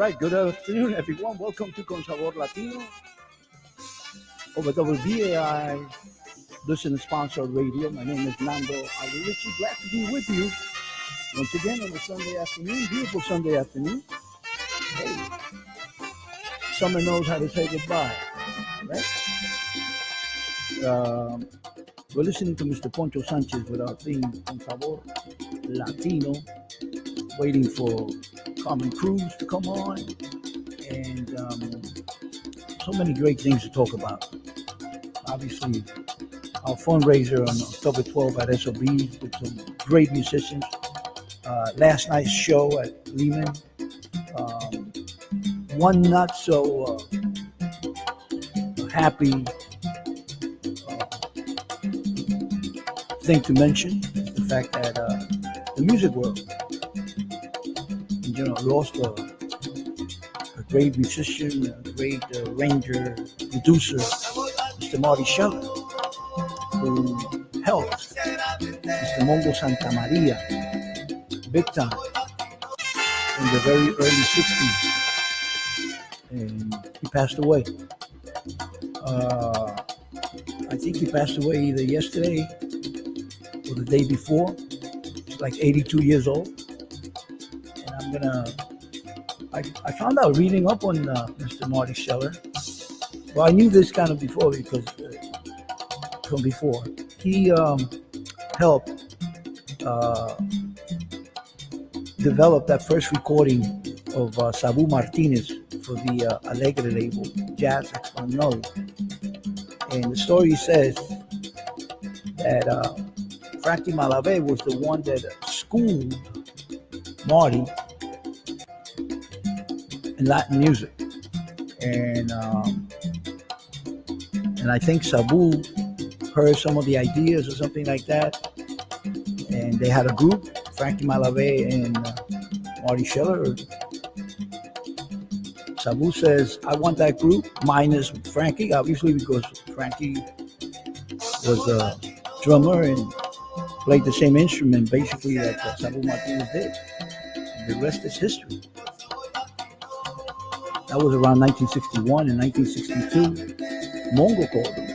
right, good afternoon, everyone. Welcome to Sbaor Latino over WBAI, listener sponsored radio. My name is Nando Alirici. Glad to be with you once again on a Sunday afternoon, beautiful Sunday afternoon. Hey, summer knows how to say goodbye, right? We're listening to Mr. Poncho Sanchez with our theme on Sbaor Latino, waiting for Common Cruz to come on, and so many great things to talk about. Obviously, our fundraiser on October 12th at SOB's with some great musicians. Last night's show at Lehman. One not so happy thing to mention is the fact that the music world, lost a great musician, a great arranger, producer, Mr. Marty Scheller, who helped Mr. Mongo Santa Maria big time in the very early 60s. And he passed away. I think he passed away either yesterday or the day before. He's like 82 years old. And I found out reading up on Mr. Marty Scheller. Well, I knew this kind of before because from before. He helped develop that first recording of Sabu Martinez for the Alegre label, Jazz Español. And the story says that Frankie Malave was the one that schooled Marty in Latin music. And I think Sabu heard some of the ideas or something like that. And they had a group, Frankie Malave and Marty Scheller. Sabu says, I want that group, minus Frankie, obviously, because Frankie was a drummer and played the same instrument, basically, that Sabu Martinez did. And the rest is history. That was around 1961 and 1962. Mongo called him.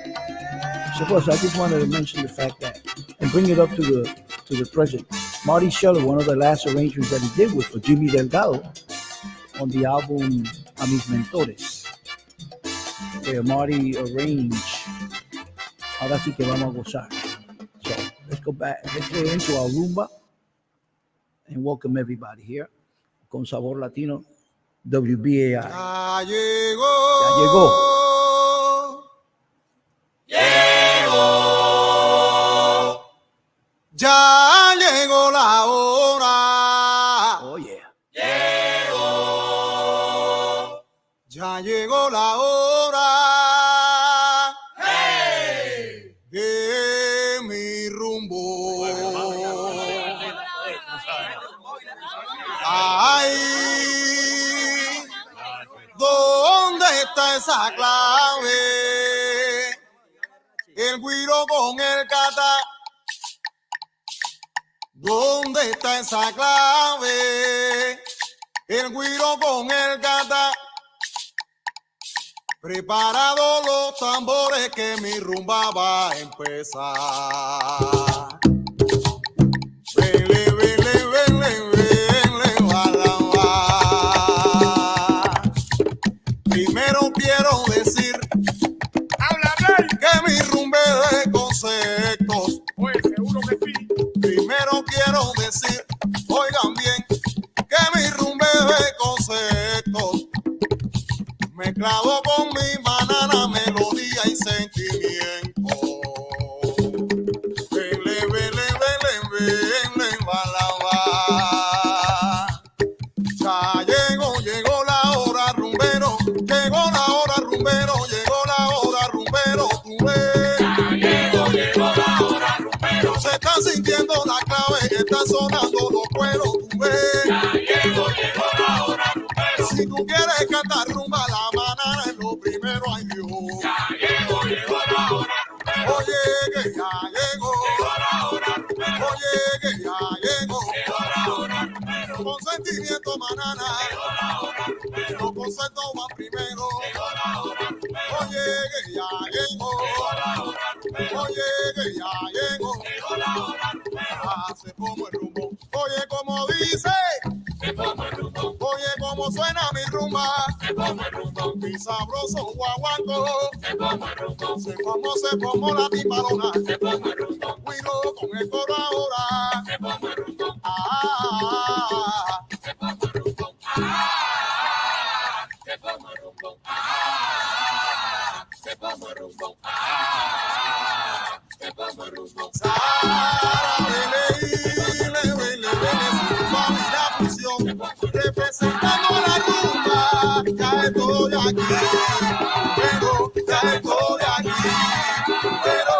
So, of course, I just wanted to mention the fact that, and bring it up to the present. Marty Scheller, one of the last arrangements that he did was for Jimmy Delgado on the album A Mis Mentores, where Marty arranged Ahora sí que vamos a gozar. So let's go back, let's go into our rumba and welcome everybody here con Sbaor Latino WBAI. Ya llegó. Ya llegó. Ya llegó la hora. Oh yeah. Ya llegó la hora. Hey. De mi rumbo. Ay, ¿dónde está esa clave? El güiro con el cata. ¿Dónde está esa clave? El güiro con el gata. Preparados los tambores que mi rumba va a empezar. Vele, vele, vele, vele, bala, bala. Primero quiero decir que mi rumba es de conceptos. Primero quiero decir, oigan bien, que mi rumba es de conceptos. Mezclado con mi banana, melodía y sentimiento. Vele, vele, vele, vele, bala, bala. Ya llegó la hora, rumbero. Llegó la hora, rumbero. Llegó la hora, rumbero. Tú ves. Llegó la hora, rumbero. Se está sintiendo la clave, está sonando los cueros. Tú ves. Llegó la hora, rumbero. Si tú quieres cantar rumba, la banana es lo primero, ay Dios. Ya llegó la hora, rumbero. Oye, que ya llegó. Llegó la hora, rumbero. Oye, que ya llegó. Llegó la hora, rumbero. Con sentimiento, banana. Llegó la hora, rumbero. Los conceptos van primero. Llegó la hora rumbero. Oye, que ya llegó. Llegó la hora rumbero. Oye, que ya llegó. Llegó la hora rumbero. Ah, se pongo el rumbo. Oye, como dice. Se pongo el rumbo. Oye, como suena mi rumba. Se pongo el rumbo. Mi sabroso guaguanco. Se pongo el rumbo. Se como la timbalona. Se pongo el rumbo. Cuido con el coro ahora. Se pongo el rumbo. Ah, Se pongo el rumbo. Ah, se pongo el rumbo. Ah, se pongo el rumbo. Ah, se pongo el rumbo. representando la rumba, ya estoy aquí, pero ya estoy aquí, pero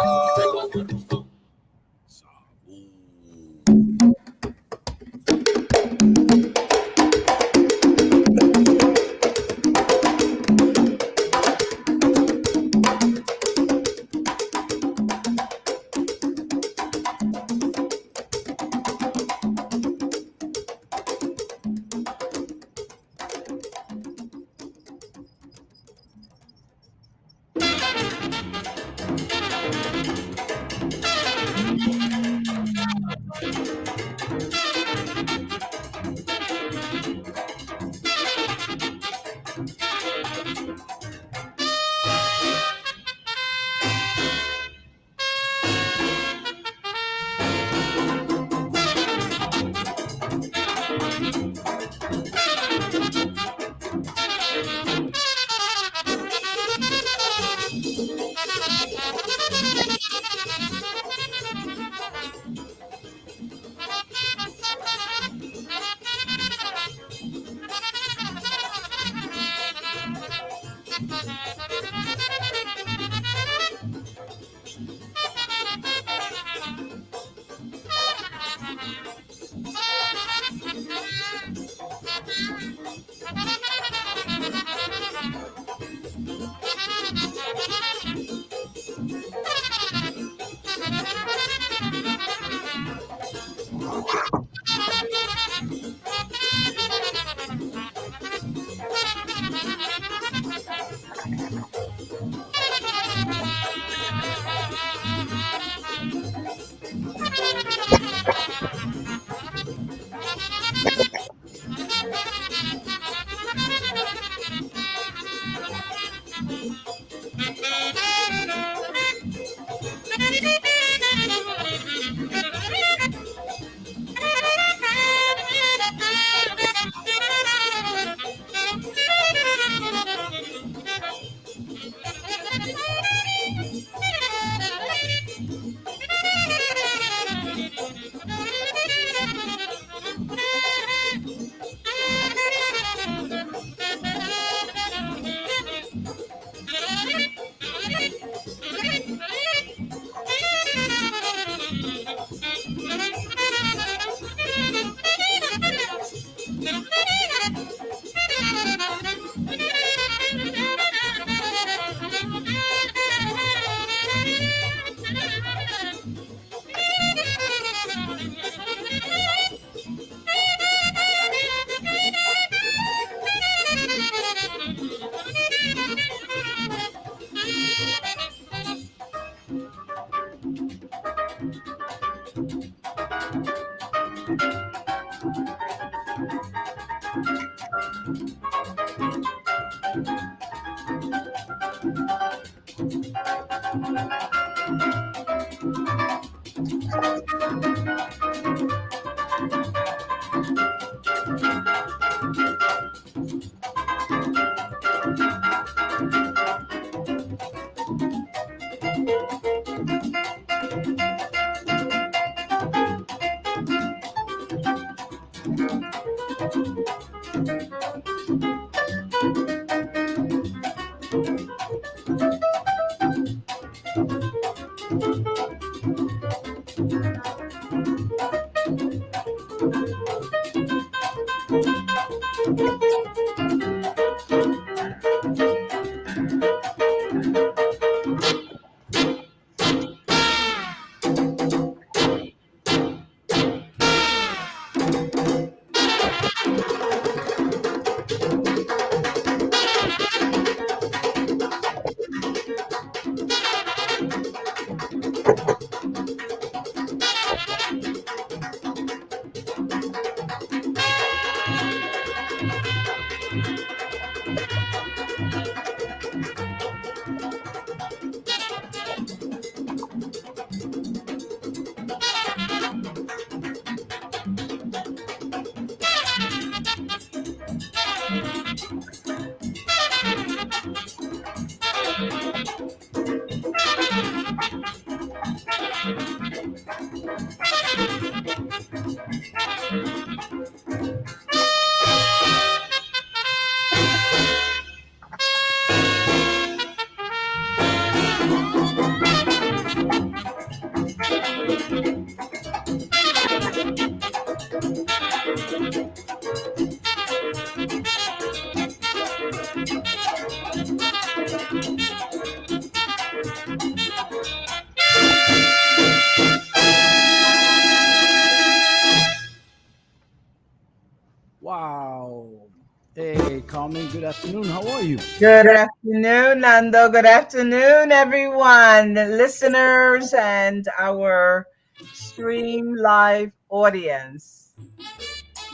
Carmen. Good afternoon. How are you? Good afternoon, Nando. Good afternoon, everyone, listeners, and our stream live audience.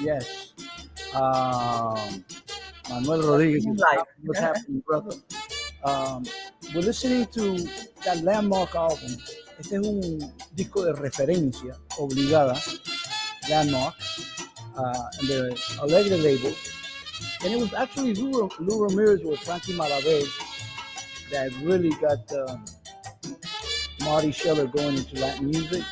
Yes. Manuel Rodriguez, Stream live. what's happening, brother? Um, we're listening to that landmark album. Este es un disco de referencia obligada, landmark, and the Alegre label. And it was actually Lou Ramirez with Frankie Malavé that really got Marty Scheller going into Latin music.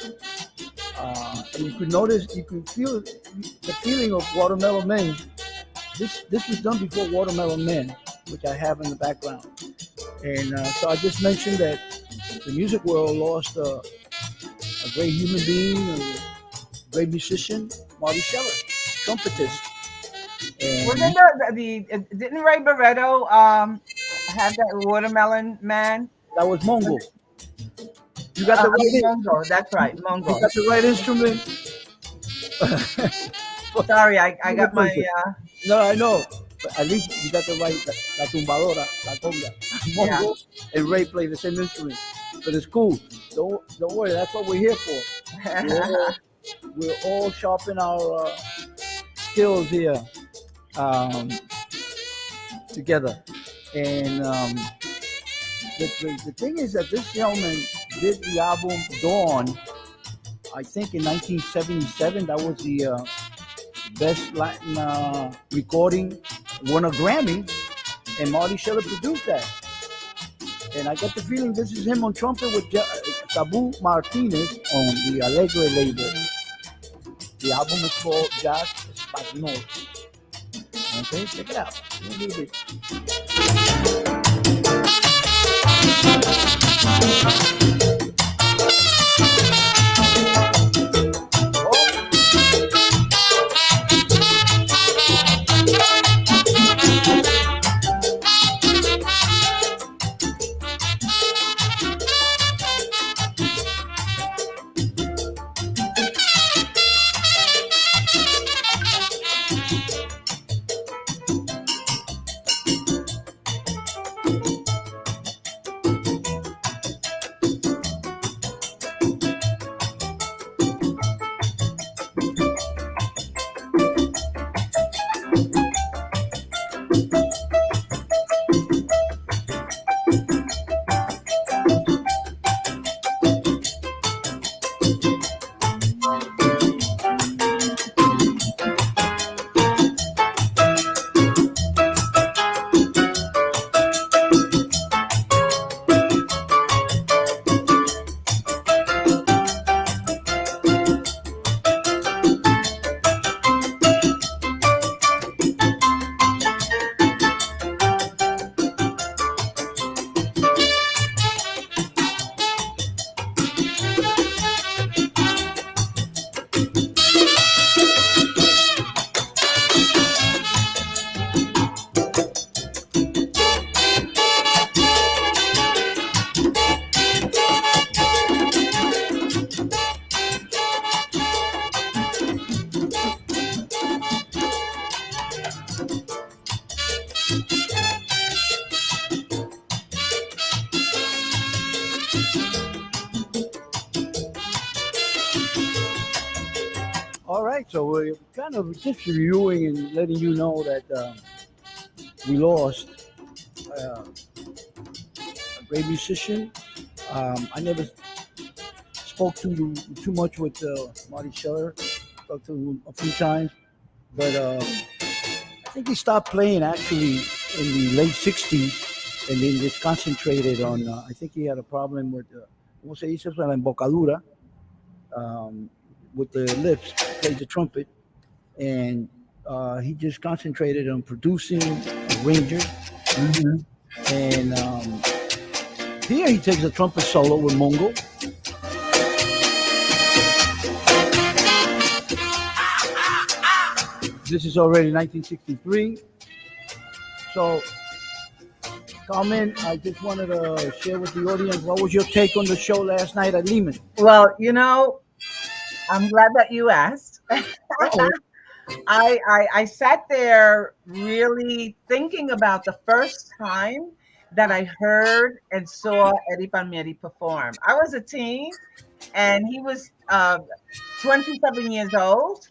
And you could notice, you could feel the feeling of Watermelon Men. This was done before Watermelon Men, which I have in the background. And so I just mentioned that the music world lost a great human being, a great musician, Marty Scheller, trumpetist. Wasn't didn't Ray Barretto have that Watermelon Man? That was Mongo. You got the right Mongo. That's right, Mongo. You got the right instrument. Sorry, I got my. No, I know. But at least you got the right, la tumbadora, la conga. Mongo and Ray play the same instrument. But it's cool. Don't worry, that's what we're here for. We're all sharpening our skills here together. And the thing is that this gentleman did the album Dawn, I think in 1977. That was the best Latin recording, won a Grammy, and Marty Scheller produced that. And I get the feeling this is him on trumpet with Sabu Martinez on the Alegre label. The album is called Jazz Español. Okay, check it out. A little bit. All right, so we're kind of just reviewing and letting you know that we lost a great musician. I never spoke too much with Marty Scheller. Talked to him a few times, but I think he stopped playing actually in the late '60s, and then just concentrated on. I think he had a problem with ¿cómo se dice? La embocadura. With the lips, played the trumpet, and he just concentrated on producing, arranging, and here he takes a trumpet solo with Mongo. This is already 1963. So, Carmen, I just wanted to share with the audience, what was your take on the show last night at Lehman? Well, I'm glad that you asked. I sat there really thinking about the first time that I heard and saw Eddie Palmieri perform. I was a teen, and he was 27 years old.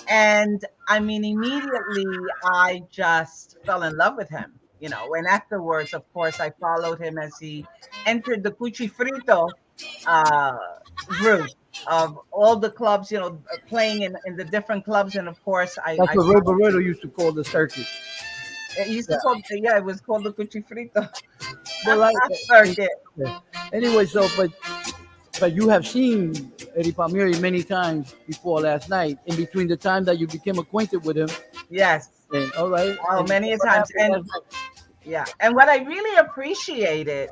And I mean, immediately I just fell in love with him, you know. And afterwards, of course, I followed him as he entered the Cuchi Frito uh, group of all the clubs, you know, playing in the different clubs. And of course, That's I what Ray Barreto used to call the circuit. it used Yeah. to call, yeah, it was called the Cuchi Frito But like, circuit. yeah. Anyway, so but you have seen Eddie Palmieri many times before last night. In between the time that you became acquainted with him, Yes. and all right, Oh, and many a what times. happened And last night? yeah, and what I really appreciated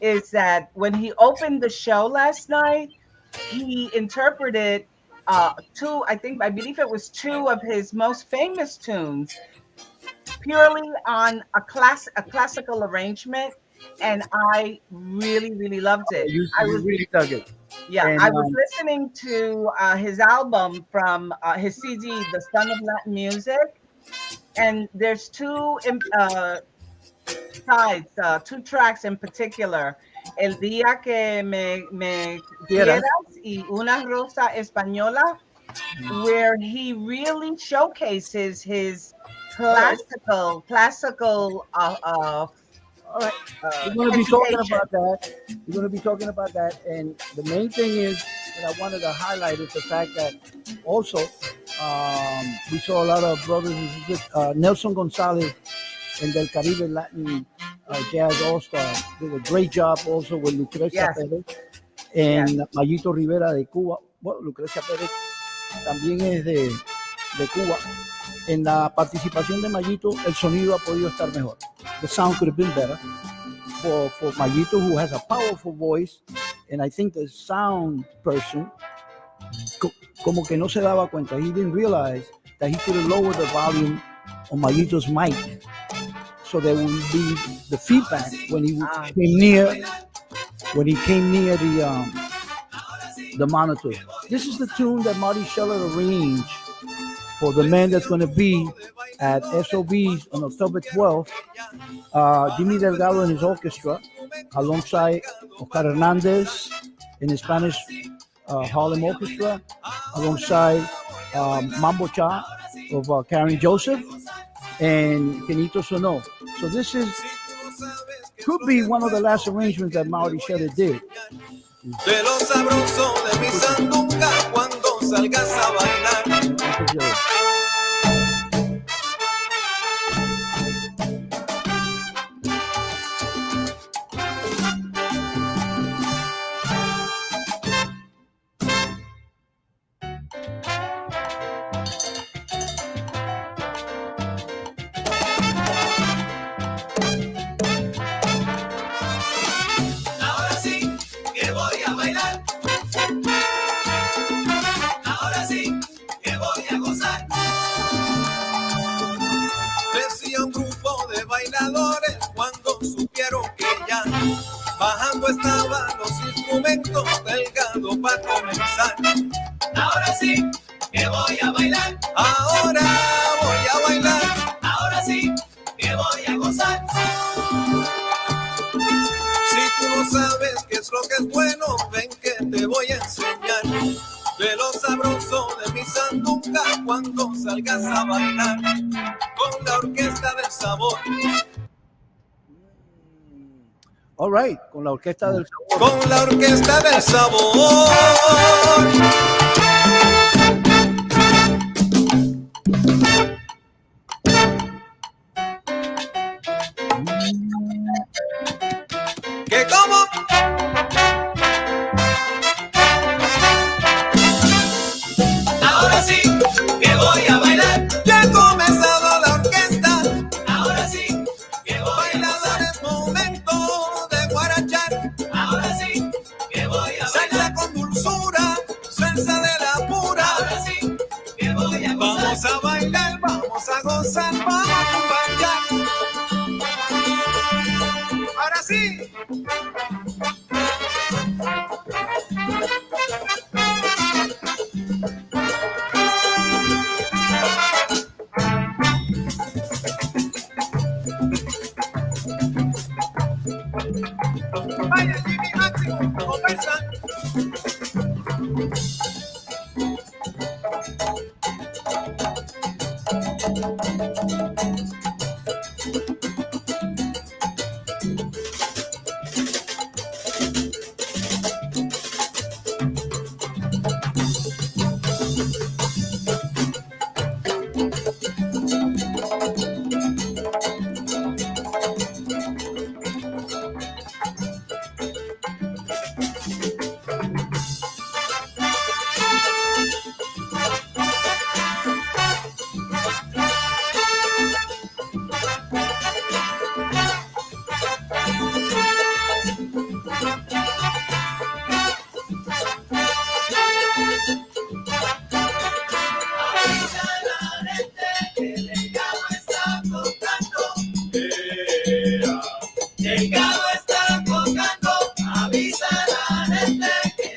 is that when he opened the show last night, he interpreted two, I believe it was two of his most famous tunes purely on a classical arrangement, and I really really loved it. I You was really dug it, Yeah, and I was listening to his album from his CD, The Son of Latin Music, and there's sides, two tracks in particular, El Día que me yeah, quieras y Una Rosa Española, where he really showcases his all right. classical All right. We're going to be talking education. about that. We're going to be talking about that. And the main thing is that I wanted to highlight is the fact that also we saw a lot of brothers and sisters. Nelson Gonzalez and Del Caribe Latin Jazz All Stars did a great job also with Lucrecia Yes, Pérez yes, and Mayito Rivera de Cuba. Bueno, Lucrecia Pérez también es de Cuba. En la participación de Mayito, el sonido ha podido estar mejor. The sound could have been better for Mayito, who has a powerful voice, and I think the sound person como que no se daba cuenta. He didn't realize that he could have lowered the volume on Mayito's mic, so there would be the feedback when he came near the monitor. This is the tune that Marty Scheller arranged for the man that's going to be at SOBs on October 12th. Jimmy Delgado and his orchestra, alongside Oscar Hernandez in the Spanish Harlem Orchestra, alongside Mambo Cha of Karen Joseph and Kenito Sono. So this could be one of the last arrangements that Marty Scheller did. De lo sabroso de mi sandunga cuando salgas a bailar. Ahora sí que voy a bailar. Ahora sí que voy a gozar. Decía un grupo de bailadores cuando supieron que ya bajando estaban los instrumentos del gado para comenzar. Ahora sí que voy a bailar. Ahora voy a bailar. Ahora sí que voy a gozar. Si tú no sabes qué es lo que es bueno, ven que te voy a enseñar. De lo sabroso de mi sandunga cuando salgas a bailar con la orquesta del sabor. All right, con la orquesta del sabor. Con la orquesta del sabor. ¿Qué cómo? Ahora sí que voy a bailar. Ya ha comenzado la orquesta. Ahora sí que voy a bailar. Es momento de guarachar. Ahora sí que voy a bailar. Salsa con dulzura.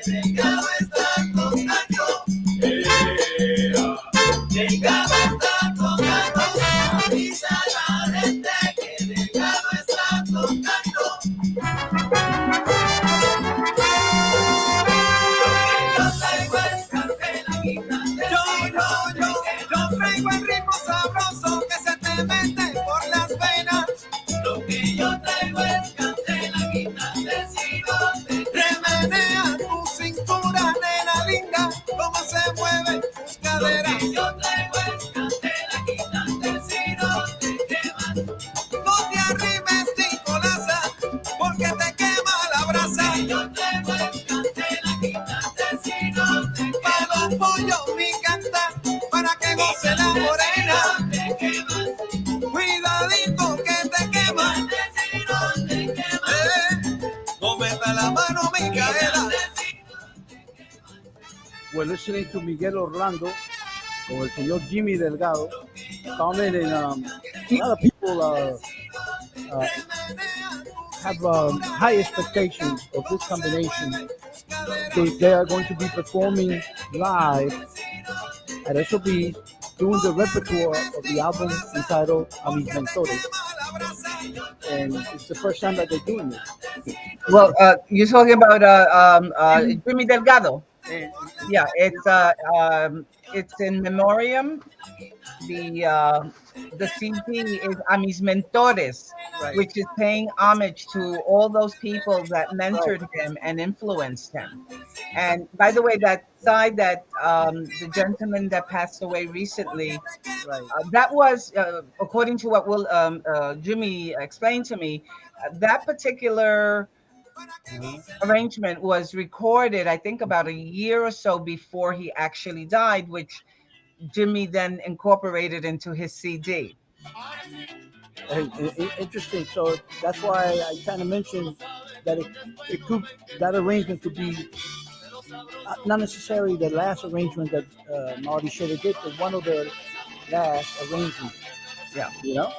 Delgado está tocando. Delgado está tocando. Avisa a la gente que Delgado está tocando. Yo traigo el cartelita del yo traigo el ritmo sabroso que se te mete por las venas. Lo que yo traigo es cantelita del cirote. Remenea tu cintura, nena linda, cómo se mueven tus caderas. Lo que yo traigo es cantelita del cirote. ¿Qué más? No te arrimes, Nicolaza, porque te quema la brasa. Lo que yo traigo es cantelita del cirote. Para los pollos mi canta, para que goce la morena. Cuidadito que te quema. No meta la mano, Micaela. We're listening to Miguel Orlando con el señor Jimmy Delgado. Comment and a lot of people have high expectations of this combination. They are going to be performing live at SOB doing the repertoire of the album entitled A Mis Mentores. And it's the first time that they're doing it. Well, you're talking about Jimmy Delgado. Yeah, it's in memoriam. The CD is A Mis Mentores, Right. which is paying homage to all those people that mentored him and influenced him. And by the way, that side that the gentleman that passed away recently, Right. that was according to what Jimmy explained to me, that particular arrangement was recorded, I think, about a year or so before he actually died, which Jimmy then incorporated into his CD. Interesting. So that's why I kind of mentioned that that arrangement could be not necessarily the last arrangement that Marty should have did, but one of the last arrangements. Yeah. You know?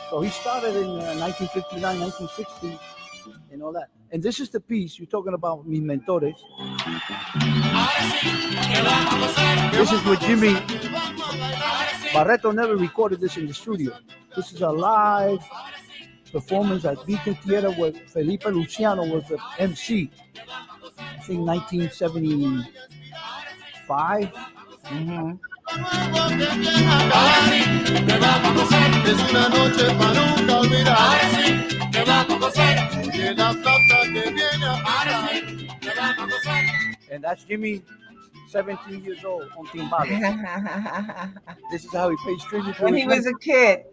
So he started in 1959, 1960, and all that. And this is the piece you're talking about, Mis Mentores. This is with Jimmy. Barreto never recorded this in the studio. This is a live performance at Beacon Theater where Felipe Luciano was the MC. I think 1975. Mm-hmm. Es una noche para nunca olvidar. Que la flauta que viene a And that's Jimmy, 17 years old, on timbales. This is how he pays tribute to When his he was a kid.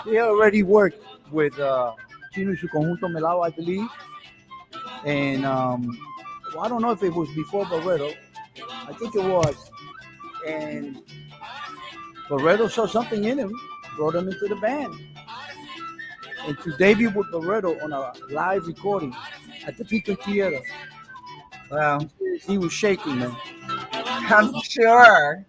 He already worked with Chino y su conjunto Melao, I believe. And well, I don't know if it was before Barreto. I think it was. And Barreto saw something in him, brought him into the band. And to debut with Barreto on a live recording at the Beacon Theater, Wow. he was shaking, man. I'm sure.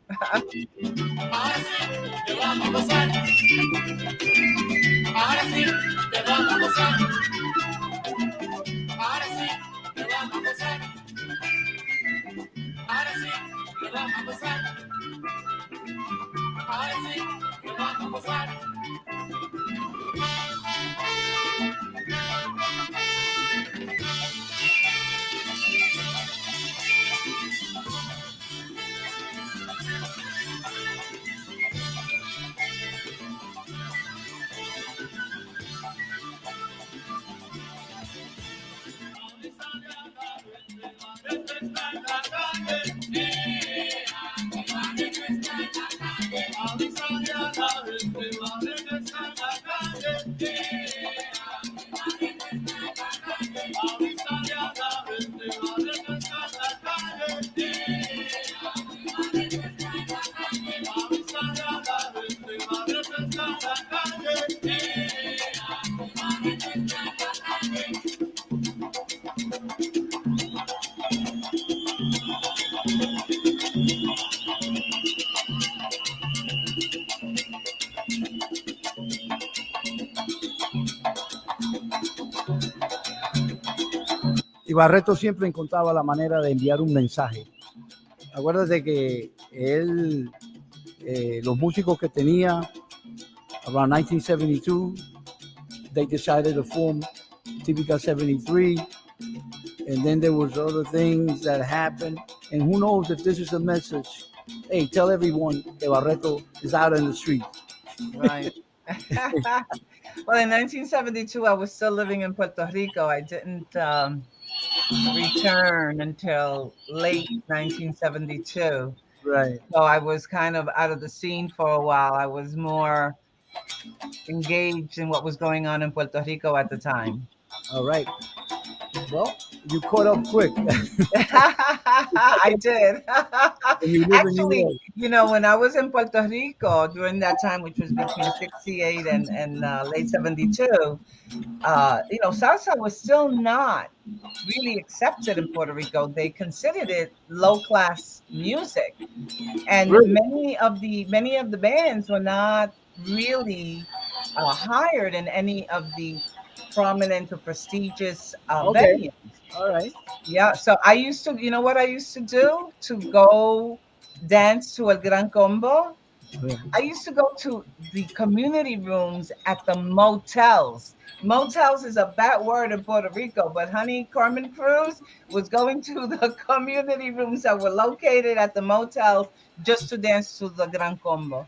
Barreto siempre encontraba la manera de enviar un mensaje. Acuérdate que él, los músicos que tenía, around 1972, they decided to form Típica 73, and then there was other things that happened, and who knows if this is a message. Hey, tell everyone que Barreto is out in the street. Right. Well, in 1972, I was still living in Puerto Rico. I didn't return until late 1972. Right. So I was kind of out of the scene for a while. I was more engaged in what was going on in Puerto Rico at the time. All right. Well, you caught up quick. I did. And you live in New Actually, York. when I was in Puerto Rico during that time, which was between 68 and late 72, salsa was still not really accepted in Puerto Rico. They considered it low class music. And Really? many of the bands were not really hired in any of the prominent or prestigious Okay. venues. All right. Yeah, so I used to, you know what I used to do to go dance to El Gran Combo? Yeah. I used to go to the community rooms at the motels. Motels is a bad word in Puerto Rico, but honey, Carmen Cruz was going to the community rooms that were located at the motels just to dance to the Gran Combo.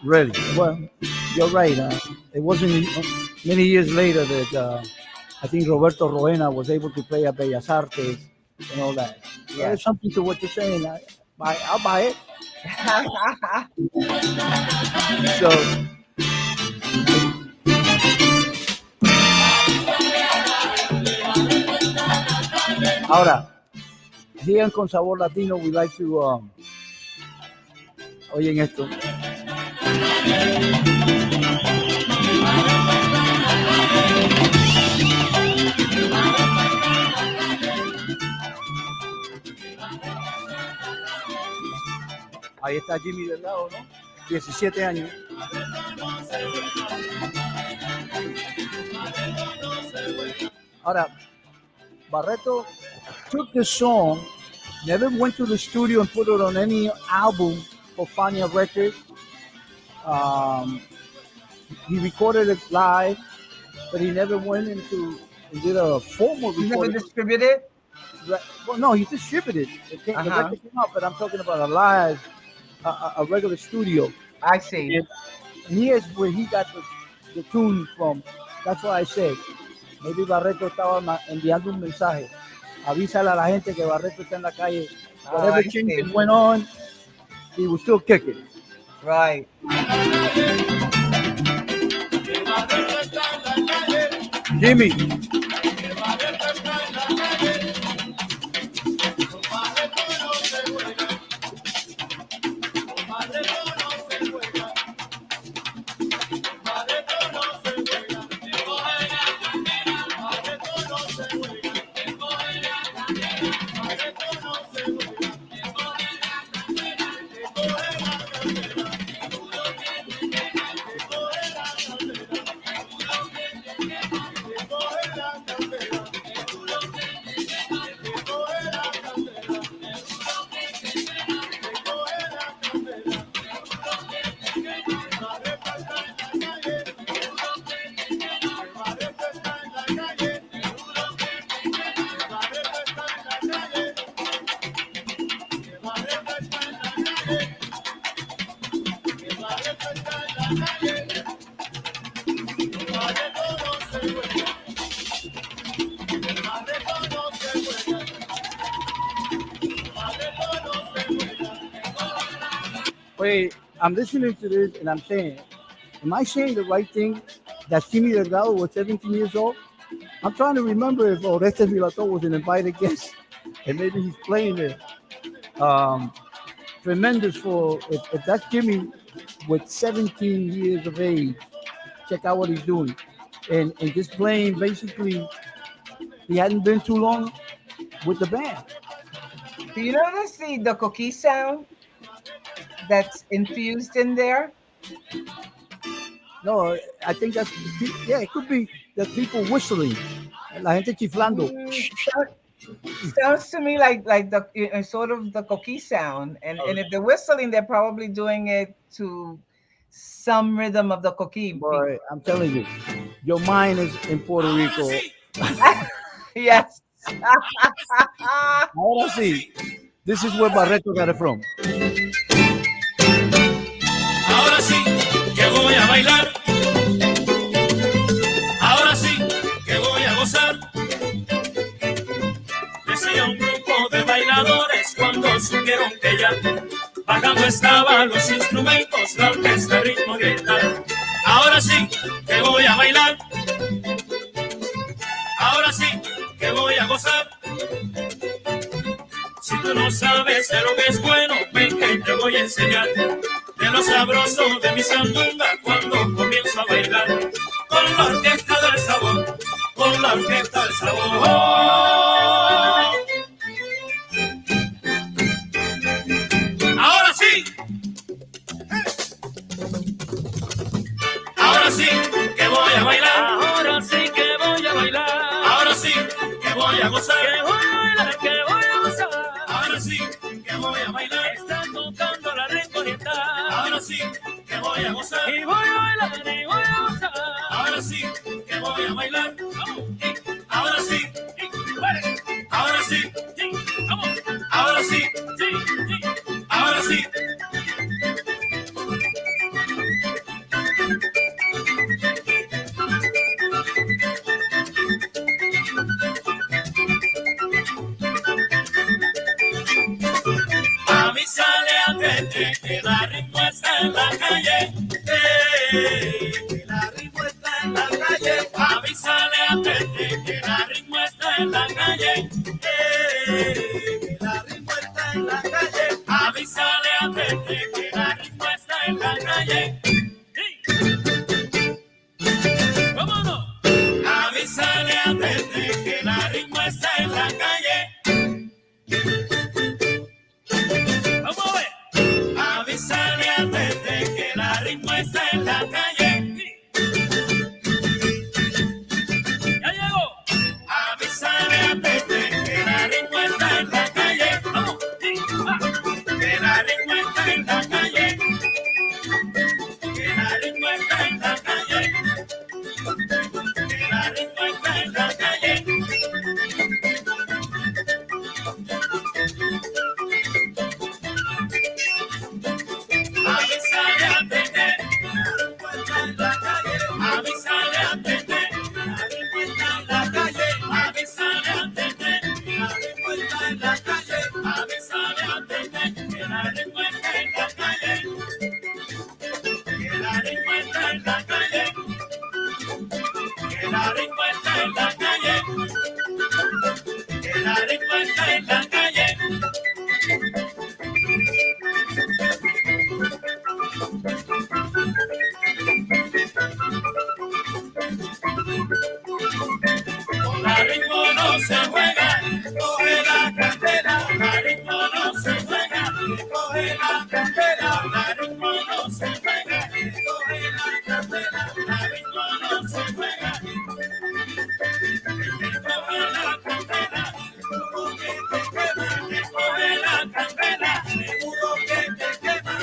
Really? Well, you're right. It wasn't many years later that I think Roberto Roena was able to play at Bellas Artes and all that. Well, Yes. there's something to what you're saying. I'll buy it. So, ahora, here en Con Sabor Latino, we like to, oyen esto. Ahí está Jimmy Delgado, ¿no? 17 años. Ahora, Barreto took the song, never went to the studio and put it on any album for Fania Records. He recorded it live, but he never went into and did a formal You never recording. distributed? Well, no, he distributed it. The record came out, but I'm talking about a live, a regular studio. I see. And here's where he got the tune from. That's why I said, maybe Barreto estaba enviando un mensaje. Avísale a la gente que Barreto está en la calle. Whatever changes went on, he was still kicking. Right. Jimmy. Wait, I'm listening to this and I'm saying, am I saying the right thing? That Jimmy Delgado was 17 years old? I'm trying to remember if Orestes Vilato was an invited guest and maybe he's playing it. Tremendous for, if that's Jimmy with 17 years of age, check out what he's doing. And just playing, basically, he hadn't been too long with the band. Do you notice the coquille sound that's infused in there? No, I think that's, yeah, it could be that people whistling. La gente chiflando. Sounds to me like the sort of the coquille sound, and if they're whistling, they're probably doing it to some rhythm of the coquille. Boy, I'm telling you, your mind is in Puerto Rico. Yes. Ahora sí, this is where Barreto got it from. Ahora sí que voy a bailar. Ahora sí que voy a gozar. Decía un grupo de bailadores cuando supieron que ya bajando estaban los instrumentos, la orquesta, el ritmo oriental. Ahora sí que voy a bailar. Ahora sí que voy a gozar. Si tú no sabes de lo que es bueno, ven que te voy a enseñar de lo sabroso de mi sandunga cuando comienzo a bailar. Con la orquesta del sabor, con la orquesta del sabor. Ahora sí. Ahora sí que voy a bailar. Ahora sí que voy a bailar. Ahora sí que voy a gozar. Que voy a bailar, que voy a gozar. Ahora sí que voy a bailar. Están tocando la ritmo oriental. Ahora sí que voy a gozar. Y voy a bailar y voy a gozar. Ahora sí que voy a bailar. Ahora sí. Ahora sí. Ahora sí. Ahora sí. Avísale a Tete que la ritmo está en la calle. Que la ritmo está en la calle. Avísale a Tete que la ritmo está en la calle. Que la ritmo está en la calle. Avísale a Tete que la ritmo está en la calle. ¿Cómo no? Avísale a Tete que la ritmo está en la calle. Vamos a ver. Avísale a Tete que la ritmo está en la calle. Ya llegó. Avísale a Tete que la ritmo está en la calle. Vamos. Que la ritmo está en la calle. Que la ritmo está en la calle. Que la ritmo está en la calle. Avísale a Tete, en la calle. Avísale a Tete, en la calle. Avísale a Tete, en la calle. Avísale a Tete, que la ritmo está en la calle. Que la ritmo está en la calle. Que la ritmo está en la calle. Que la ritmo está en la calle. Con la ritmo no se juega, coge la candela. La ritmo no se juega, coge la candela. La ritmo no se juega, coge la candela. La ritmo no se juega, coge la candela. Seguro que te quema, coge la candela. Seguro que te quema,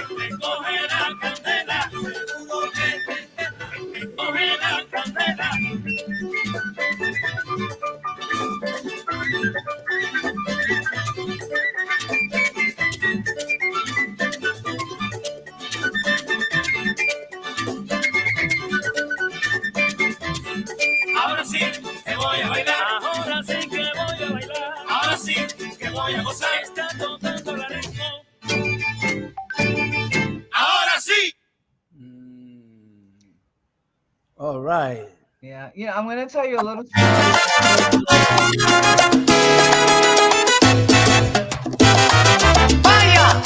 coge la candela. Seguro que te quema, coge la candela. Ahora sí que voy a bailar. Ahora sí que voy a bailar. Ahora sí que voy a gozar. Está tocando la ritmo. Ahora sí. All right. Yeah, I'm going to tell you a little story. ¡Vaya!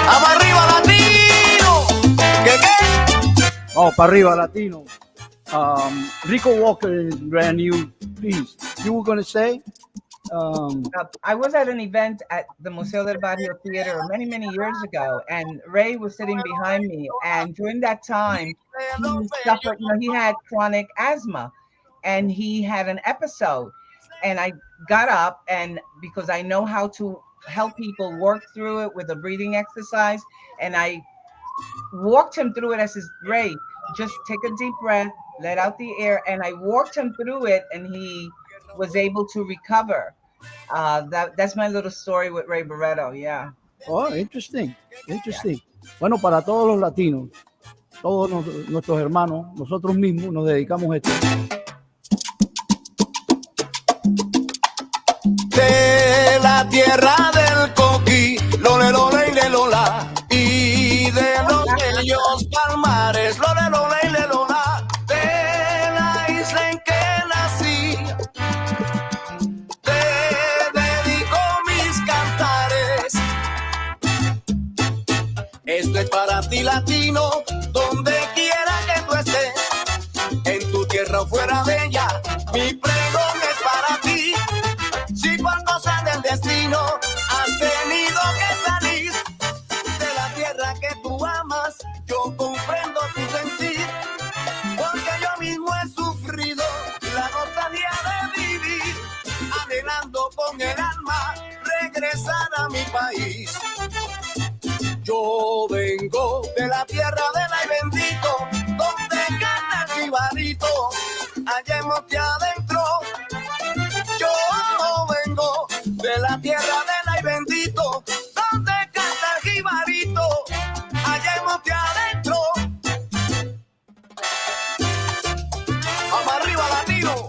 ¡Vamos arriba, Latino! ¿Qué? Oh, para arriba, Latino. Rico Walker is brand new. Please, you were going to say? I was at an event at the Museo del Barrio Theater many, many years ago, and Ray was sitting behind me. And during that time, he suffered, he had chronic asthma. and he had an episode. And I got up, and because I know how to help people work through it with a breathing exercise, and I walked him through it. I says, Ray, just take a deep breath, let out the air. And I walked him through it, and he was able to recover. That's my little story with Ray Barretto. Yeah. Oh, interesting, interesting. Bueno, para todos los latinos, todos nuestros hermanos, nosotros mismos nos dedicamos a esto. De la tierra del coquí, lole, lole, y le, lola, y de los bellos palmares, lole, lole, y le, lola, de la isla en que nací, te dedico mis cantares. Esto es para ti, latino, donde quiera que tú estés, en tu tierra o fuera de ella, mi pregón es para ti. Si por cosas del destino has tenido que salir de la tierra que tú amas, yo comprendo tu sentir, porque yo mismo he sufrido la nostalgia de vivir, anhelando con el alma regresar a mi país. Yo vengo de la tierra del ay bendito, donde canta el jibarito, allá en monte adentro. Yo vengo de la tierra del ay bendito, donde canta el jibarito, allá en monte adentro. Vamos arriba, latino.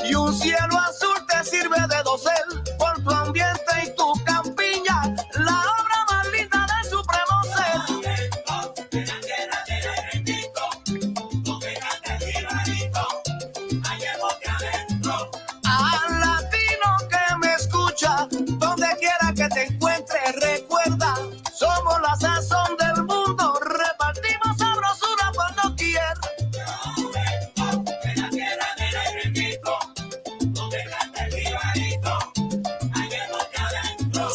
Y un cielo azul te sirve de dosel por tu ambiente y tu campiña, la obra más linda del supremo ser. Al latino que me escucha, donde quiera que te encuentres, recuerda, somos la sazón del mundo, repartimos sabrosura por doquier.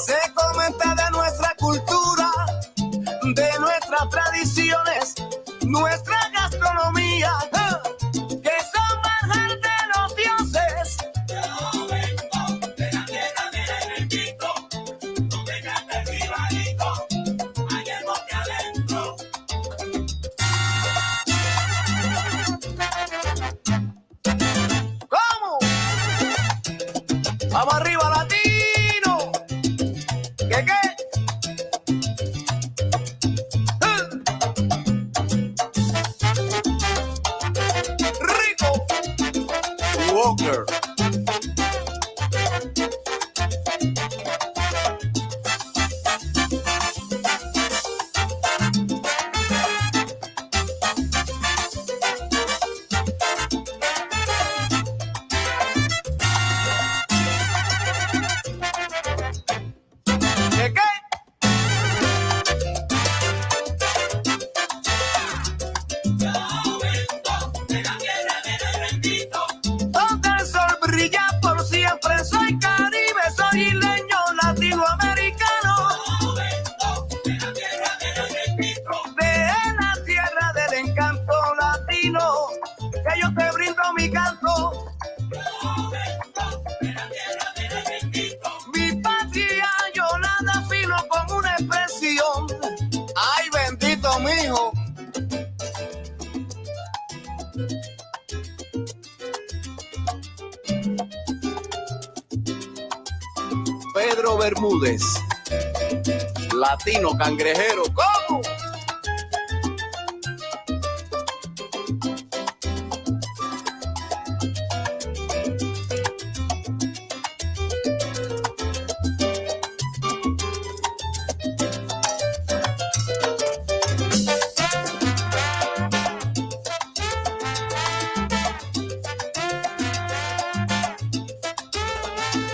Se comenta de nuestra cultura, de nuestras tradiciones, nuestra gastronomía, que son manjar de los dioses. Yo vengo de la tierra del bendito, donde canta el jibarito, allá en monte adentro. ¿Cómo? Vamos arriba, latino. ¿Qué? Rico Walker. ¿Qué? Donde el sol brilla por siempre, soy caribe, soy isleño, latinoamericano. De la tierra del encanto latino, que yo te brindo mi canto. Mi patria yo la defino como una expresión. Ay, bendito mijo. Pedro Bermúdez, latino cangrejero. ¿Cómo?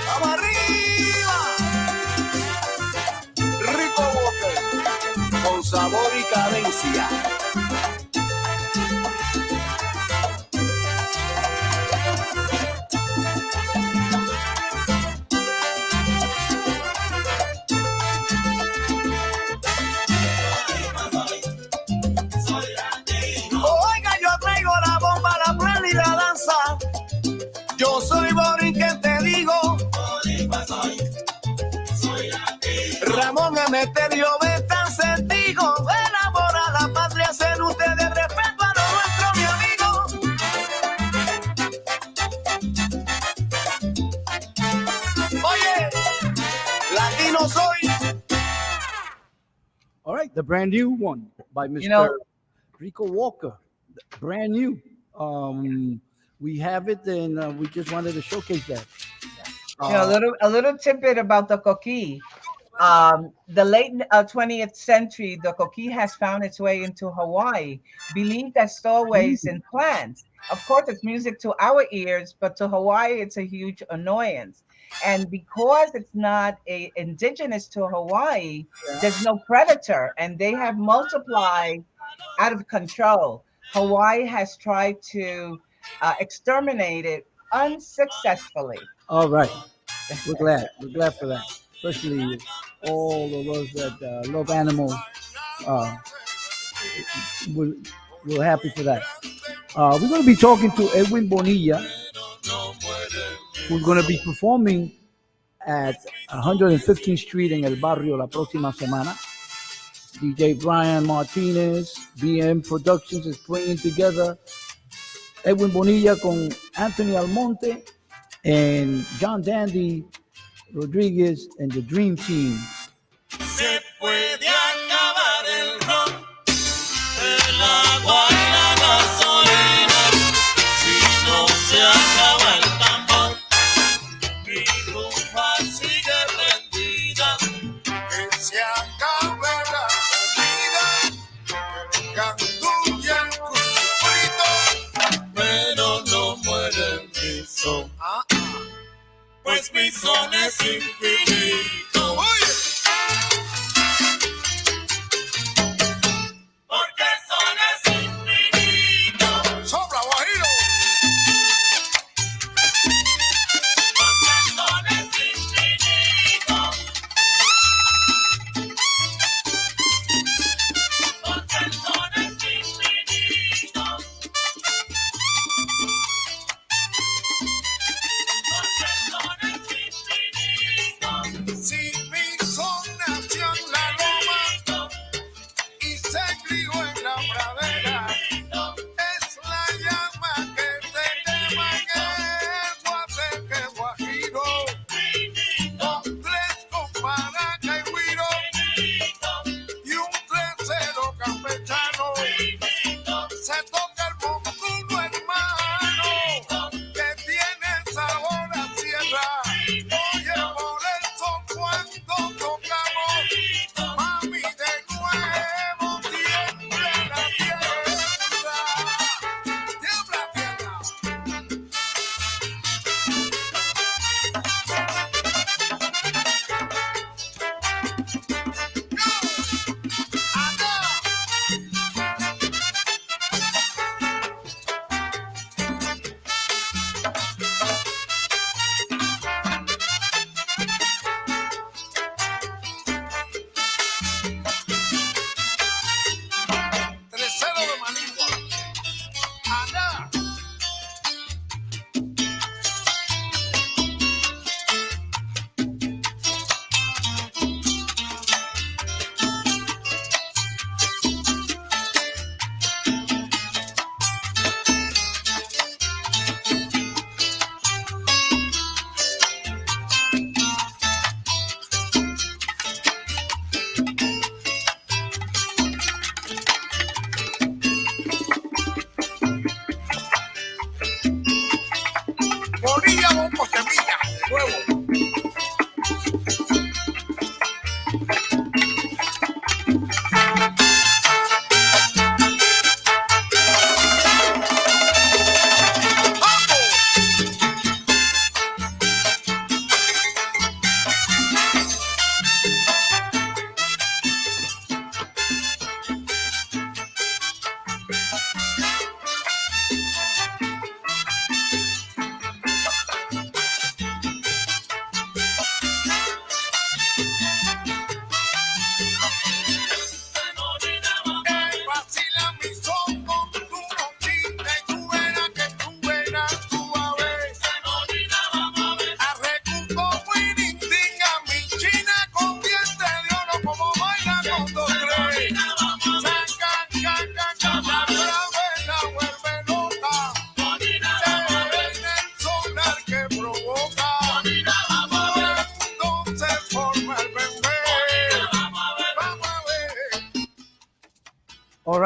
¡Vamos arriba! Rico Walker, con sabor y cadencia. ministerio de estar testigos del amor a la patria, ser ustedes respeto a lo nuestro, mi amigo. Oye, latino soy. All right, the brand new one by Mr. You know, Rico Walker, brand new. We have it, and we just wanted to showcase that. a little tidbit about the coquille. The late 20th century, the coquille has found its way into Hawaii, believed as stowaways in plants. Of course, it's music to our ears, but to Hawaii, it's a huge annoyance. And because it's not indigenous to Hawaii, there's no predator, and they have multiplied out of control. Hawaii has tried to exterminate it unsuccessfully. All right, we're glad. We're glad for that, especially all of us that love animals. Uh, we're happy for that. We're going to be talking to Edwin Bonilla, who's going to be performing at 115th Street en el barrio la próxima semana. DJ Brian Martinez, BM Productions is bringing together Edwin Bonilla con Anthony Almonte and John Dandy Rodriguez and the Dream Team. Se puede acabar el ron, el agua y la gasolina, si no se acaba el tambor. Mi rumba sigue prendida, Que se acabe la comida, que cantuye el cuchufrito. pero no muere mi son, pues mi son es infinito. Oye, Porque el son es infinito, sobra guajiro. porque el son es infinito, porque el son es infinito, porque el son es infinito. Si mi son nació en la loma y se crió en la pradera, es la llama que te quema en el guateque guajiro. Con tres con maraca y güiro y un tercero campechano, se toca el montuno hermano que tiene sabor a sierra. Oye, por eso cuando tocamos, mami, de nuevo tiembla la tierra, tiembla tierra. Acá. Tercero de Manigua. Acá.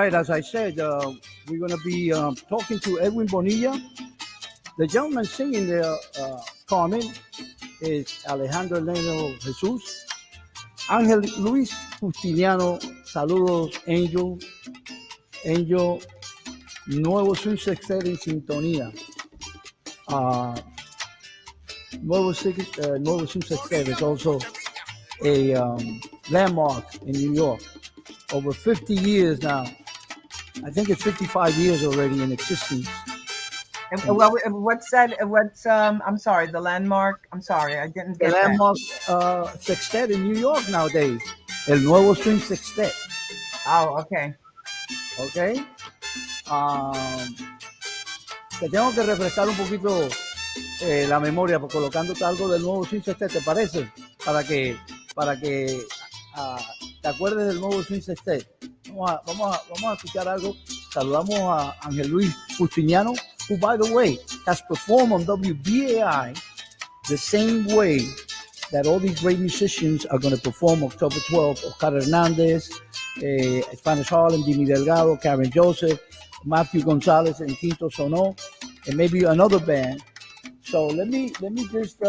right, as I said, we're going to be talking to Edwin Bonilla. The gentleman singing there, Carmen, is Alejandro Eleno Jesus. Ángel Luis Justiniano, saludos, Angel. Angel, nuevo swing sextet en sintonía. Nuevo swing sextet is also a landmark in New York. Over 50 years now. I think it's 55 years already in existence. And what's that? I'm sorry, the landmark. I'm sorry, I didn't get The landmark sextet in New York nowadays. El nuevo swing sextet. Oh, okay. Okay. Te tengo que refrescar un poquito la memoria colocándote algo del nuevo swing sextet, ¿te parece? Para que te acuerdes del nuevo swing sextet. Vamos a escuchar algo. Saludamos a Ángel Luis Justiniano, who, by the way, has performed on WBAI the same way that all these great musicians are going to perform October 12th. Oscar Hernandez, Spanish Harlem, Jimmy Delgado, Karen Joseph, Matthew Gonzalez, and Quinto Sonó, and maybe another band. So let me just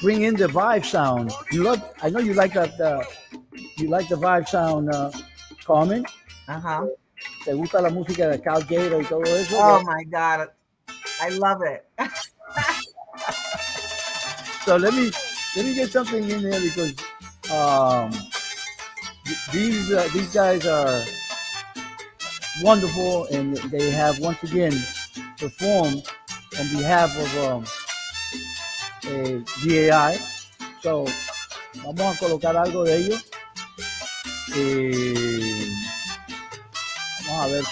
bring in the vibe sound. I know you like that. You like the vibe sound, Carmen. ¿Te gusta la música de Cal Gator y todo eso? Oh my God, I love it. So let me get something in there because these guys are wonderful and they have once again performed on behalf of WBAI. So vamos a colocar algo de ellos. Vamos a ver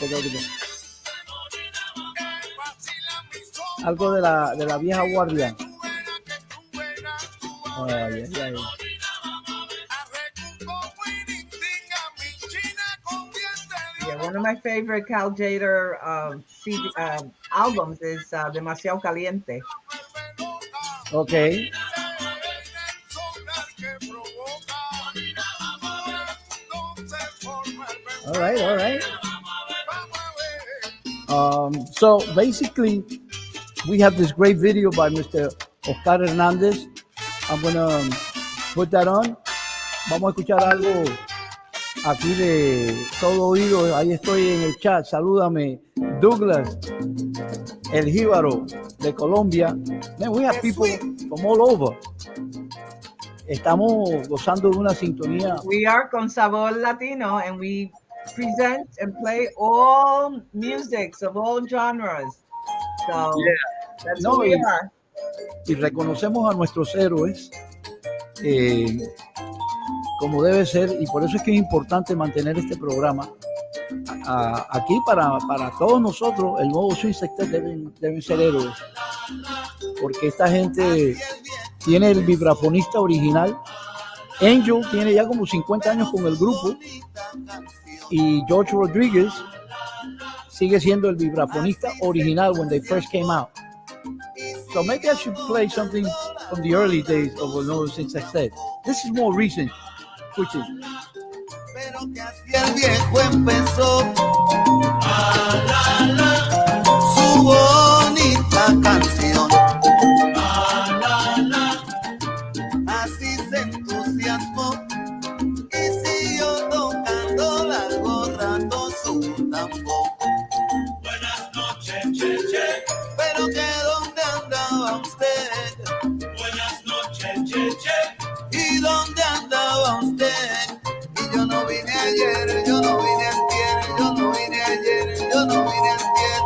algo de la vieja guardia. Yeah. One of my favorite Cal Gator albums is Demasiado Caliente. Okay. All right. So basically, we have this great video by Mr. Oscar Hernandez. I'm gonna put that on. Vamos a escuchar algo aquí de todo oído. Ahí estoy en el chat. Salúdame, Douglas, el Jíbaro de Colombia. Man, we have people from all over. Estamos gozando de una sintonía. We are con Sbaor Latino, and we present and play all musics of all genres. So that's who we are. Y reconocemos a nuestros héroes como debe ser, y por eso es que es importante mantener este programa aquí para todos nosotros. El nuevo swing sextet deben ser héroes, porque esta gente tiene el vibrafonista original. Angel tiene ya como 50 años con el grupo, y George Rodriguez sigue siendo el vibrafonista original when they first came out. So maybe I should play something from the early days of the nuevo swing sextet. This is more recent, which is. Pero que así el viejo empezó su bonita canción. Así se entusiasmó y siguió tocando la gorrando su tambor. Buenas noches, che. Pero que dónde andaba usted. Buenas noches, che. ¿Y dónde andaba usted? Y yo no vine ayer, yo no vine antier, yo no vine ayer, yo no vine antier.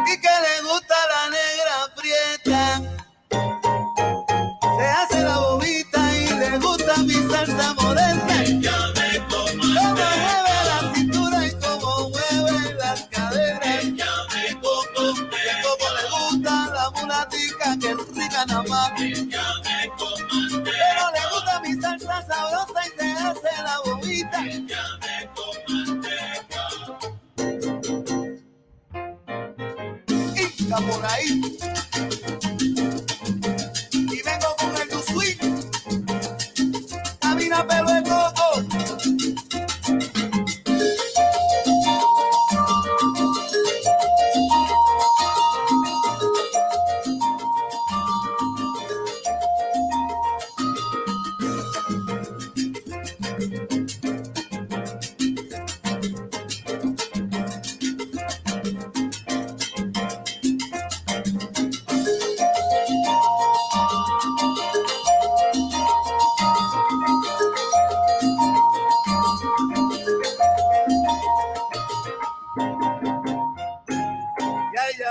Y que le gusta la negra prieta, se hace la bobita y le gusta mi salsa moderna. Ella me comanda. Como mueve la cintura y como mueve las caderas. Ella me comanda. Y como le gusta la mulatica que es rica nada más. Ella me comanda. Pero le gusta mi salsa sabrosa y se hace la bobita. Ella me comanda. Inca por ahí. Y vengo con el tu swing. Camina pelo de coco.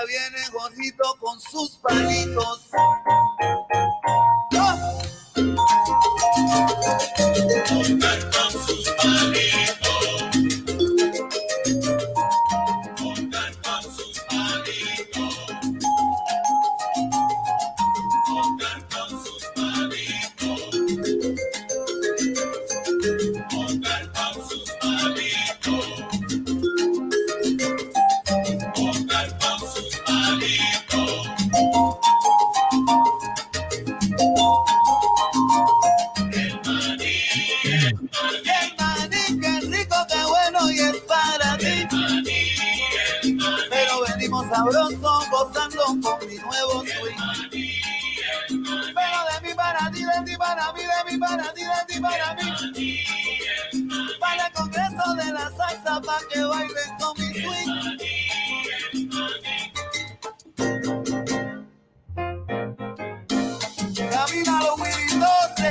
viene Jorgito con sus palitos. Sabroso, gozando con mi nuevo swing. Pero de mí para ti, de ti para mí, de mí para ti, de ti para mí. Para el congreso de la salsa, pa' que bailen con mi swing. Camina los Willy 12.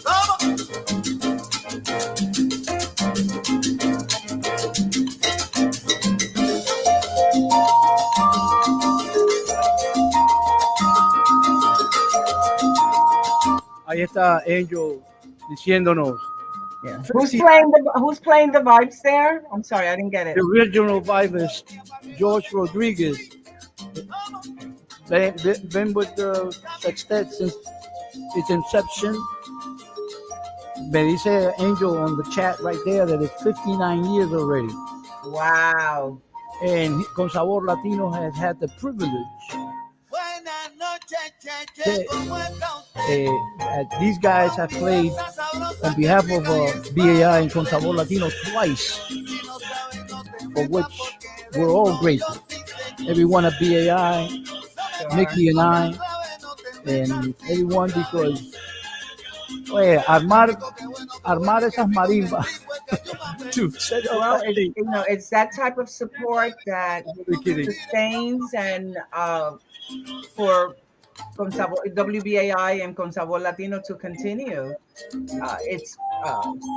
¡Vamos! Ahí está Angel diciéndonos. Yeah. Who's playing the vibes there? I'm sorry, I didn't get it. The original vibist, George Rodriguez. Been with the sextet since its inception. Me dice Angel on the chat right there that it's 59 years already. Wow. And Con Sabor Latino has had the privilege these guys have played on behalf of BAI and Con Sabor Latino twice, for which we're all grateful. Everyone at BAI, Mickey and I, and everyone, because armar esas marimbas to set up. Well, it's that type of support that sustains and for WBAI and Con Sabor Latino to continue. It's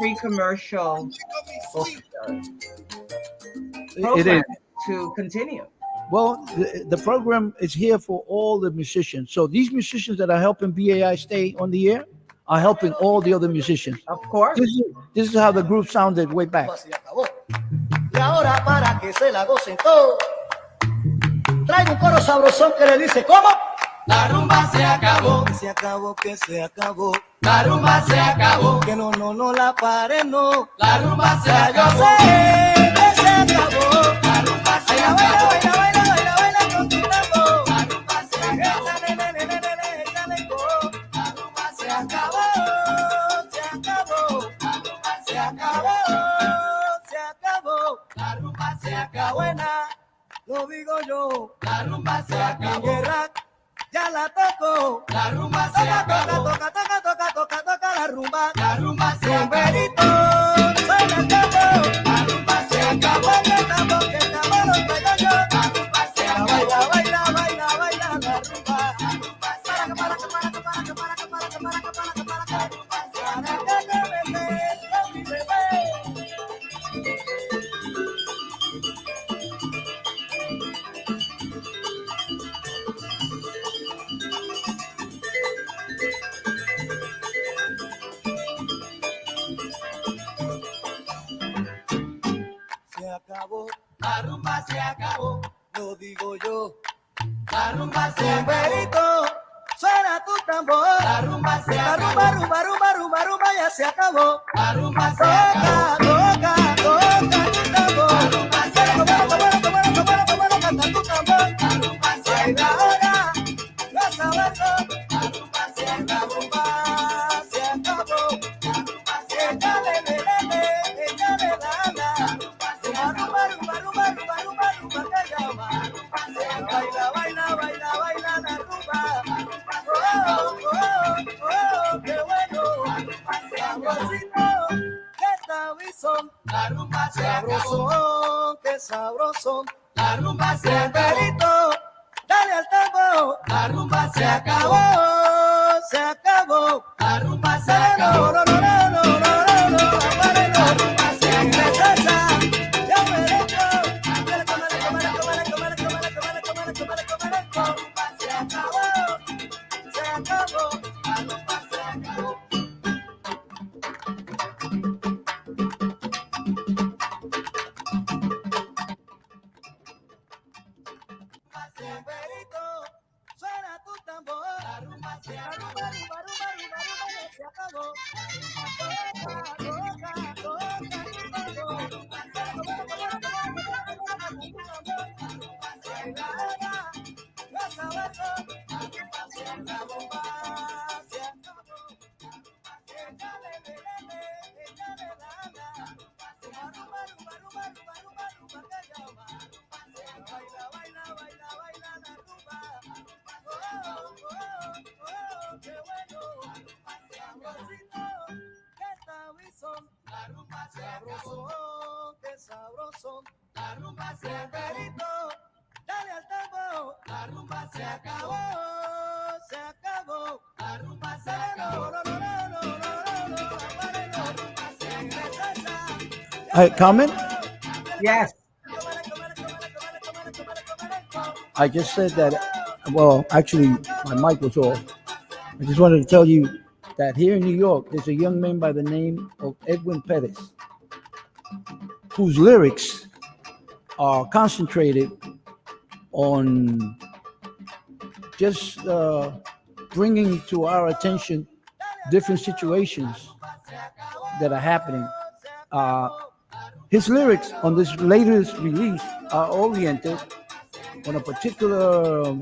free commercial program to continue. Well, the program is here for all the musicians. So these musicians that are helping BAI stay on the air are helping all the other musicians. Of course. This is how the group sounded way back. Y ahora para que se la gocen todo, traigo un coro sabrosón que le dice ¿cómo? La rumba se acabó. Que se acabó, que se acabó. La rumba se acabó. Que no la pare, no. La rumba se Ya yo acabó. sé que se acabó. La rumba se Baila, acabó. baila, baila, baila, baila con tu tambor. La rumba se acabó. Échale, go. La rumba se Se acabó. acabó, se acabó. La rumba se Se acabó. acabó, se acabó. La rumba se Está acabó. buena, lo digo yo. La rumba se Mi acabó. guerra ya la toco. La rumba se Toca, acabó. toca, toca, toca, toca, toca la rumba. La rumba se acabó. Rumberito, suena el tambor. La rumba se acabó. Que el tambor lo traigo yo. La rumba se acabó. Baila, baila, baila, baila la rumba. La rumba se acabó. Para que, para que, para que, para que, para que, para que, para que, para que. La rumba se acabó. Para que, bebé, mi bebé. Se acabó, La rumba se acabó. lo digo yo. La rumba se acabó. Rumberito, suena tu tambor. La rumba se La acabó. rumba, rumba, rumba, rumba, rumba ya se acabó. La rumba se acabó. Toca, toca tu tambor. La rumba se acabó. Canta tu tambor. La rumba se Baila acabó. ahora, los sabrosos. La rumba se La acabó. rumba se acabó. La rumba se acabó. Échale, lele, échale lana. La rumba se Rumba, acabó. rumba, rumba, rumba, rumba, rumba, rumba que llama. La rumba se acabó. Baila, baila, baila, baila la rumba. La rumba se acabó. Qué bueno. La rumba se acabó. Sabrosito, qué tabizón. La rumba se acabó. Sabrosón, qué sabrosón. La rumba se acabó. Rumberito, dale al tambor. La rumba se Se acabó. acabó, se acabó. La rumba se No, acabó. no, no, no, no, no, no, apare, no. La rumba se En acabó. la salsa, yo me dejo. Dale, tómale, tómale, tómale, tómale, tómale. la rumba se acabó. Dale al tambo, la rumba se acabó, se acabó, la rumba se acabó. Comment? Yes. I just said that, well, actually, my mic was off. I just wanted to tell you that here in New York, there's a young man by the name of Edwin Perez, whose lyrics are concentrated on just bringing to our attention different situations that are happening. His lyrics on this latest release are oriented on a particular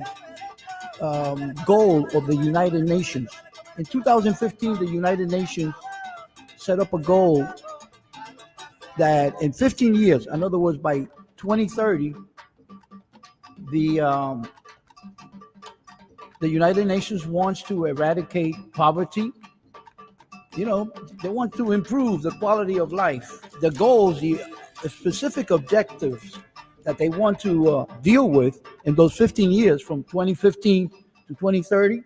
goal of the United Nations. In 2015, the United Nations set up a goal that in 15 years, in other words, by 2030, the United Nations wants to eradicate poverty. You know, they want to improve the quality of life. The goals, the specific objectives that they want to deal with in those 15 years from 2015 to 2030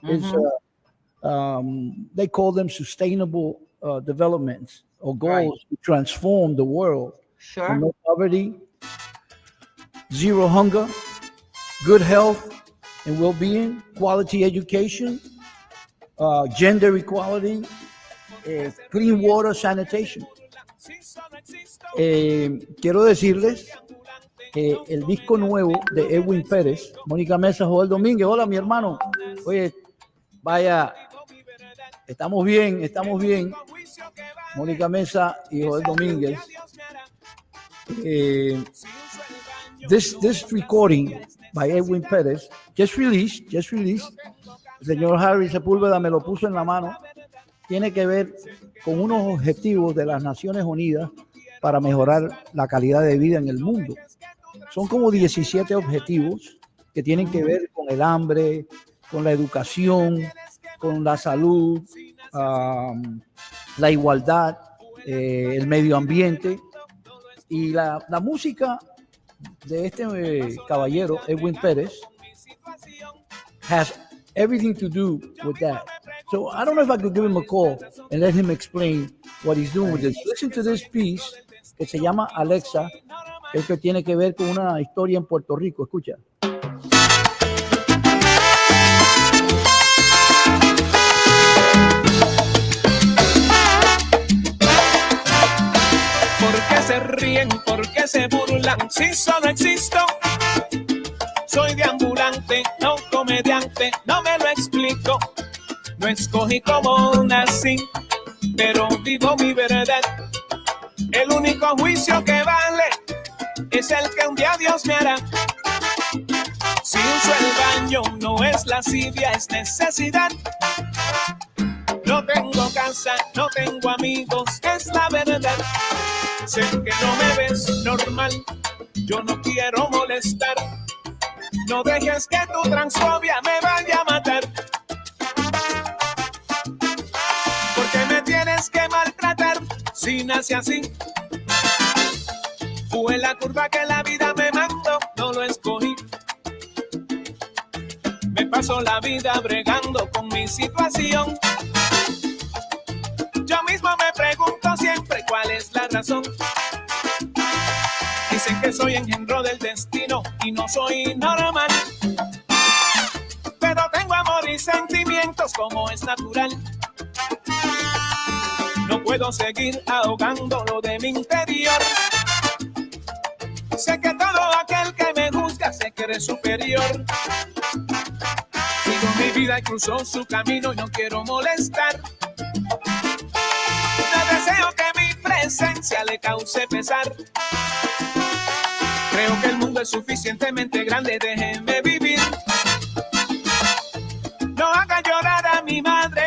is, they call them sustainable developments or goals to transform the world. Sure. No poverty, zero hunger, good health and well-being, quality education, gender equality, clean water, sanitation. Quiero decirles que el disco nuevo de Edwin Pérez, Mónica Mesa, Joel Domínguez. Hola, mi hermano. Oye, vaya, estamos bien, estamos bien. Mónica Mesa y Joel Domínguez. This recording by Edwin Pérez, just released. El señor Harry Sepúlveda me lo puso en la mano. Tiene que ver con unos objetivos de las Naciones Unidas para mejorar la calidad de vida en el mundo. Son como 17 objetivos que tienen que ver con el hambre, con la educación, con la salud, la igualdad, el medio ambiente. Y la música de este caballero, Edwin Pérez, has everything to do with that. So I don't know if I could give him a call and let him explain what he's doing with this. Listen to this piece que se llama Alexa, que tiene que ver con una historia en Puerto Rico. Escucha. ¿Por qué se ríen? ¿Por qué se burlan? Si solo existo, soy deambulante, no comediante, no me lo explico. No escogí cómo nací, pero vivo mi verdad. El único juicio que vale es el que un día Dios me hará. Si uso el baño no es lascivia, es necesidad. No tengo casa, no tengo amigos, es la verdad. Sé que no me ves normal, yo no quiero molestar. No dejes que tu transfobia me vaya a matar. Porque me tienes que maltratar si nací así. Fue la curva que la vida me mandó, no lo escogí. Me paso la vida bregando con mi situación. Yo mismo me pregunto siempre cuál es la razón. Dicen que soy engendro del destino y no soy normal. Pero tengo amor y sentimientos como es natural. No puedo seguir ahogándolo de mi interior. Sé que todo aquel que me juzga se cree superior. Sigo mi vida y cruzo su camino y no quiero molestar. No deseo que mi presencia le cause pesar. Creo que el mundo es suficientemente grande, déjeme vivir. No haga llorar a mi madre.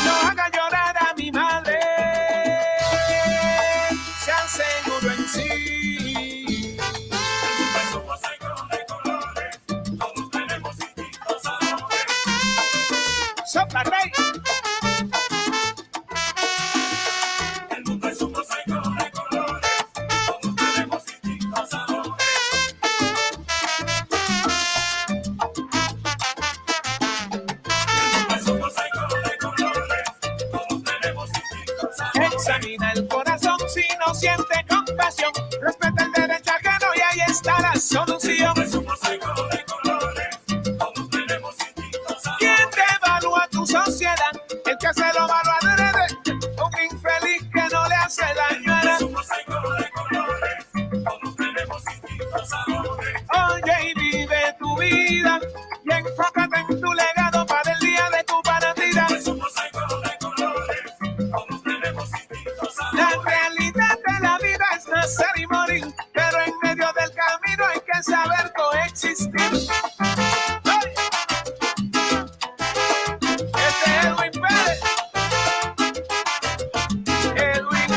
No haga llorar a mi madre. Sea seguro en sí. Somos secos de colores, todos tenemos distintos sabores. Sopla, rey. El mundo es un contamina el corazón si no siente compasión. Respeta el derecho ajeno y ahí está la solución. Somos el color de colores, todos tenemos distintos sabores. ¿Quién te evalúa tu sociedad? El que se lo evalúa adrede, un infeliz que no le hace daño a la. Somos el color de colores, todos tenemos distintos sabores. Oye y vive tu vida y enfócate en tu legado para el día de tu partida. Somos el color de colores, todos tenemos distintos La sabores. realidad de la vida es nacer y morir, pero en medio del camino hay que saber coexistir. ¡Ay! Este es Edwin Pérez. Edwin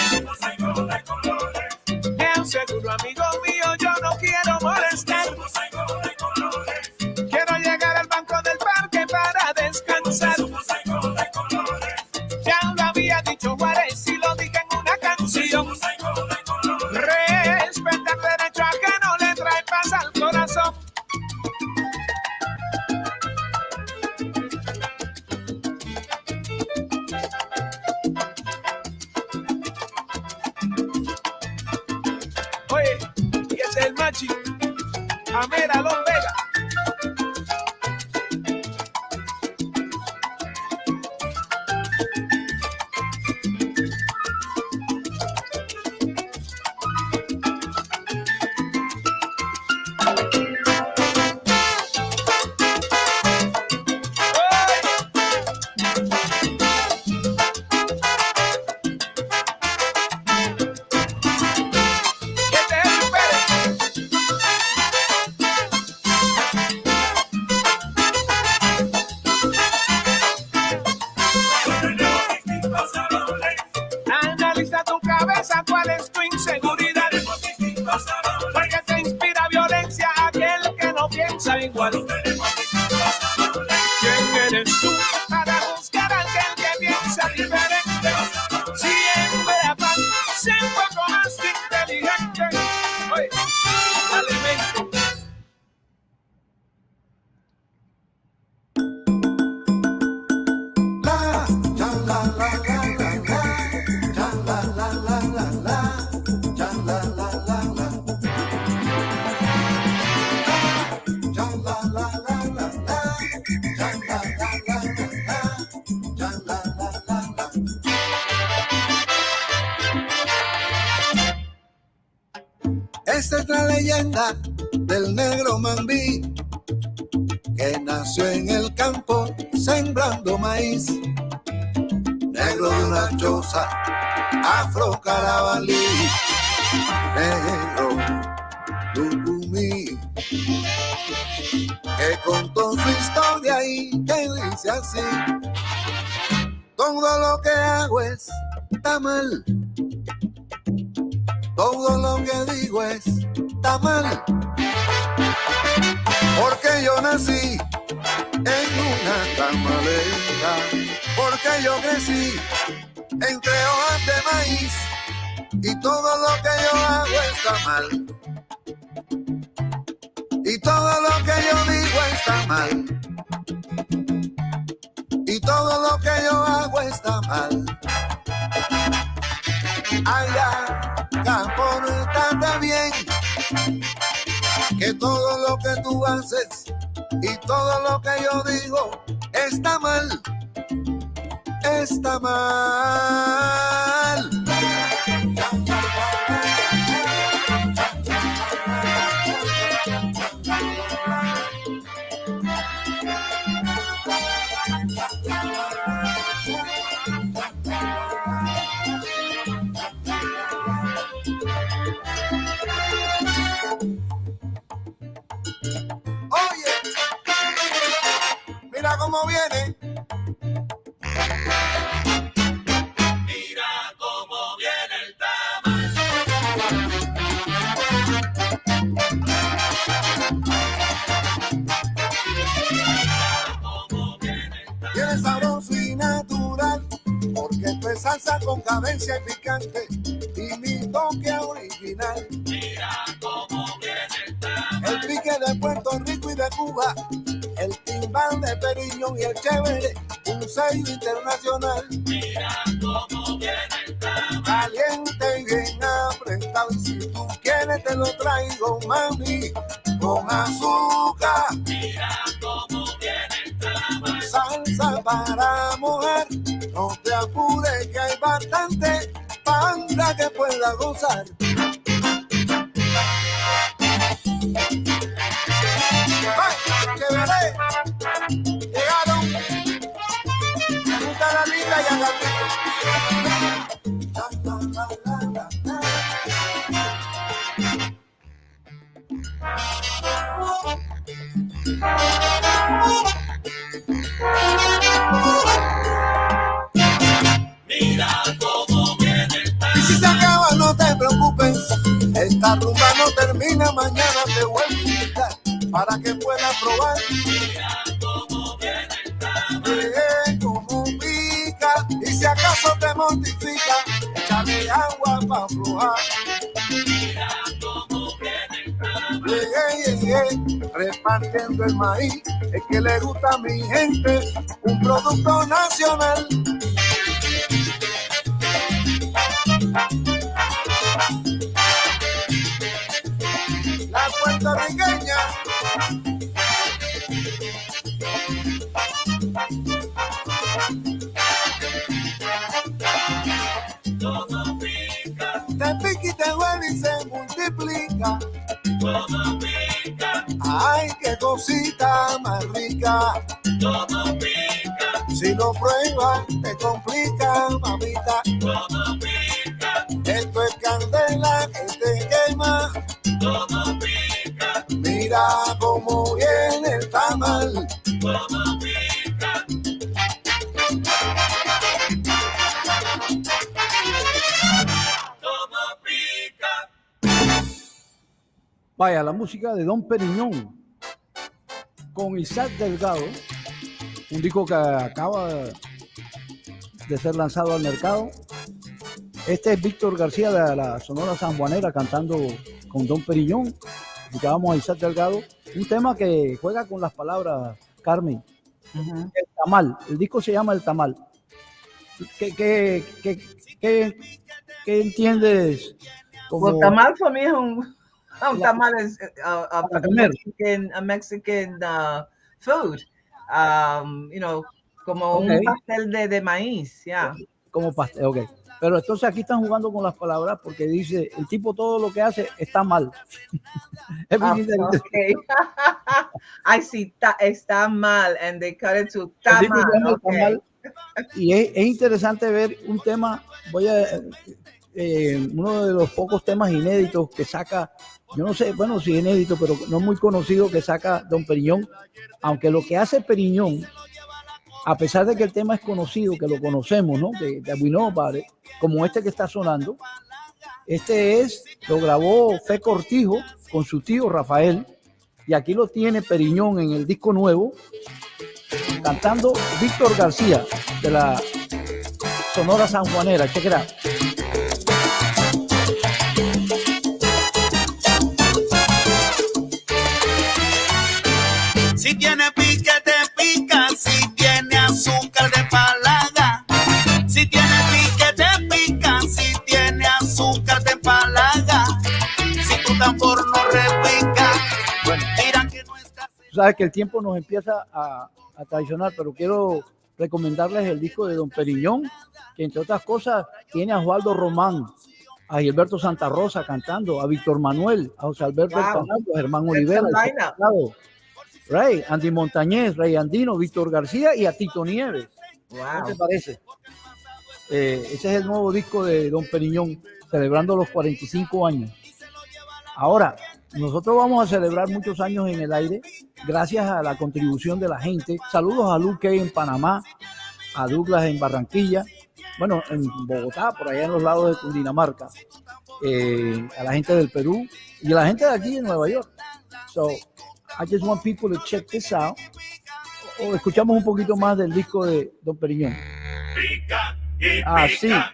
Somos el color de colores, te aseguro, amigo mío, yo no quiero molestar. somos el color de colores, Quiero llegar al banco del parque para descansar. somos el color de colores, Ya lo había dicho Juárez y lo dije en una canción. somos el color de colores. Respetar derecho ajeno le trae paz al corazón. Oye, y ese es el machi, Amera Los Vega. Este es Edwin Pérez. Tenemos distintos sabores, Analiza tu cabeza, cuál es tu inseguridad. tenemos distintos sabores, Porque te inspira violencia aquel que no piensa igual. tenemos distintos sabores. ¿Quién eres tú para juzgar a aquel que piensa diferente? Siempre a paz, sé un poco más inteligente. Oye, alimento. Esta es la leyenda del negro mambí que nació en el campo sembrando maíz. Negro de una choza, afro carabalí, negro lucumí, que contó su historia y que dice así: todo lo que hago está mal, todo lo que digo está mal, porque yo nací en una tamalera, porque yo crecí entre hojas de maíz y todo lo que yo hago está mal, y todo lo que yo digo está mal, y todo lo que yo hago está mal. Allá, campo, no está tan bien, que todo lo que tú haces y todo lo que yo digo está mal, está mal. Oye, mira cómo viene. Mira cómo viene el tamal. Tiene sabroso y natural, porque esto es salsa con cadencia y picante, y mi toque original. Mira Puerto Rico y de Cuba, el timbal de Periñón y el chévere, un sello internacional. Mira cómo viene el tamal. Caliente y bien apretado, y si tú quieres te lo traigo, mami, con azúcar. Mira cómo viene el tamal. Salsa para mojar, no te apures que hay bastante para que pueda gozar. Chévere, llegaron, me gusta la linda y a Mira cómo viene el tamal. y si se acaba no te preocupes, esta rumba no termina, mañana te vuelvo a invitar para que puedas probar. Mira cómo viene el tamal. Llegué como pica y si acaso te mortifica, échale agua para aflojar. Mira cómo viene el tamal. Llegué, repartiendo el maíz, es que le gusta a mi gente, un producto nacional. La puertorriqueña Todo pica, te pica y te duele y se multiplica. todo pica, Ay, qué cosita más rica. todo pica, Si lo pruebas te complica, mamita. todo pica, Esto es candela que te quema. todo pica, Mira cómo viene el tamal. todo pica. Todo pica. Vaya, la música de Don Periñón con Isaac Delgado, un disco que acaba de ser lanzado al mercado. Este es Víctor García de la Sonora Sanjuanera cantando con Don Periñón. Escuchábamos a Isaac Delgado, un tema que juega con las palabras, Carmen. El tamal, el disco se llama El Tamal. ¿Qué entiendes? Well, tamal for me es un tamal is Para comer. a Mexican food. You know, como Ok. un pastel de maíz, yeah. Como pastel, ok. Pero entonces aquí están jugando con las palabras porque dice, el tipo todo lo que hace está mal. Everything that he does. Okay. I see, está mal, and they cut it to El disco se tamal. llama El Okay. Tamal. Y es interesante ver un tema, uno de los pocos temas inéditos que saca, yo no sé, bueno, sí inédito, pero no muy conocido, que saca Don Periñón, aunque lo que hace Periñón, a pesar de que el tema es conocido, que lo conocemos, ¿no? Que we know about it, como este que está sonando, lo grabó Fe Cortijo con su tío Rafael, y aquí lo tiene Periñón en el disco nuevo, cantando Víctor García de la Sonora Sanjuanera. Check it out. Si tiene pique te pica, si tiene azúcar de palaga. Si tiene pique te pica, si tiene azúcar de palaga. Si tu tambor no repica, Bueno, dirán que no estás. tú sabes que el tiempo nos empieza a traicionar, pero quiero recomendarles el disco de Don Periñón, que entre otras cosas tiene a Osvaldo Román, a Gilberto Santa Rosa cantando, a Víctor Manuel, a José Alberto Wow. Hernández, a Germán It's Olivera, a lineup. Ray, Andy Montañez, Ray Andino, Víctor García y a Tito Nieves. ¿Qué Wow. te parece? Ese es el nuevo disco de Don Periñón, celebrando los 45 años. Ahora, nosotros vamos a celebrar muchos años en el aire gracias a la contribución de la gente. Saludos a Luque en Panamá, a Douglas en Barranquilla, bueno, en Bogotá, por allá en los lados de Cundinamarca, a la gente del Perú y a la gente de aquí en Nueva York. So, I just want people to check this out. O escuchamos un poquito más del disco de Don Periñón. Pica y Ah, sí. pica.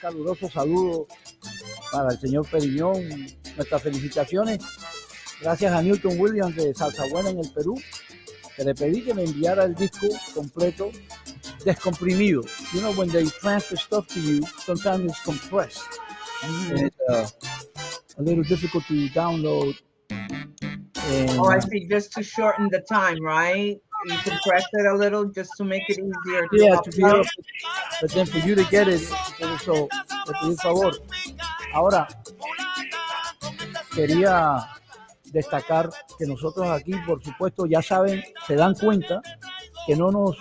caluroso saludo para el señor Periñón. Nuestras felicitaciones. Gracias a Newton Williams de Salsa Buena en el Perú, que le pedí que me enviara el disco completo descomprimido. You know, when they transfer stuff to you, sometimes it's compressed. And it's a little difficult to download. And, Oh, I see. Just to shorten the time, right? You compress it a little just to make it easier to yeah, to be able upload. to, but then for you to get it, so, te pedí el favor. Ahora, quería destacar que nosotros aquí, por supuesto, ya saben, se dan cuenta que no nos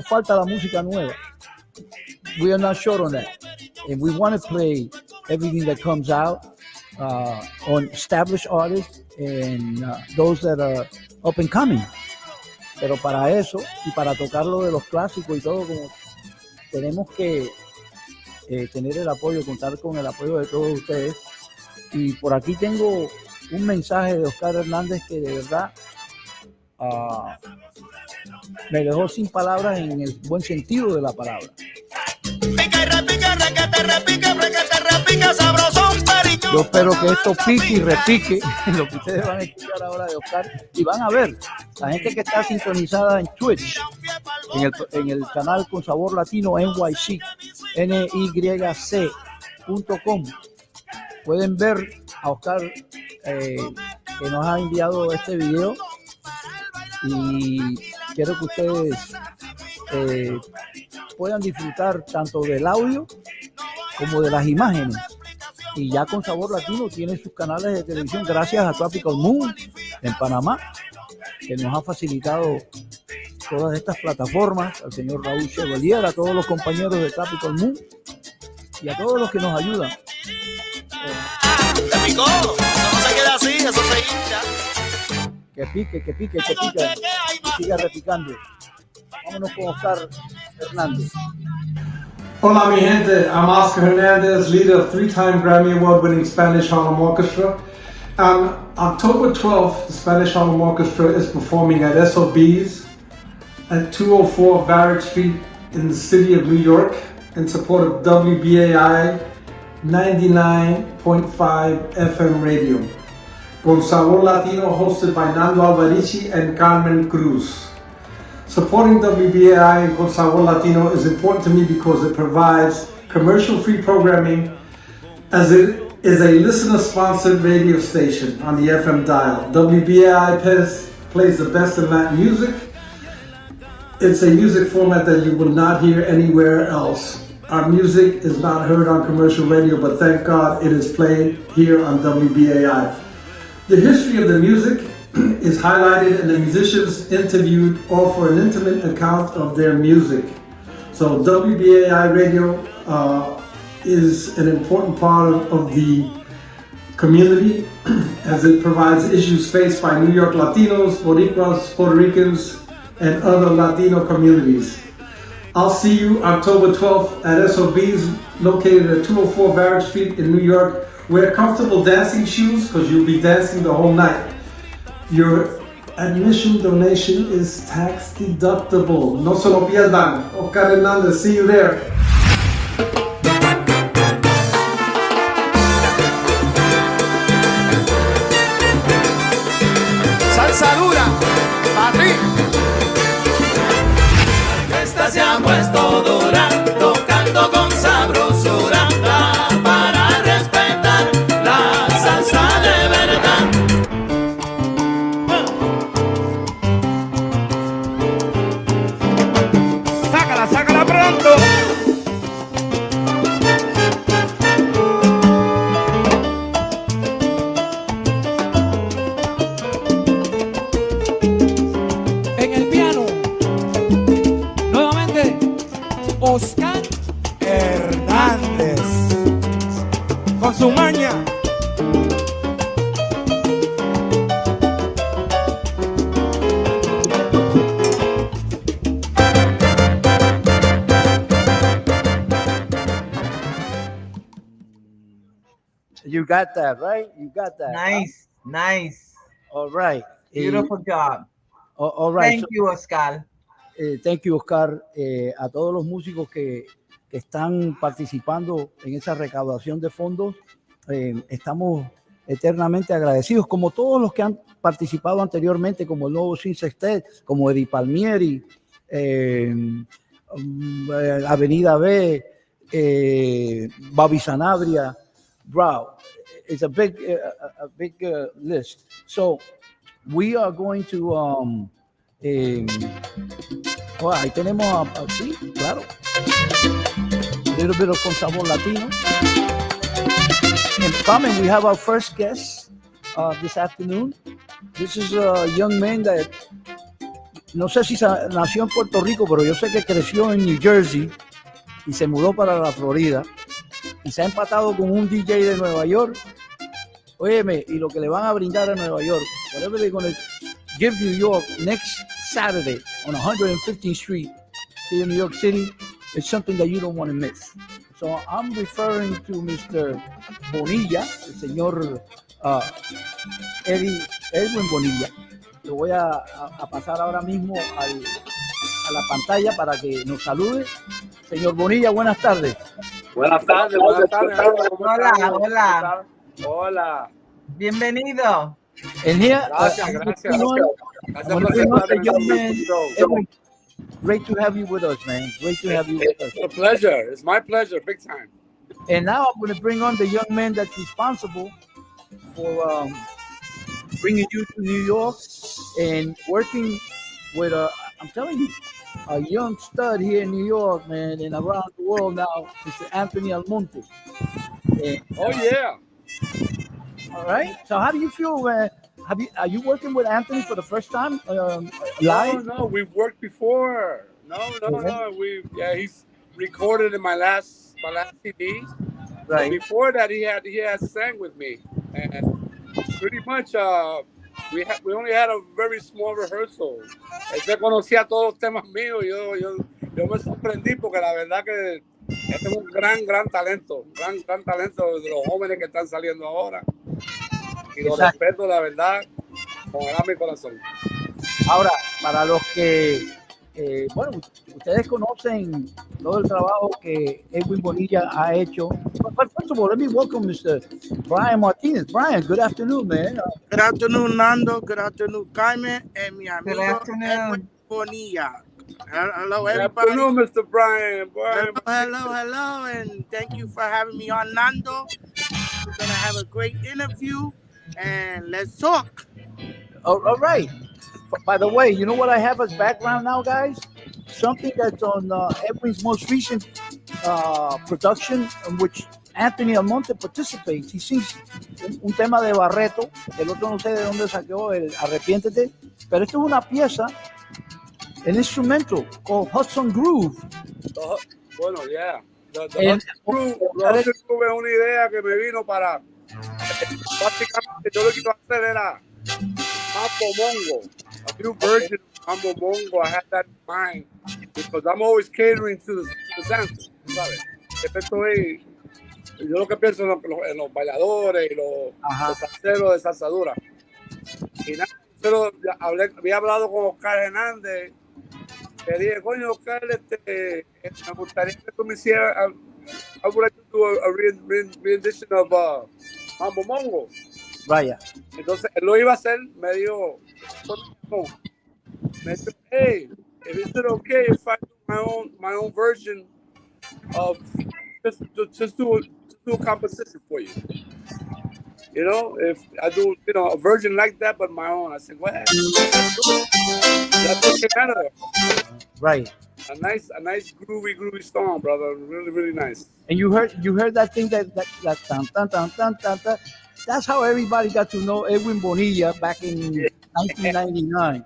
falta la música nueva. We are not short on that. And we want to play everything that comes out on established artists and those that are up and coming. Pero para eso y para tocar lo de los clásicos y todo, como tenemos que tener el apoyo, contar con el apoyo de todos ustedes. Y por aquí tengo un mensaje de Oscar Hernández que de verdad me dejó sin palabras en el buen sentido de la palabra. Yo espero que esto pique y repique lo que ustedes van a escuchar ahora de Oscar y van a ver la gente que está sintonizada en Twitch, en el canal Con Sabor Latino NYC, NYC.com. Pueden ver a Oscar que nos ha enviado este video y quiero que ustedes puedan disfrutar tanto del audio como de las imágenes. Y ya Con Sabor Latino tiene sus canales de televisión gracias a Tropical Moon en Panamá, que nos ha facilitado todas estas plataformas, al señor Raúl Chevalier, a todos los compañeros de Tropical Moon y a todos los que nos ayudan. Se picó, eso no se queda así, eso se hincha. Que pique, y siga repicando. Vámonos con Oscar Hernández. Hola mi gente, I'm Oscar Hernandez, leader of three-time Grammy Award-winning Spanish Harlem Orchestra. On October 12th, the Spanish Harlem Orchestra is performing at SOB's at 204 Barrett Street in the city of New York in support of WBAI 99.5 FM radio. Con Sabor Latino hosted by Nando Alvarici and Carmen Cruz. Supporting WBAI and Con Sabor Latino is important to me because it provides commercial-free programming as it is a listener-sponsored radio station on the FM dial. WBAI plays the best in Latin music. It's a music format that you will not hear anywhere else. Our music is not heard on commercial radio, but thank God it is played here on WBAI. The history of the music is highlighted and the musicians interviewed offer an intimate account of their music. So WBAI radio is an important part of the community as it provides issues faced by New York Latinos, Boricuas, Puerto Ricans, and other Latino communities. I'll see you October 12th at SOB's located at 204 Barrett Street in New York. Wear comfortable dancing shoes because you'll be dancing the whole night. Your admission donation is tax deductible. No se lo pierdan. Oscar Hernández, see you there. Salsa dura, Patrick. Esta se ha puesto dura, tocando con sabrosura, para respetar la salsa de verdad. Sácala pronto. En el piano, nuevamente, Oscar Hernández. Con su maña. You got that, right? You got that. Nice, nice. All right. Beautiful job. All right. Thank you, Oscar. Thank you, Oscar. A todos los músicos que que están participando en esa recaudación de fondos. Estamos eternamente agradecidos, como todos los que han participado anteriormente, como el nuevo Sin Sextet, como Eddie Palmieri, Avenida B, Bobby Sanabria. Bro, it's a big list. So we are going to ahí tenemos sí, claro, a little bit of Con Sabor Latino. And coming, we have our first guest this afternoon. This is a young man that no sé si nació en Puerto Rico, pero yo sé que creció en New Jersey y se mudó para la Florida y se ha empatado con un DJ de Nueva York. Óyeme, y lo que le van a brindar a Nueva York, whatever they're going to give New York next Saturday on 115th Street here in New York City, it's something that you don't want to miss. So I'm referring to Mr. Bonilla, el señor Edwin Bonilla. Lo voy a pasar ahora mismo a la pantalla para que nos salude. Señor Bonilla, buenas tardes. Buenas tardes, buenas tardes. Hola, hola. Hola. Bienvenido. And here, Gracias. Gracias por Edwin, great to have you with us, man. Great to have you with us. It's a pleasure. It's my pleasure, big time. And now I'm going to bring on the young man that's responsible for bringing you to New York and working with I'm telling you, a young stud here in New York, man, and around the world now, Mr. Anthony Almonte. And, Oh yeah. all right. So how do you feel, man? Are you working with Anthony for the first time live? No, we've worked before. No. He's recorded in my last CD. Right. But before that, he had sang with me, and pretty much we only had a very small rehearsal. Él se conocía todos los temas míos. Yo me sorprendí porque la verdad que este es un gran talento, gran talento de los jóvenes que están saliendo ahora. Y lo respeto, la verdad, con el alma y corazón. Ahora, para los que, bueno, ustedes conocen todo el trabajo que Edwin Bonilla ha hecho. But first of all, let me welcome Mr. Brian Martinez. Brian, good afternoon, man. Good afternoon, Nando. Good afternoon, Carmen, and mi amigo Edwin Bonilla. Hello, Good everybody. afternoon, Mr. Brian. Hello, and thank you for having me on, Nando. We're gonna have a great interview, and let's talk. All right. By the way, you know what I have as background now, guys? Something that's on Edwin's most recent production, in which Anthony Almonte participates. He sings un tema de Barreto, el otro no sé de dónde sacó el Arrepiéntete, pero esto es una pieza, an instrumental called Hudson Groove. Bueno, yeah. The Hudson Groove es una idea que me vino para, básicamente yo lo que iba a hacer era Mambo Mongo, a new version of Mambo Mongo. I had that in mind because I'm always catering to the dancers, ¿sabes? Yo lo que pienso en los bailadores y los salseros de salsadura. Y nada, había hablado con Oscar Hernández. Le dije, coño, Oscar, me gustaría que tú me hicieras, I would like to do a rendition of Mambo Mongo. Vaya. Entonces él lo iba a hacer, me dijo, hey, is it okay if I do my own version of just do a composition for you? You know, if I do, a version like that, but my own. I said, well, that's what came out of there. Right. A nice groovy song, brother. Really, really nice. And you heard that thing that tan tan tan tan tan tan. That's how everybody got to know Edwin Bonilla back in 1999.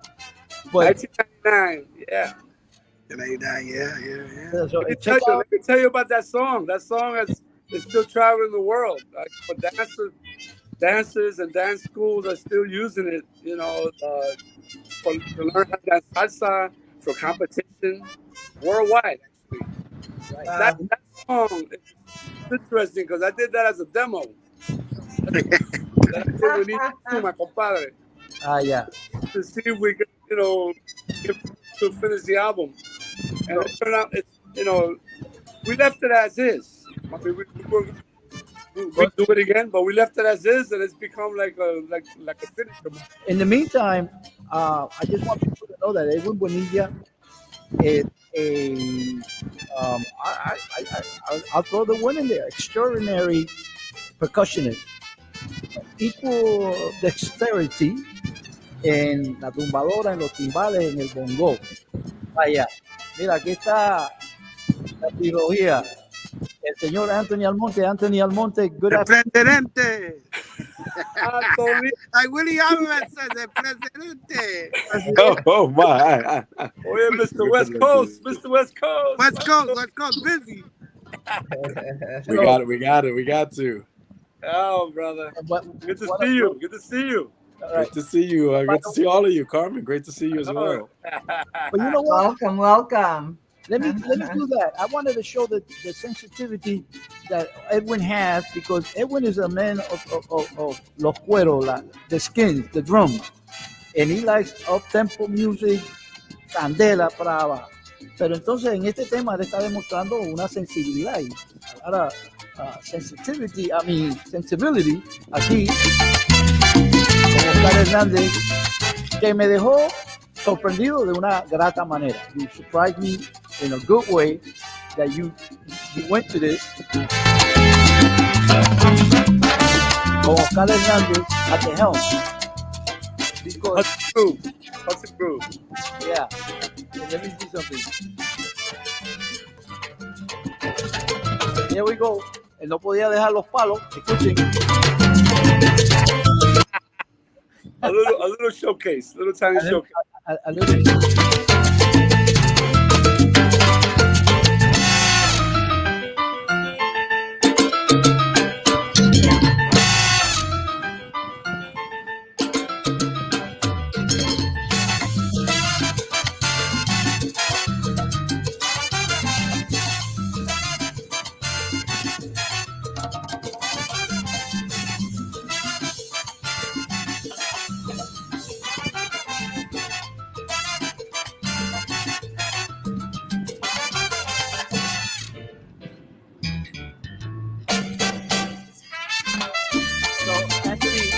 But 1999, yeah. 1999, yeah. So let me tell you about that song. That song is still traveling the world. Like, for dancers and dance schools are still using it, to learn how to dance salsa, for competition worldwide, actually. That song is interesting because I did that as a demo. That I did with you, my compadre. Yeah. To see if we could, to finish the album. And it turned out, we left it as is. I mean, we were we But do it again, but we left it as is, and it's become like a signature moment. in the meantime, I just want people to know that Edwin Bonilla is a I'll throw the word in there. Extraordinary percussionist, equal dexterity en la tumbadora, en los timbales, en el bongo. Vaya, mira, aquí está la trilogía. El señor Anthony Almonte. Anthony Almonte, good El afternoon. presidente. Anthony, Like Willie Alvarez says, el presidente. Oh my. oh yeah, Mr. West Coast, Mr. West Coast. West Coast, busy. We got it. We got it. We got to. Oh, brother, good to What see a- you. Good to see you. all right. Great to see you. Great to see all of you, Carmen. Great to see you as well. But you know what? Welcome, welcome. Let me do that. I wanted to show the sensitivity that Edwin has because Edwin is a man of los cueros, the skins, the drums, and he likes up tempo music, candela para abajo. Pero entonces en este tema le está demostrando una sensibilidad y ahora sensitivity, sensibility aquí con Oscar Hernández que me dejó sorprendido de una grata manera. You surprised me in a good way that you went to this. Con Oscar Hernández at the helm. Because, What's the groove? yeah, and let me see something. Here we go. Él no podía dejar los palos. Escuchen. A little showcase, little tiny showcase. A little. So, Anthony,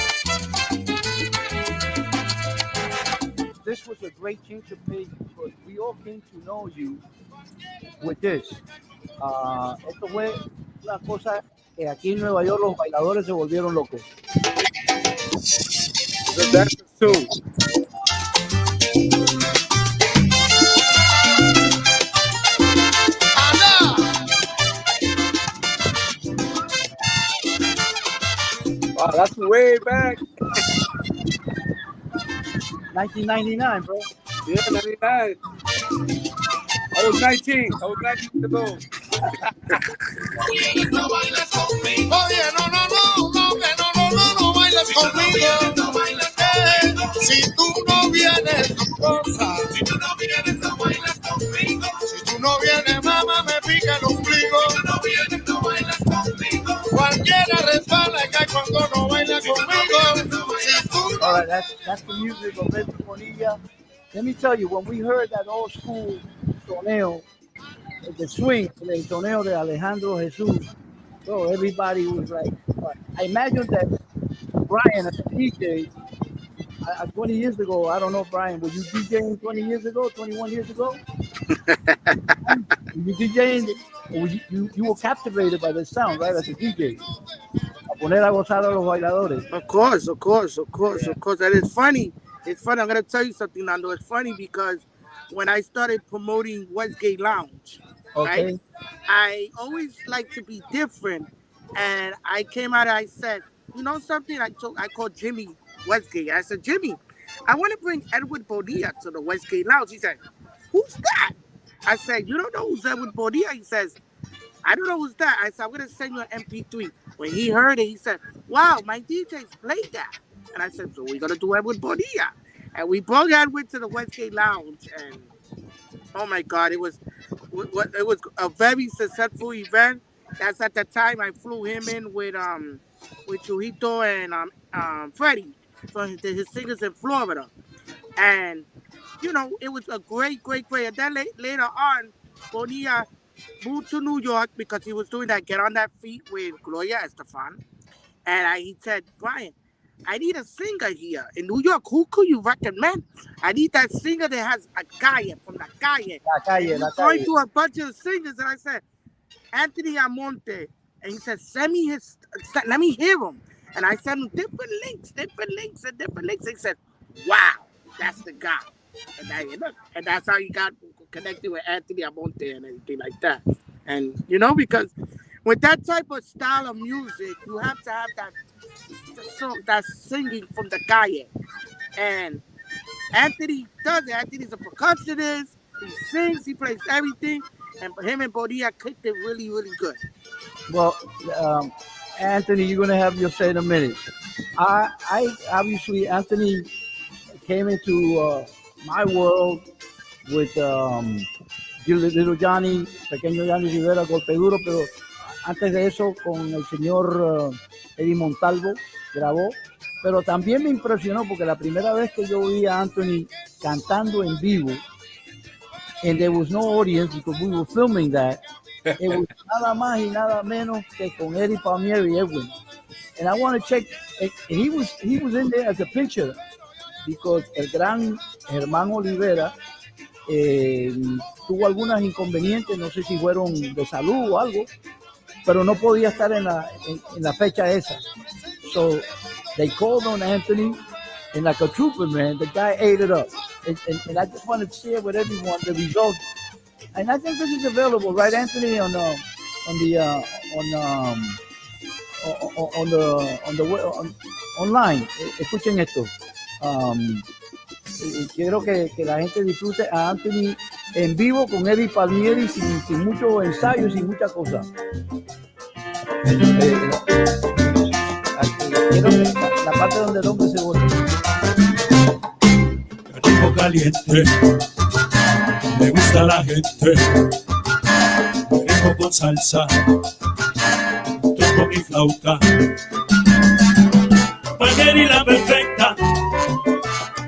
this was a great change of pace because we all came to know you with this. Esto fue una cosa que aquí en Nueva York los bailadores se volvieron locos. The dancers too. Wow, that's way back. 1999, bro. Yeah, 99. I was 19. I was 19 years old. Oye, no, no, no bailes conmigo. Si tú no vienes, cosa. Si tú no vienes, no bailas conmigo. Si tú no vienes, mamá, me pica el ombligo. Si tú no vienes, no bailas conmigo. Cualquiera resbala y cae cuando no baila conmigo. Si tú All right, that's the music of Edwin Bonilla. Let me tell you, when we heard that old school torneo, the swing, el torneo de Alejandro Jesus, so everybody was like, I imagine that Brian, as a DJ, 20 years ago, I don't know, Brian, were you DJing 20 years ago, 21 years ago? You DJing, you were captivated by the sound, right, as a DJ. A poner a gozar a los bailadores. Of course. And it's funny. It's funny. I'm going to tell you something, Nando. It's funny because when I started promoting Westgate Lounge, Okay. right, I always like to be different. And I came out and I said, you know something? I called Jimmy Westgate. I said, Jimmy, I want to bring Edward Bonilla to the Westgate Lounge. He said, who's that? I said, you don't know who's Edward Bonilla? He says, I don't know who's that. I said, I'm going to send you an MP3. When he heard it, he said, wow, my DJs played that. And I said, so we're going to do Edward Bonilla. And we both went to the Westgate Lounge. And, oh, my God, it was a very successful event. That's at the time I flew him in with Chujito and Freddie for his singers in Florida. And, you know, it was a great. And then later on, Bonilla moved to New York because he was doing that Get on That Feet with Gloria Estefan. And he said, Brian, I need a singer here in New York. Who could you recommend? I need that singer that has a calle from the calle. La calle, And la he's going calle. to a bunch of singers. And I said, Anthony Amonte. And he said, let me hear him. And I sent him different links. And he said, wow, that's the guy. And that's how he got connected with Anthony Amonte and everything like that. And, because with that type of style of music, you have to have that singing from the calle. And Anthony does it. Anthony's a percussionist. He sings. He plays everything. And him and Bonilla clicked it really, really good. Well, Anthony, you're going to have your say in a minute. I obviously, Anthony came into my world with Little Johnny, Pequeño Johnny Rivera, Golpe Duro, pero antes de eso con el señor Eddie Montalvo grabó. Pero también me impresionó porque la primera vez que yo vi a Anthony cantando en vivo, and there was no audience because we were filming that, it was nada más y nada menos que con Eddie Palmieri y Edwin. And I want to check, and he was in there as a picture because el gran Germán Olivera tuvo algunos inconvenientes, no sé si fueron de salud o algo, pero no podía estar en la fecha esa. So they called on Anthony, and like a trooper, man, the guy ate it up. And I just wanted to share with everyone the results. And I think this is available, right, Anthony, online. Escuchen esto. Quiero que la gente disfrute a Anthony en vivo con Eddie Palmieri sin mucho ensayo, sin mucha cosa. Quiero que la parte donde el hombre se bota. Rico caliente, me gusta la gente, rico con salsa, toco mi flauta, Palmieri la perfecta,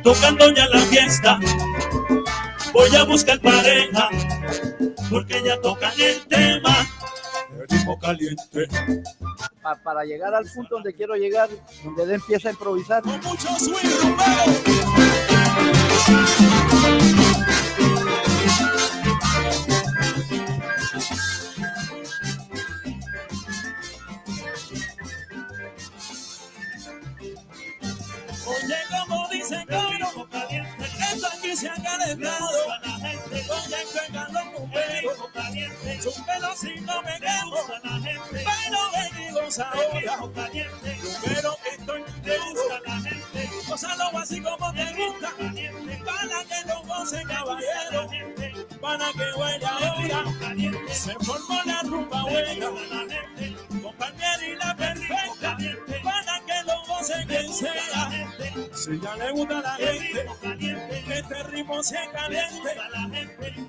tocando ya la fiesta, voy a buscar pareja, porque ya tocan el tema, rico caliente. Para llegar al punto donde quiero llegar, donde él empieza a improvisar. Con mucho swing, rumbero. Oye, como dicen caro, caliente, esto aquí se ha calentado. La gente, oye, juegan los bomberos, caliente, su pelo si no me quemo. La gente, pero venidos ahora, caliente, pero que estoy de gusta la gente, gózalo así como te gusta, caliente, para que lo goce caballero, para que huella ahora, caliente, se formó la rumba buena, la gente, con Palmieri la perfecta, para que lo goce quien sea. Si ya le gusta a la gente, que este ritmo sea caliente,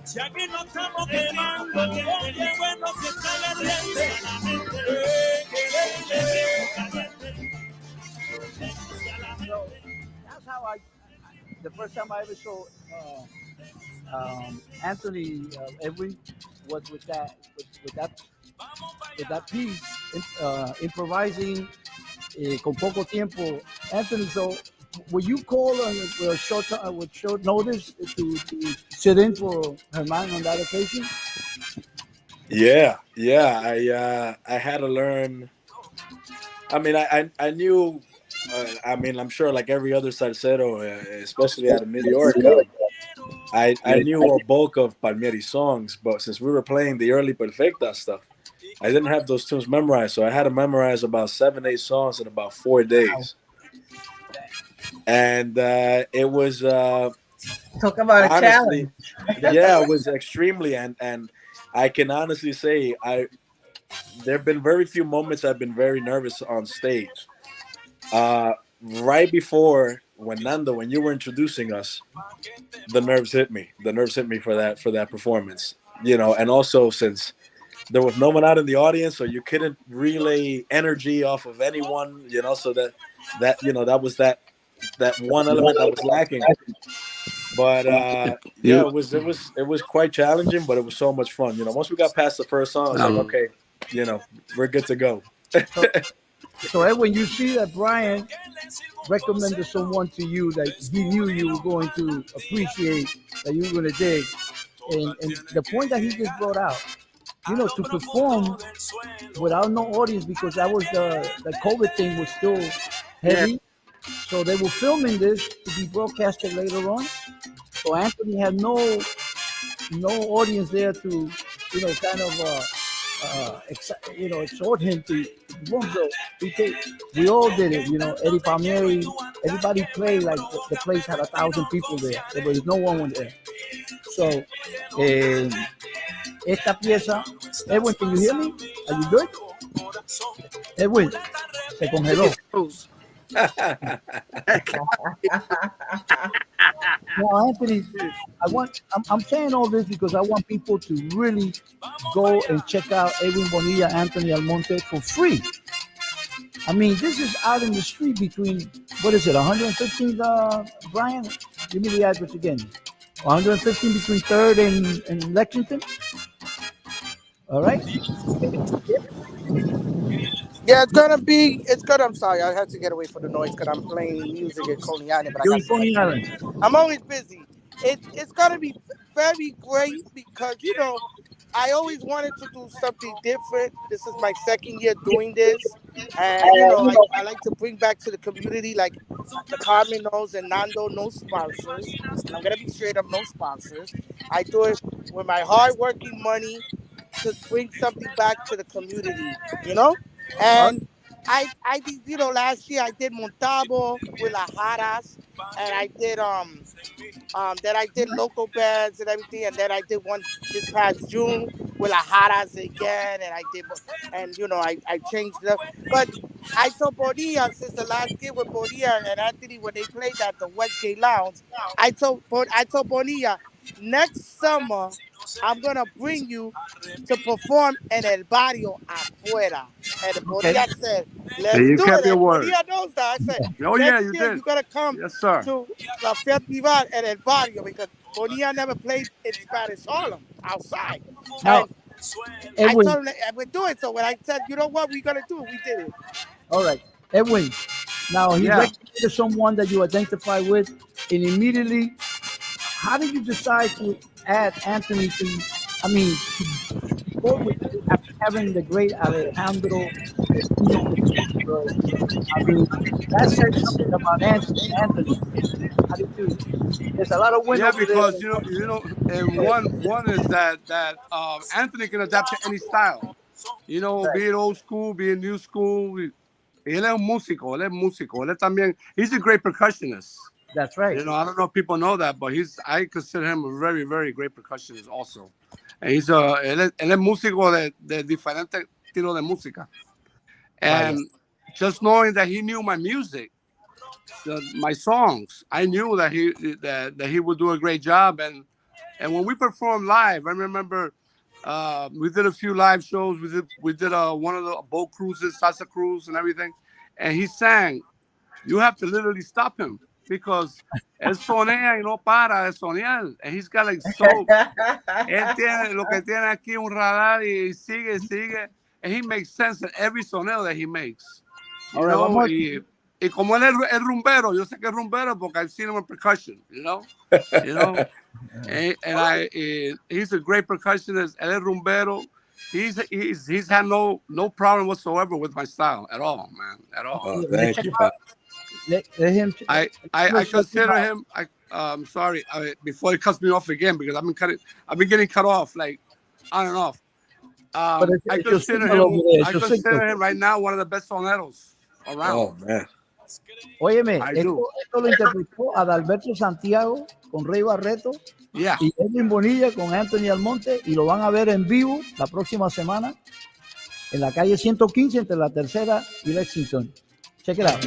si aquí no estamos quemando, oye, bueno, si está caliente, That's how the first time I ever saw Anthony Edwin was with that piece, improvising con poco tiempo. Anthony, so were you called with short notice to sit in for Herman on that occasion? Yeah. I had to learn. I mean, I knew. I mean, I'm sure like every other salsero, especially out of New York, I knew a bulk of Palmieri songs, but since we were playing the early Perfecta stuff, I didn't have those tunes memorized, so I had to memorize about 7-8 songs in about 4 days. And it was talk about a challenge. Yeah, it was extremely, and I can honestly say there have been very few moments I've been very nervous on stage. Right before when you were introducing us, the nerves hit me. The nerves hit me for that performance. And also since there was no one out in the audience, so you couldn't relay energy off of anyone, so that was that one element that was lacking. But yeah, it was quite challenging, but it was so much fun. Once we got past the first song, I was like, okay, we're good to go. So Edwin, you see that Brian recommended someone to you that he knew you were going to appreciate, that you were going to dig, and the point that he just brought out, to perform without no audience, because that was the COVID thing was still heavy. So they were filming this to be broadcasted later on. So Anthony had no audience there to, kind of, exhort him to perform. So we all did it. Eddie Palmieri, everybody played like the place had 1,000 people there. There was no one there. So, esta pieza, Edwin, can you hear me? Are you good? Edwin, se congeló. Now, Anthony, I'm saying all this because I want people to really go and check out Edwin Bonilla, Anthony Almonte for free. I mean, this is out in the street between, what is it, 115th, Brian? Give me the address again. 115 between 3rd and Lexington. All right? Yeah, I'm sorry, I had to get away from the noise because I'm playing music at Coney Island, but I'm always busy. It's gonna be very great because, I always wanted to do something different. This is my second year doing this. And, I like to bring back to the community, like the Carmen knows and Nando, no sponsors. And I'm going to be straight up, no sponsors. I do it with my hard-working money to bring something back to the community, And I did, last year I did Montalvo with La Jaras, and I did then I did local bands and everything, and then I did one this past June with La Jaras again, and I changed it up. But I told Bonilla since the last gig with Bonilla and Anthony when they played at the Westgate Lounge, I told Bonilla, next summer I'm gonna bring you to perform in El Barrio afuera. And Bonilla said, let's do it. And Bonilla knows that. I said, next year you gotta come to La Festival in El Barrio because Bonilla never played in Spanish Harlem outside. Now, and I told him that we're doing it. So when I said, you know what, we're gonna do it, we did it. All right. Edwin, now he recommended someone that you identify with, and immediately, how did you decide to add Anthony to after having the great Alejandro? That says something about Anthony. How did you? There's a lot of women. Yeah, because and one is that Anthony can adapt to any style. Be it old school, be it new school. Él es músico. Él también. He's a great percussionist. That's right. I don't know if people know that, but I consider him a very, very great percussionist also. And él es músico de diferente estilo de música. And just knowing that he knew my music, my songs, I knew that he would do a great job. And when we performed live, I remember we did a few live shows. We did one of the boat cruises, salsa cruise, and everything. And he sang. You have to literally stop him. Because él sonea y no para de soñar. And he's got like él tiene lo que tiene aquí un radar y sigue. And he makes sense in every soneo that he makes. Y como él es rumbero, yo sé que es rumbero porque I've seen him in percussion, and he's a great percussionist. Él es rumbero. He's had no problem whatsoever with my style at all, man, at all. Oh, thank you. Let him. I consider him. I'm sorry. Before he cuts me off again because I've been getting cut off like on and off. I consider him right now one of the best soneros around. Oh man. Óyeme, esto lo interpretó Adalberto Santiago con Rey Barreto y Edwin Bonilla con Anthony Almonte, y lo van a ver en vivo la próxima semana en la calle 115 entre la Tercera y Lexington. Check it out.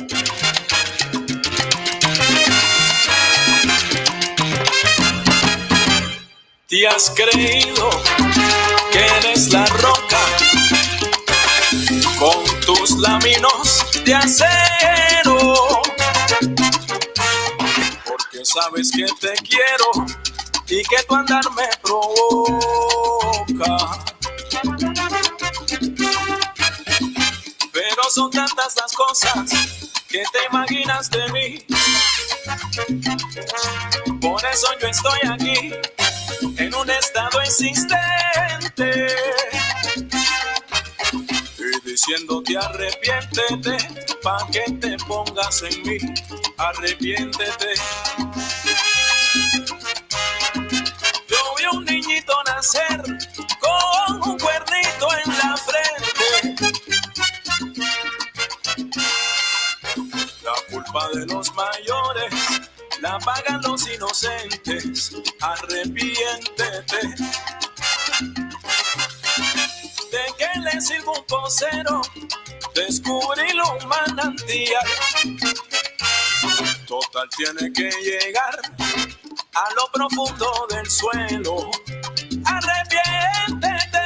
Te has creído que eres la roca con tus laminos de acero, porque sabes que te quiero y que tu andar me provoca. Pero son tantas las cosas que te imaginas de mí. Por eso yo estoy aquí, en un estado insistente, y diciéndote arrepiéntete, pa' que te pongas en mí, arrepiéntete. Yo vi un niñito nacer con un cuernito en la frente. La culpa de los mayores la pagan los inocentes, arrepiéntete. ¿De qué le sirve un posero? Descubrirlo un manantial. Total tiene que llegar a lo profundo del suelo. Arrepiéntete.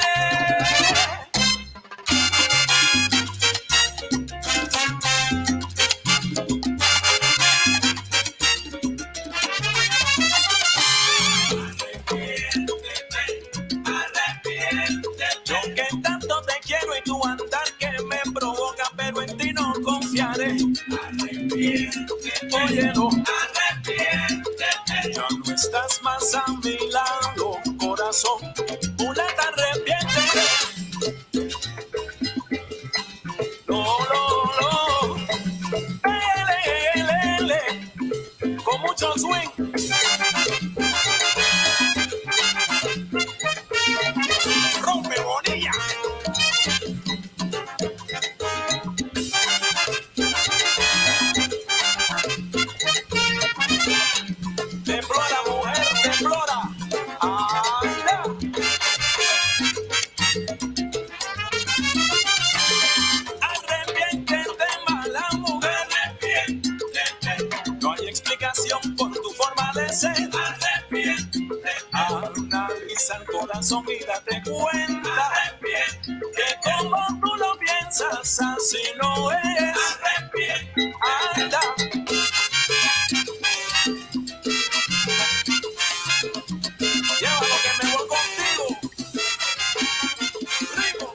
Yo que tanto te quiero y tu andar que me provoca, pero en ti no confiaré. Oye, no, ya no estás más a mi lado, corazón. Mulata, arrepiéntete. No, ele, con mucho swing. Rompe bonilla. Temblora, mujer, temblora. Anda. Arrepiéntete, mala mujer. Arrepiéntete. No hay explicación por tu forma de ser. Arrepiéntete. Analiza el corazón y date cuenta que como tú lo piensas, así no es. Anda. Llévalo que me voy contigo. Rico.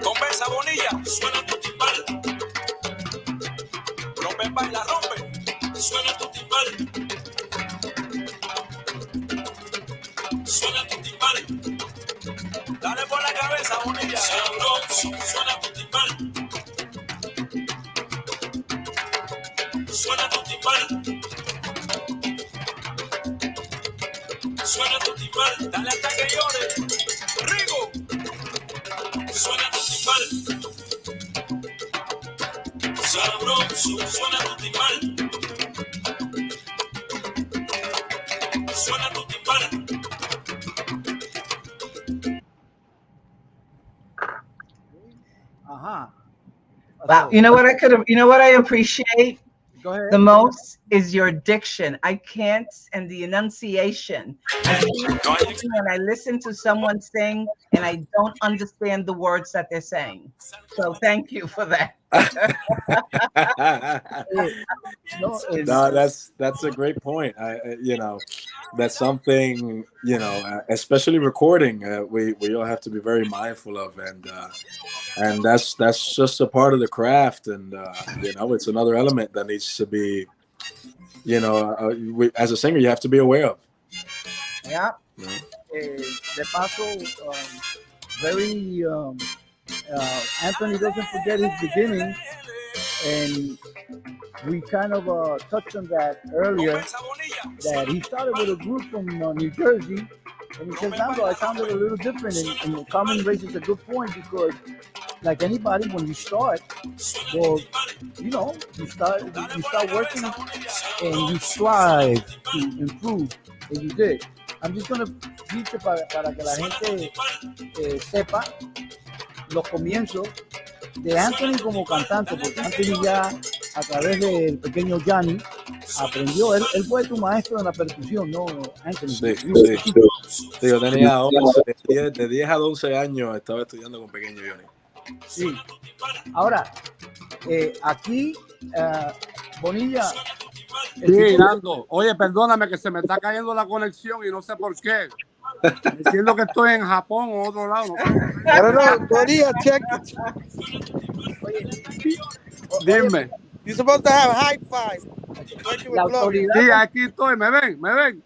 Rompe esa bonilla, suena tu timbal. Rompe, baila, rompe, suena tu timbal. Suena tu timbal. Dale por la cabeza, bonilla. Sabroso, suena tu timbal. Suena tu timbal. Suena tu timbal. Dale hasta que llore. Rigo. Suena tu timbal. Sabroso, suena tu timbal. Suena tu timbal. Wow, you know what I could have, you know what I appreciate Go ahead. the most is your diction. I can't, and the enunciation. When I listen to someone sing and I don't understand the words that they're saying. So thank you for that. No, that's a great point. You know, that's something, you know, especially recording, we all have to be very mindful of, and that's just a part of the craft, and you know, it's another element that needs to be, you know, as a singer, you have to be aware of. Yeah. De paso, very Anthony doesn't forget his beginning, and we kind of touched on that earlier, that he started with a group from New Jersey, and he says, Nando, I sounded a little different, and Carmen raises a good point, because like anybody, when you start, well, you know, you start working, and you strive to improve, and you did. I'm just going to teach para que la gente sepa los comienzos de Anthony como cantante, porque Anthony ya a través del pequeño Gianni, aprendió. Él fue tu maestro en la percusión, ¿no, Anthony? Sí, sí. Sí, yo tenía 11, de 10 a 12 años estaba estudiando con pequeño Johnny. Sí. Ahora, aquí, Bonilla. Sí, Nando. Oye, perdóname que se me está cayendo la conexión y no sé por qué. Diciendo que estoy en Japón o otro lado. No, Bonilla, check it. Dime. You're supposed to have high five. La autoridad. Sí, aquí estoy. ¿Me ven?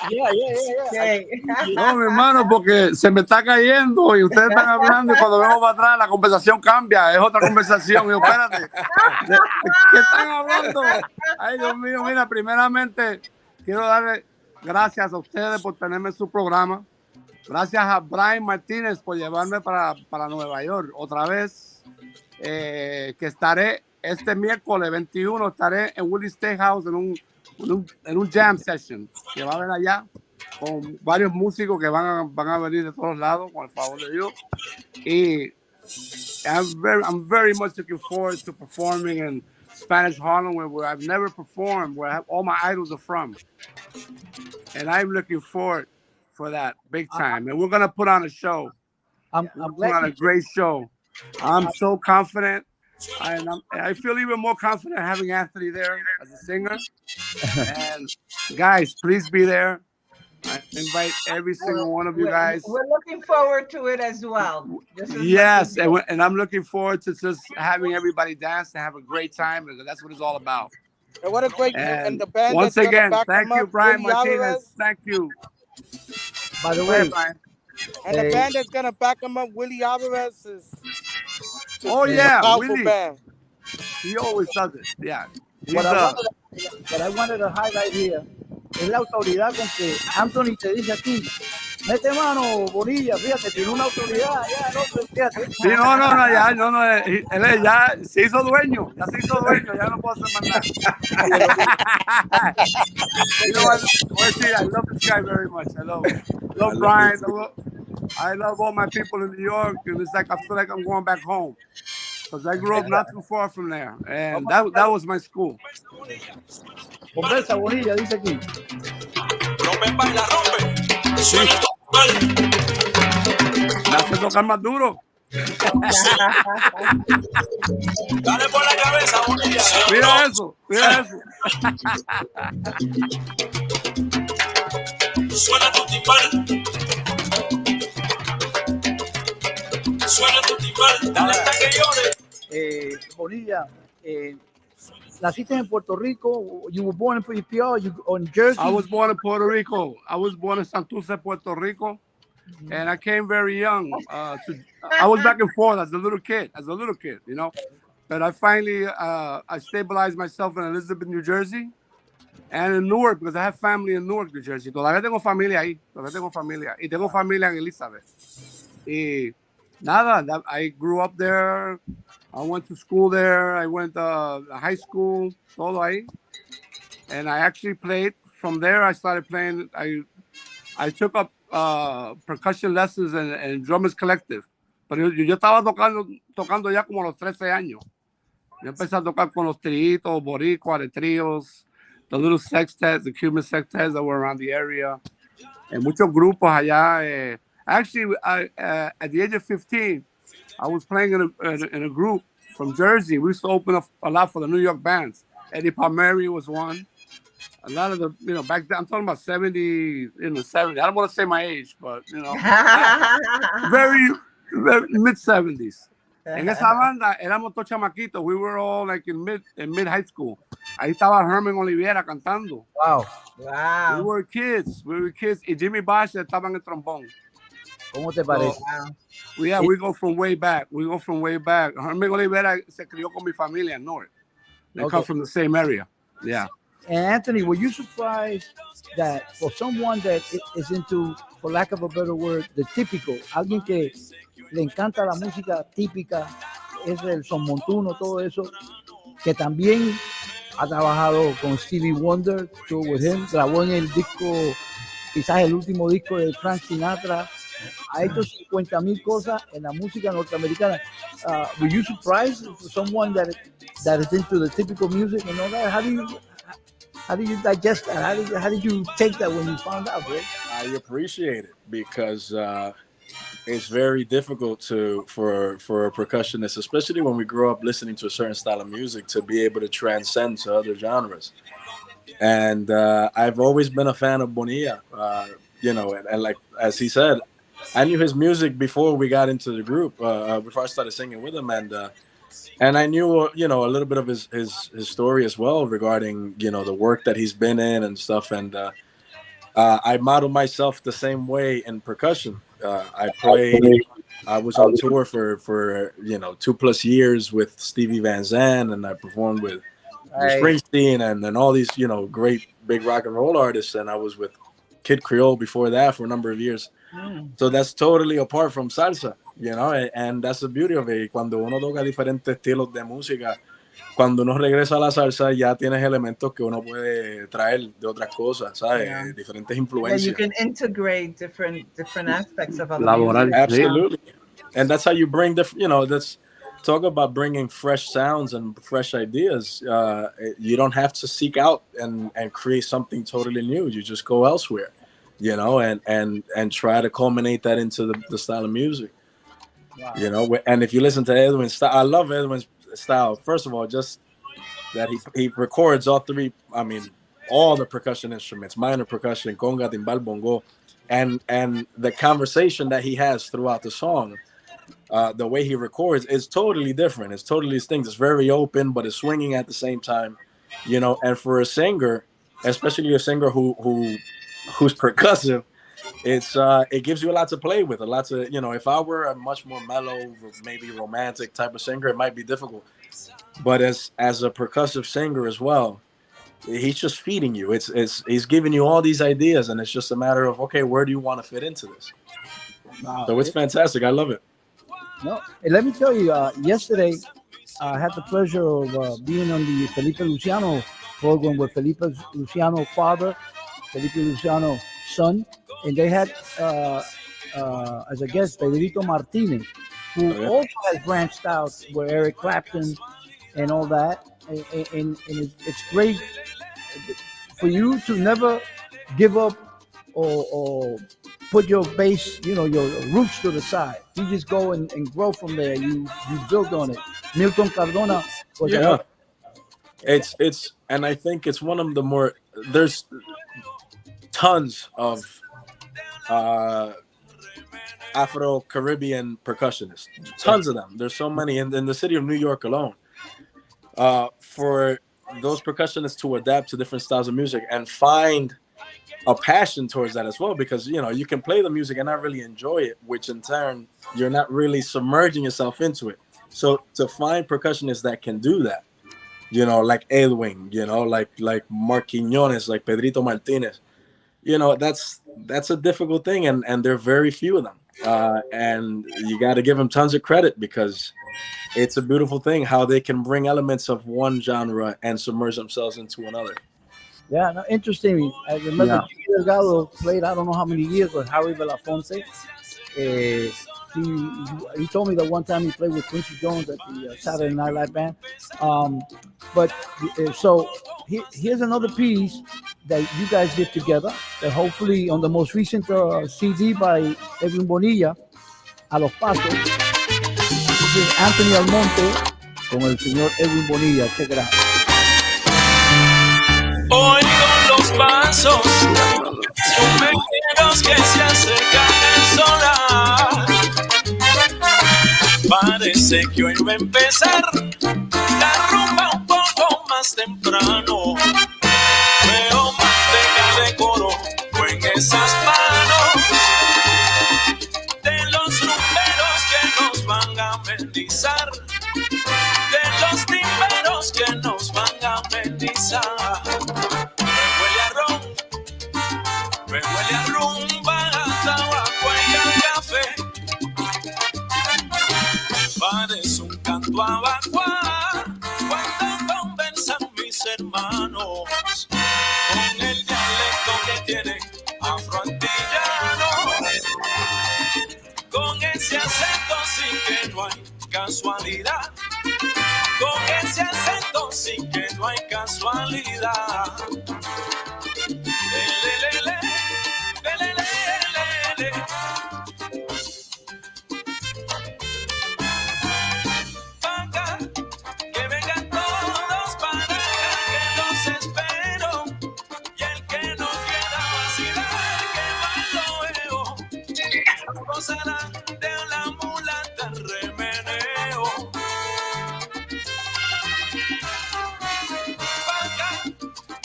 Yeah. No, mi hermano, porque se me está cayendo y ustedes están hablando y cuando vengo para atrás la conversación cambia, es otra conversación. Y yo, espérate, ¿de qué están hablando? Ay, Dios mío, mira, primeramente quiero darle gracias a ustedes por tenerme en su programa. Gracias a Brian Martínez por llevarme para Nueva York otra vez, que estaré este miércoles 21, estaré en Willie Steakhouse en un jam session que va a haber allá con varios músicos que van a venir de todos lados con el favor de Dios. Y I'm very much looking forward to performing in Spanish Harlem, where I've never performed, where all my idols are from, and I'm looking forward for that big time. And we're gonna put on a show. I'm put on a great show. I'm so confident. I feel even more confident having Anthony there as a singer. And guys, please be there. I invite every single one of you guys. We're looking forward to it as well. Yes, and I'm looking forward to just having everybody dance and have a great time. That's what it's all about. And what a great and the band. Once again, thank you, Brian Martinez. Thank you. By the way, and the band that's gonna back him up, Willie Alvarez is. Oh yeah, Willie. Band. He always does it. Yeah. What I wanted to highlight here es la autoridad con que Anthony te dice aquí, mete mano, Bonilla, fíjate, tiene una autoridad, ya, no, fíjate. Sí, él ya se hizo dueño, ya no puedo hacer más nada. You know what, I love this guy very much. I love Brian. I love all my people in New York, and it's like I feel like I'm going back home. Because I grew up not too far from there, and that was my school. Conversa, Bonilla, dice aquí. Rompe, baila, rompe. Sí. Me hace tocar más duro. Dale por la cabeza, Bonilla. Mira eso. Suena tu timbal. Suena tu timbal. Dale hasta que llore. Bonilla, naciste en Puerto Rico. You were born in PR, in Jersey. I was born in Puerto Rico. I was born in Santurce, Puerto Rico. And I came very young. I was back and forth as a little kid, you know. But I finally, I stabilized myself in Elizabeth, New Jersey, and in Newark, because I have family in Newark, New Jersey. Todavía tengo familia ahí. Y tengo familia en Elizabeth. Y nada, I grew up there. I went to school there. I went to high school, todo ahí. And I actually played. From there, I started playing. I took up percussion lessons and drummers collective. Pero yo estaba tocando ya como a los 13 años. Yo empecé a tocar con los triitos, boricuas, the trios, the little sextets, the Cuban sextets that were around the area. And muchos grupos allá. Actually, at the age of 15, I was playing in a group from Jersey. We used to open up a lot for the New York bands. Eddie Palmieri was one. A lot of the, back then, I'm talking about 70, 70. I don't want to say my age, but, very mid-70s. En esa banda éramos todos chamaquitos. We were all like in mid high school. Ahí estaba Herman Oliviera cantando. Wow. We were kids. Y Jimmy Bosch estaba en el trombón. ¿Cómo te parece? Yeah, we go from way back. Herman Oliviera se crió con mi familia en North. They come from the same area. Yeah. And Anthony, were you surprised that for someone that is into, for lack of a better word, the typical, alguien que le encanta la música típica, es el son montuno, todo eso, que también ha trabajado con Stevie Wonder, with him, grabó en el disco, quizás el último disco de Frank Sinatra, ha hecho 50,000 cosas en la música norteamericana. Were you surprised for someone that is into the typical music and all that? How do you digest that? How did you take that when you found out, bro? I appreciate it because it's very difficult for a percussionist, especially when we grow up listening to a certain style of music, to be able to transcend to other genres. And I've always been a fan of Bonilla, and like as he said, I knew his music before we got into the group, before I started singing with him, and I knew a little bit of his story as well regarding the work that he's been in and stuff, and I model myself the same way in percussion. I was on tour for 2+ years with Stevie Van Zandt, and I performed with Bruce Springsteen and all these great big rock and roll artists, and I was with Kid Creole before that for a number of years. So that's totally apart from salsa, and that's the beauty of it. Cuando uno toca diferentes estilos de música, cuando uno regresa a la salsa, ya tienes elementos que uno puede traer de otras cosas, ¿sabes? Yeah. Diferentes Yeah, influencias. you can integrate different aspects of other Laboral, music. Absolutely. And that's how you bring that's talk about bringing fresh sounds and fresh ideas. You don't have to seek out and create something totally new. You just go elsewhere, and try to culminate that into the style of music. Wow. And if you listen to Edwin's style, I love Edwin's style. First of all, just that he records all the percussion instruments, minor percussion, conga, timbal, bongo, and the conversation that he has throughout the song. The way he records is totally different. It's totally distinct. It's very open, but it's swinging at the same time, And for a singer, especially a singer who's percussive, it gives you a lot to play with. A lot to If I were a much more mellow, maybe romantic type of singer, it might be difficult. But as a percussive singer as well, he's just feeding you. He's giving you all these ideas, and it's just a matter of, okay, where do you want to fit into this? Wow. So it's fantastic. I love it. No, and let me tell you, yesterday I had the pleasure of being on the Felipe Luciano program with Felipe Luciano's father, Felipe Luciano's son, and they had as a guest Pedrito Martinez, who also has branched out with Eric Clapton and all that, and it's great for you to never give up or put your base, your roots to the side. You just go and grow from there. You build on it. Milton Cardona was It's and I think it's one of the more, there's tons of Afro-Caribbean percussionists, tons of them. There's so many in the city of New York alone. For those percussionists to adapt to different styles of music and find a passion towards that as well, because you can play the music and not really enjoy it, which in turn you're not really submerging yourself into it. So to find percussionists that can do that, like Edwin, like Mark Quiñones, like Pedrito Martinez, that's a difficult thing, and there are very few of them, and you got to give them tons of credit, because it's a beautiful thing how they can bring elements of one genre and submerge themselves into another. Yeah, no, interesting. I remember Jimmy Delgado played, I don't know how many years with Harry Belafonte. He told me that one time he played with Quincy Jones at the Saturday Night Live band. So here's another piece that you guys did together, that hopefully on the most recent CD by Edwin Bonilla, A Los Pasos. This is Anthony Almonte con el señor Edwin Bonilla. Check it out. Oigo los pasos compañeros que se acercan al solar. Parece que hoy va a empezar la rumba un poco más temprano. Veo manteca de coro en esas manos de los rumberos que nos van a amenizar, de los timberos que nos van a amenizar. Me huele a rumba, a tabaco y a café. Parece un canto a vacuar cuando conversan mis hermanos con el dialecto que tienen afroantiguo. no hay casualidad. Con ese acento sí que no hay casualidad. Paca, que vengan todos para acá, que los espero. Y el que no quiera vacilar, que malo veo. Gozarán de la mulata remeneo. Paca,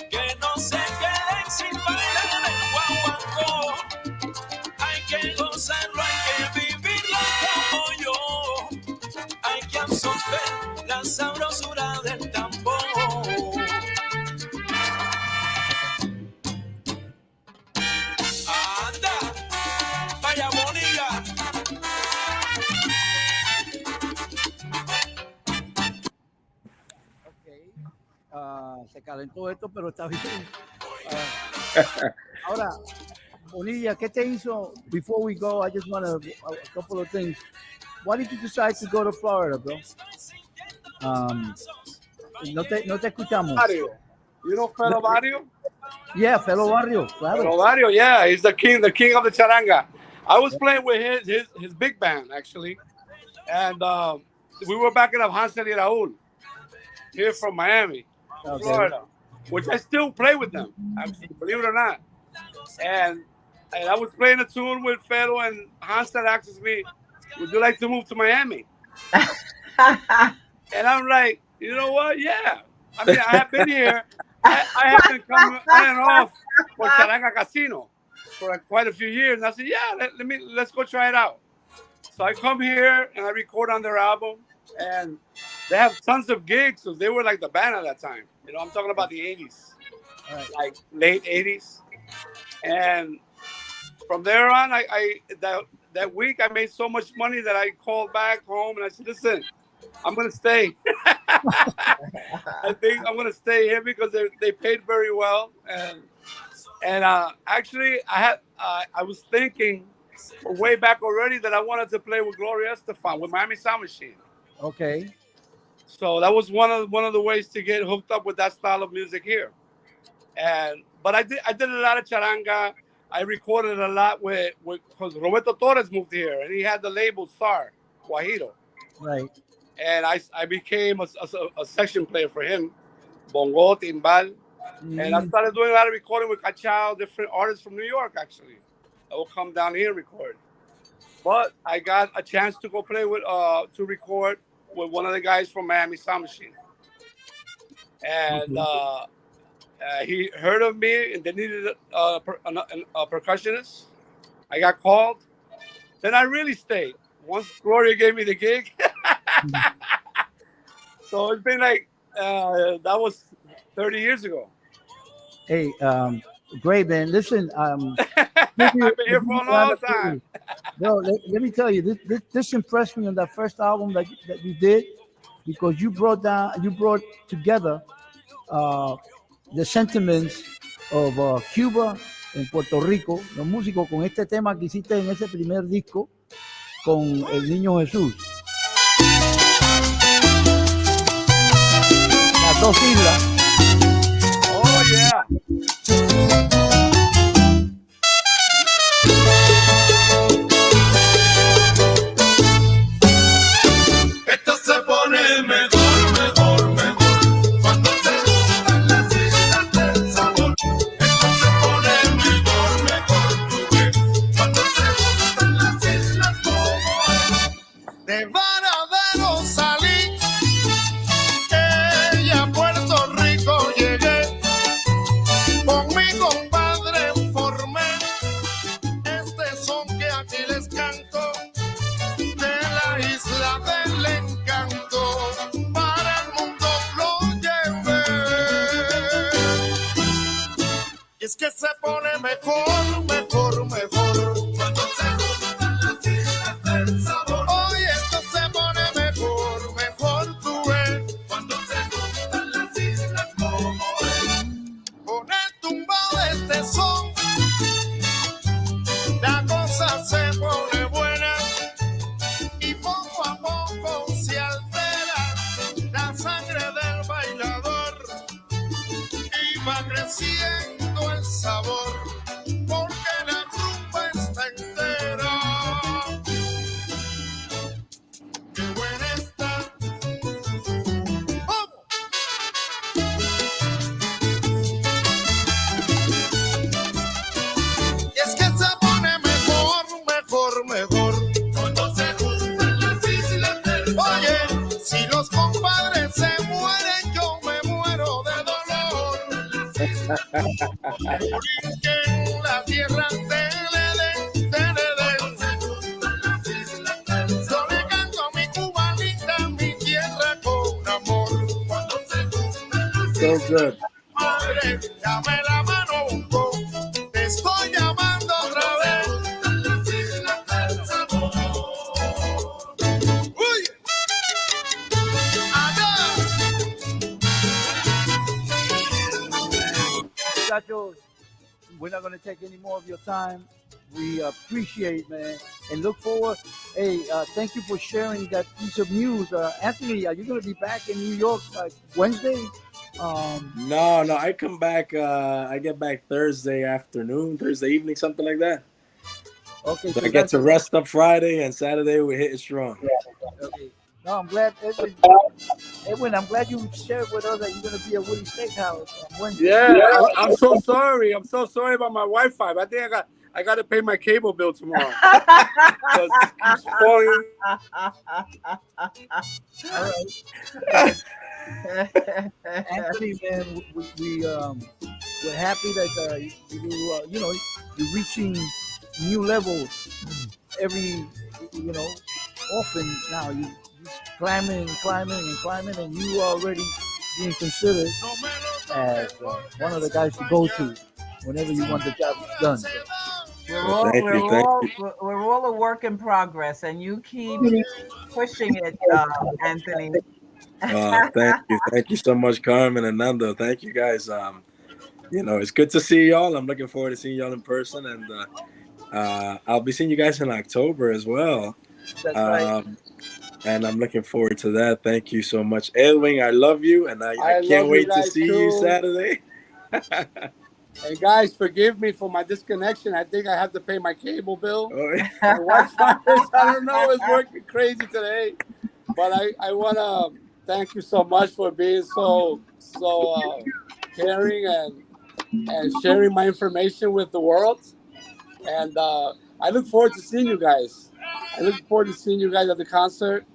que no se queden sin bailar el guaguancó. Hay que gozarlo, hay que vivirlo como yo. Hay que absorber la sabrosura del tambor. Anda, vaya bonita. Se calentó esto, pero está bien. Ahora, Bonilla, ¿qué te hizo? Before we go, I just want a couple of things. Why did you decide to go to Florida, bro? No te escuchamos. Barrio. You know Fellow Barrio? Yeah, Fellow Barrio, claro. Fellow Barrio, yeah, he's the king of the charanga. I was playing with his big band actually, and we were backing up Hansel y Raúl here from Miami, Florida, which I still play with them, actually, believe it or not. And I was playing a tune with Fellow, and Hansel asks me, "Would you like to move to Miami?" And I'm like, you know what? Yeah. I mean, I have been here. I have been coming on and off for Charanga Casino for quite a few years. And I said, yeah, let's go try it out. So I come here and I record on their album, and they have tons of gigs because they were like the band at that time. You know, I'm talking about the 80s, like late 80s. And from there on, that week I made so much money that I called back home and I said, listen, I'm going to stay. I think I'm going to stay here because they paid very well. And actually, I was thinking way back already that I wanted to play with Gloria Estefan, with Miami Sound Machine. Okay. So that was one of the ways to get hooked up with that style of music here. But I did a lot of charanga. I recorded a lot with because Roberto Torres moved here and he had the label Star Guajiro. Right. And I became a section player for him, bongo, timbal. And I started doing a lot of recording with Cachao, different artists from New York, actually. That will come down here and record. But I got a chance to go play with, to record with one of the guys from Miami Sound Machine. And he heard of me and they needed a percussionist. I got called. Then I really stayed. Once Gloria gave me the gig. So it's been like, that was 30 years ago. Hey, great, man. Listen, I've been here for a long time. Bro, let me tell you, this impressed me on that first album that you did, because you brought together the sentiments of Cuba en Puerto Rico, los músicos, con este tema que hiciste en ese primer disco con el Niño Jesús. Las dos islas. Oh, yeah. Esto se pone mejor, mejor, mejor. Cuando se juntan las islas del sabor. Esto se pone mejor, mejor. ¿Tú qué? Cuando se juntan las islas como De Varadero salí, y a Puerto Rico llegué. Con mi compadre formé este son que aquí les canto. De la isla del encanto, para el mundo lo llevé. Y es que se pone mejor, mejor, mejor. cuando se juntan las islas del sabor. Hoy esto se pone mejor, mejor tú ves. Cuando se juntan las islas como es. Con el tumbao de este son, la cosa se pone buena. Y poco a poco En la tierra yo le canto a mi cubanita, mi tierra con amor. So good. Madre, dame la mano un poco, te estoy llamando otra vez. Uy, Muchachos, we're not going to take any more of your time. We appreciate, man, and look forward. Hey, thank you for sharing that piece of news. Anthony, are you going to be back in New York Wednesday? No, I come back. I get back Thursday afternoon, Thursday evening, something like that. Okay, So I get to rest up Friday, and Saturday we hit it strong. Okay. No, I'm glad, Edwin, I'm glad you shared with us that you're going to be at Woody Steakhouse on Wednesday. Yeah, I'm so sorry. I'm so sorry about my Wi-Fi. I think I got to pay my cable bill tomorrow. Because it keeps falling. All right. Anthony, man, we're happy that you're reaching new levels every, often now. You climbing, and you are already being considered as one of the guys to go to whenever you want the job done. We're all a work in progress, and you keep pushing it, Anthony. Thank you so much, Carmen and Nando. Thank you guys. It's good to see y'all. I'm looking forward to seeing y'all in person, and I'll be seeing you guys in October as well. That's right. And I'm looking forward to that. Thank you so much, Edwin. I love you, and I can't wait to see you Saturday. And guys, forgive me for my disconnection. I think I have to pay my cable bill. My Wi-Fi, I don't know, it's working crazy today. But I want to thank you so much for being so caring and sharing my information with the world. And I look forward to seeing you guys. I look forward to seeing you guys at the concert.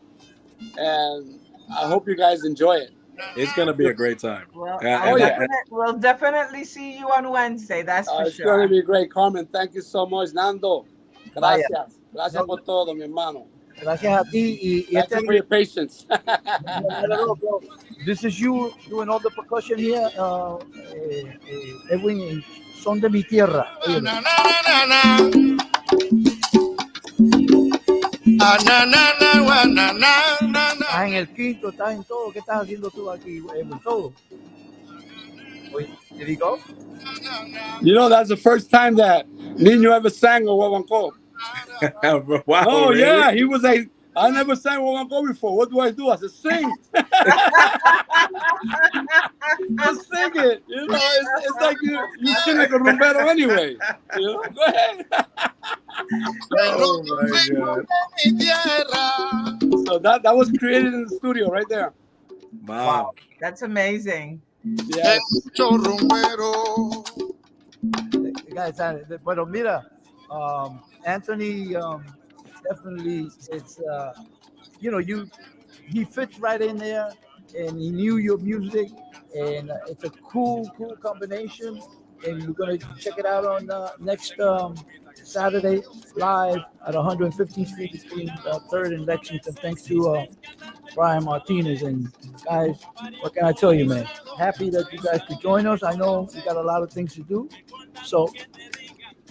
And I hope you guys enjoy it. It's going to be a great time. Well, we'll definitely see you on Wednesday. That's for it's sure. It's going to be great. Carmen, thank you so much. Nando, gracias. Gracias por todo, mi hermano. Gracias a ti. Thank you for your patience. This is you doing all the percussion here. Edwin, son de mi tierra. Estás en el quinto, estás en todo. ¿Qué estás haciendo tú aquí, Edwin? Todo. Did he go? That's the first time that Nino ever sang a Wawanko. Wow, oh, really? Yeah, he was like, I never sang Wawanko before. What do? I said, sing. Just sing it. It's like you sing like a rumbero anyway. Go ahead. Oh my God. So that was created in the studio right there. Wow. That's amazing. Yes. Guys, pero mira, Anthony definitely it's he fits right in there, and he knew your music, and it's a cool combination, and you're gonna check it out on next Saturday live at 115th Street between 3rd and Lexington. Thanks to Brian Martinez. And guys, what can I tell you, man? Happy that you guys could join us. I know we got a lot of things to do, so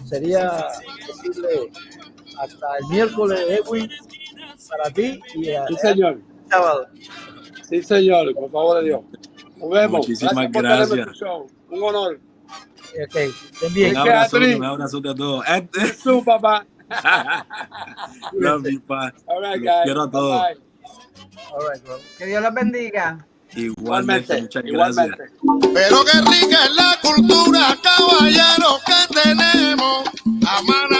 sería decirle hasta el miércoles, Edwin, para ti y sí, señor. Sábado. Sí, señor, por favor de Dios. Nos vemos. Muchísimas gracias. Un honor. Ok, bien. Un abrazo a todos. Tú, papá. Love you, pa. All right, guys. Quiero a todos. Bye. All right, bro. Que Dios los bendiga. Igualmente, muchas gracias. Pero qué rica es la cultura, caballero, que tenemos a mana.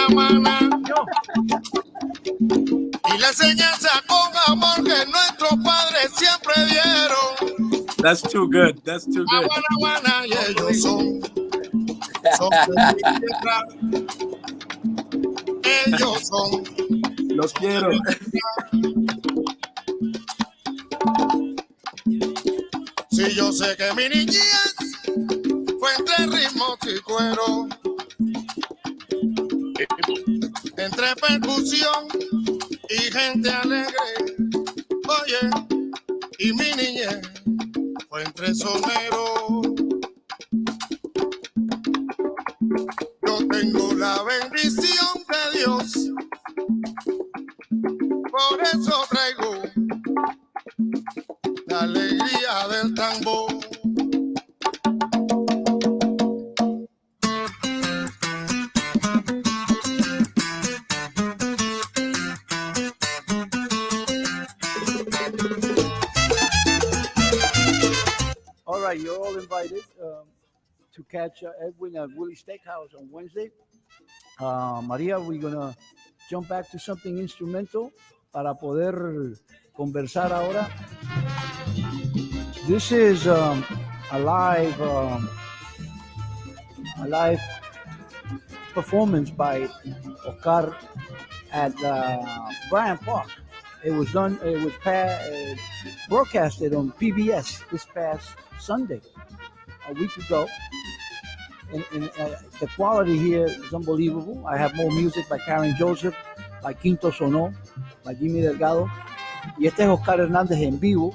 Y la enseñanza con amor que nuestros padres siempre dieron. That's too good. Mana, y ellos son ellos son. Los quiero. Si yo sé que mi niñez fue entre ritmos y cuero, entre percusión y gente alegre. Oye, y mi niñez fue entre sonero. Yo tengo la bendición de Dios, por eso traigo la alegría del tambor. All right, you're all invited to catch Edwin at Willie's Steakhouse on Wednesday. Maria, we're gonna jump back to something instrumental para poder conversar ahora. This is a live performance by Oscar at Bryant Park. It was broadcasted on PBS this past Sunday, a week ago. And the quality here is unbelievable. I have more music by Karen Joseph, by Quinto Sonó, by Jimmy Delgado. Y este es Oscar Hernández en vivo.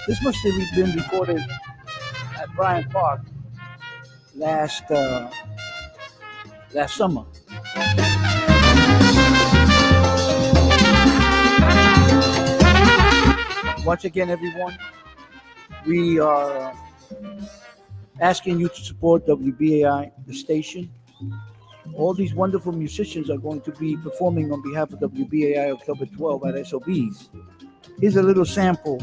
This must have been recorded at Bryant Park last summer. Once again, everyone, we are asking you to support WBAI, the station. All these wonderful musicians are going to be performing on behalf of WBAI October 12 at SOB's. Here's a little sample.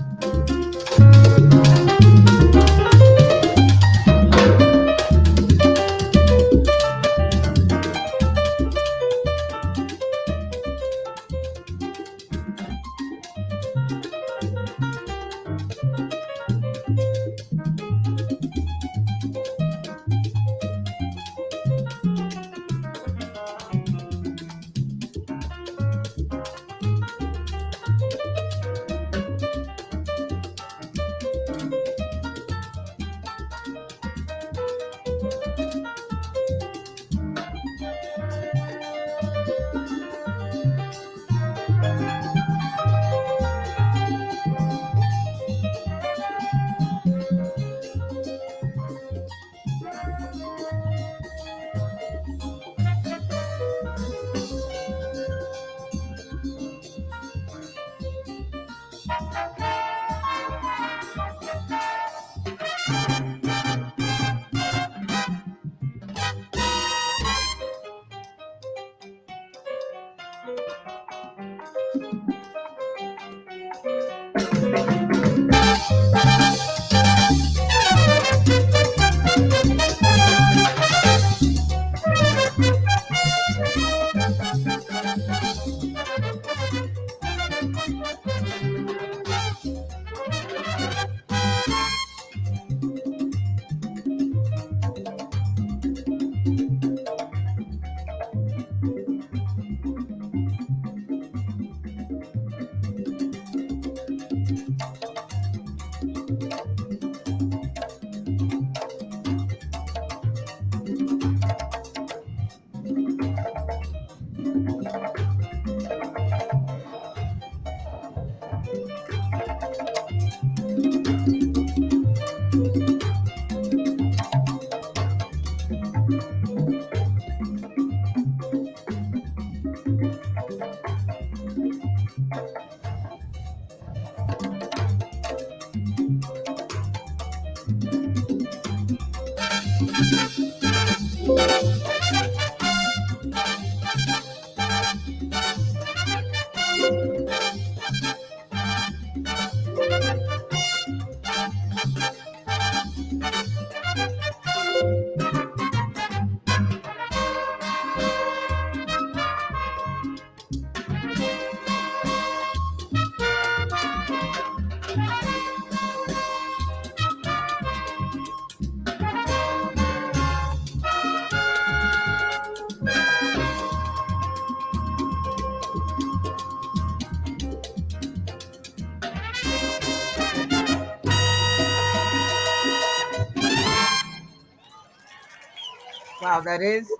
Wow, that is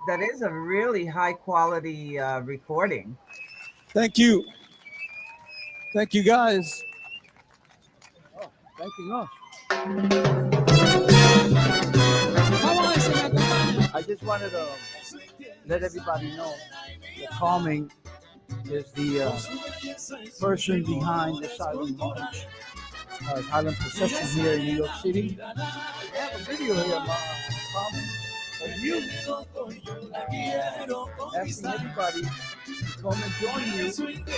a really high quality recording. Thank you. Thank you, guys. Oh, thanking us. I just wanted to let everybody know that Carmen is the person behind the silent march, silent procession here in New York City. I have a video here, Carmen, of you asking everybody to come and join you at the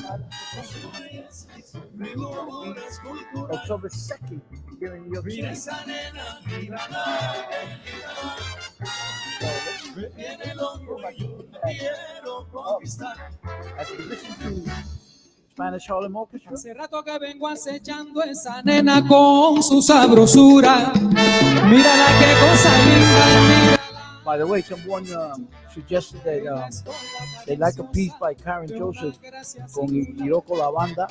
silent procession. October 2nd here in New York City. As we listen to Spanish Harlem Orchestra. Hace rato que vengo acechando esa nena con su sabrosura. Mírala qué cosa linda, mira. By the way, someone suggested that they like a piece by Karen Joseph con Iroko La Banda,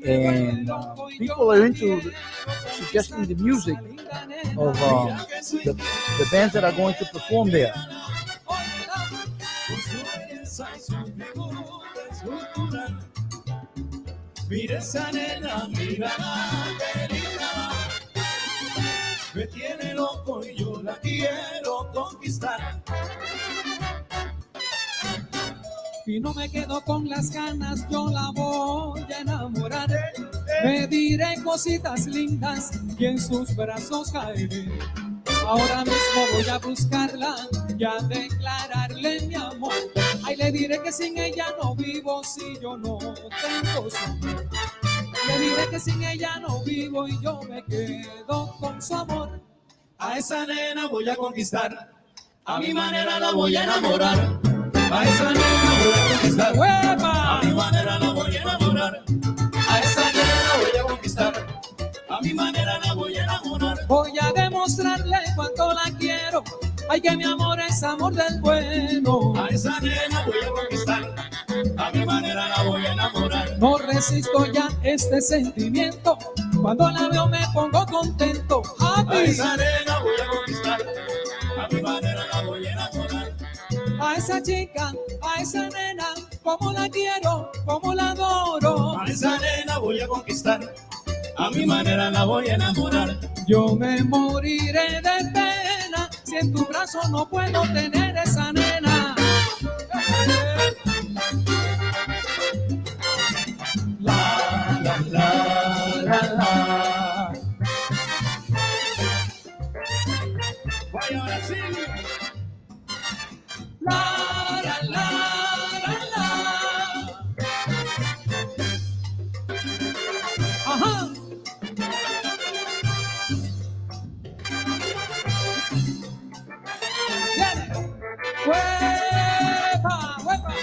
and people are into suggesting the music of the bands that are going to perform there. Mira esa nena, mírala, querida, me tiene loco y yo la quiero conquistar. Y no me quedo con las ganas, yo la voy a enamorar. Me diré cositas lindas y en sus brazos caeré. Ahora mismo voy a buscarla y a declararle mi amor. Ay, le diré que sin ella no vivo si yo no tengo su amor. Le diré que sin ella no vivo y yo me quedo con su amor. A esa nena voy a conquistar, a mi manera la voy a enamorar. A esa nena voy a conquistar, ¡Uepa! A mi manera la voy a enamorar. A esa nena voy a conquistar, a mi manera la voy a enamorar. Voy a demostrarle cuánto la quiero. Ay, que mi amor es amor del bueno. A esa nena voy a conquistar, a mi manera la voy a enamorar. No resisto ya este sentimiento. Cuando la veo me pongo contento. A esa nena voy a conquistar, a mi manera la voy a enamorar. A esa chica, a esa nena, como la quiero, como la adoro. A esa nena voy a conquistar, a mi manera la voy a enamorar. Yo me moriré de pena si en tu brazo no puedo tener esa nena. La, la, la, la, la. Vaya ahora sí. La, la, la, la, la. Ajá. ¡Huepa! ¡Huepa!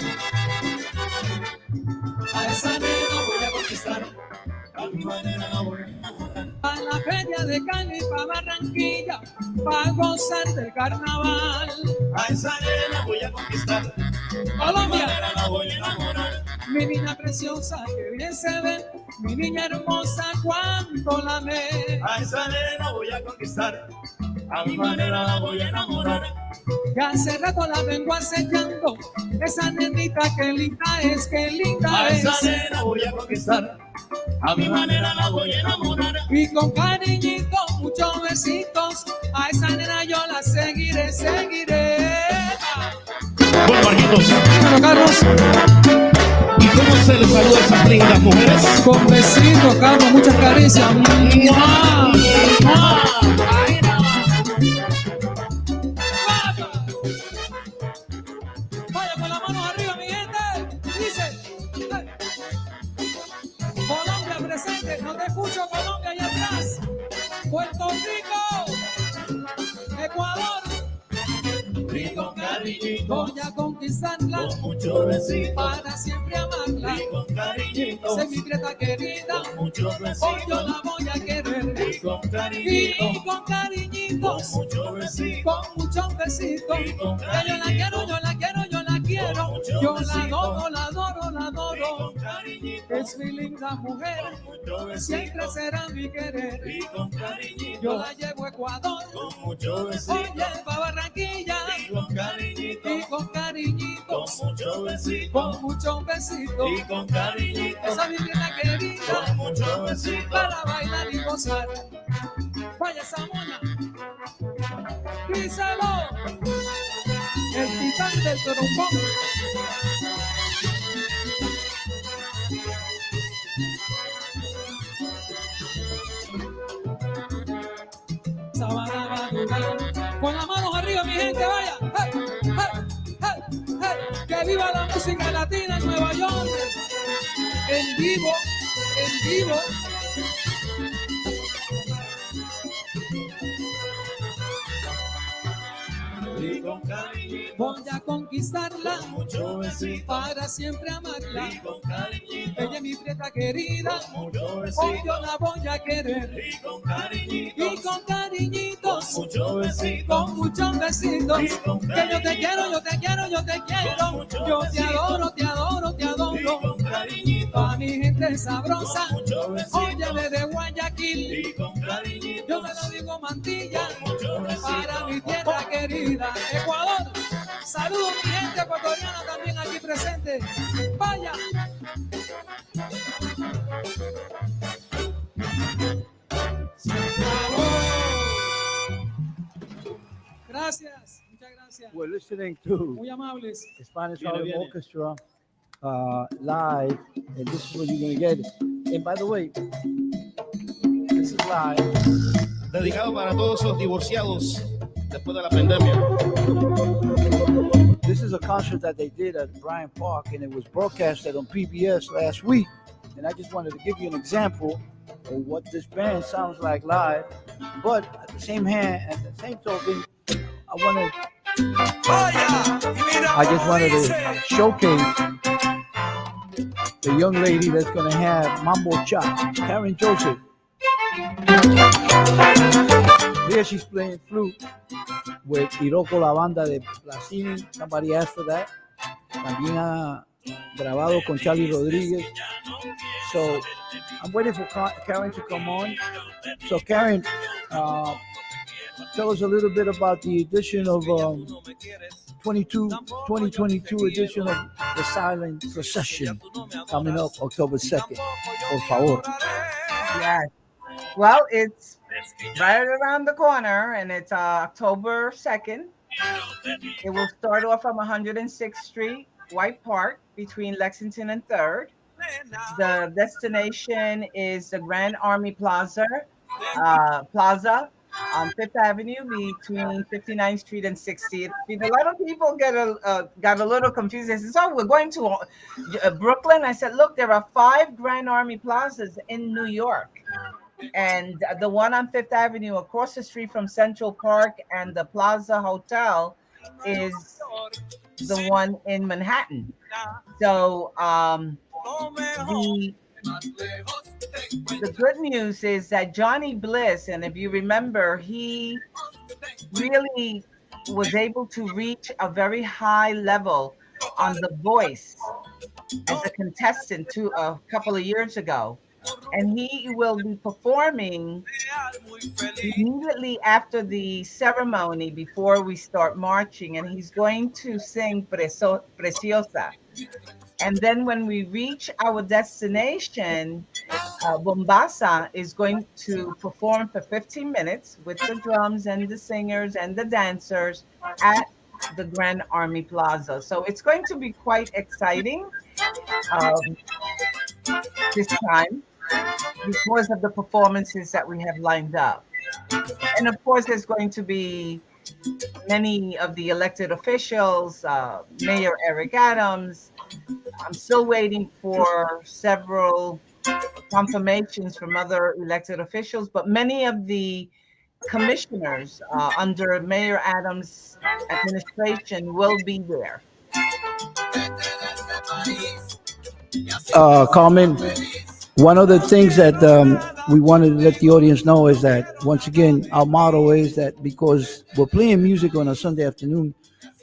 A esa nena voy a conquistar, a mi manera la voy a enamorar. A la feria de Cali, pa' Barranquilla, pa' gozar del carnaval. A esa nena voy a conquistar, a mi Colombia, manera la voy a enamorar. mi niña preciosa, que bien se ve, mi niña hermosa, cuánto la amé. A esa nena voy a conquistar, a mi manera la voy a enamorar. Que hace rato la vengo acechando, esa nenita que linda es, que linda A es. esa nena voy a conquistar, a mi manera la voy a enamorar. Y con cariñito, muchos besitos, a esa nena yo la seguiré, seguiré. Bueno, Marquitos, Bueno, Carlos, ¿y cómo se les saluda a esas lindas mujeres? con besitos, Carlos, muchas caricias. ¡Mua! ¡Mua! Ahí nada más. Vaya con las manos arriba, mi gente. Dice. Hey. Colombia presente, no te escucho, Colombia allá atrás. Puerto Rico, Ecuador. Y con cariñito, Voy a conquistarla, con mucho besito, para siempre amarla. y con cariñito, Esa es mi prieta querida, con mucho hoy yo besito, la voy a querer. y con Y cariñito, con cariñitos, con mucho besito, con muchos besitos. y con Que yo la quiero, yo la quiero, yo la quiero. con mucho Yo la besito, adoro, la adoro, la y adoro. con cariñito, Es mi linda mujer, siempre será mi querer. Yo la llevo a Ecuador, oye, pa' Barranquilla, y con cariñito, con muchos besitos, Y con cariñito, esa mi linda querida, con mucho besito. para bailar y gozar. Vaya esa mona, díselo, el titán del trombón. Con las manos arriba, mi gente, vaya. Hey, hey, hey, hey. Que viva la música latina en Nueva York. En vivo, en vivo. Y con cariñito, Voy a conquistarla, con mucho besito. para siempre amarla. Y con cariñito, Ella es mi prieta querida, con mucho hoy besito. yo la voy a querer. Y con cariñito, Y con cariñitos, con mucho besito. con muchos besitos. Y con Que yo te quiero, yo te quiero, yo te quiero. Yo te adoro, te adoro, te Y adoro. con cariñito, Pa' mi gente sabrosa, con mucho besito. óyeme de Guayaquil. Y con cariñito, Yo me lo digo Mantilla, con mucho besito. para mi tierra querida, Ecuador. Saludos mi gente ecuatoriana también aquí presente. Vaya. Gracias, muchas gracias. We're listening to Muy amables. Spanish Harlem Orchestra live, and this is what you're going to get. And by the way, this is live. Dedicado para todos los divorciados después de la pandemia. This is a concert that they did at Bryant Park, and it was broadcasted on PBS last week. And I just wanted to give you an example of what this band sounds like live. But at the same token, I just wanted to showcase the young lady that's going to have Mambo Cha, Karen Joseph. Here she's playing flute with Hiroko La Banda de Placini. Somebody asked for that. También ha grabado con Charlie Rodriguez. So I'm waiting for Karen to come on. So Karen, tell us a little bit about the edition of 2022 edition of the Silent Procession coming up October 2nd. Por favor. Yes. Well, it's right around the corner, and it's October 2nd. It will start off from 106th Street, White Park, between Lexington and 3rd. The destination is the Grand Army Plaza on Fifth Avenue between 59th Street and 60th Street. A lot of people got a little confused. They said, "So we're going to Brooklyn?" I said, "Look, there are 5 Grand Army Plazas in New York. And the one on Fifth Avenue across the street from Central Park and the Plaza Hotel is the one in Manhattan." So the good news is that Johnny Bliss, and if you remember, he really was able to reach a very high level on The Voice as a contestant a couple of years ago. And he will be performing immediately after the ceremony before we start marching, and he's going to sing Preciosa. And then when we reach our destination, Bombasa is going to perform for 15 minutes with the drums and the singers and the dancers at the Grand Army Plaza. So it's going to be quite exciting this time because of the performances that we have lined up. And of course, there's going to be many of the elected officials, Mayor Eric Adams. I'm still waiting for several confirmations from other elected officials, but many of the commissioners under Mayor Adams' administration will be there. Carmen, one of the things that we wanted to let the audience know is that, once again, our motto is that because we're playing music on a Sunday afternoon,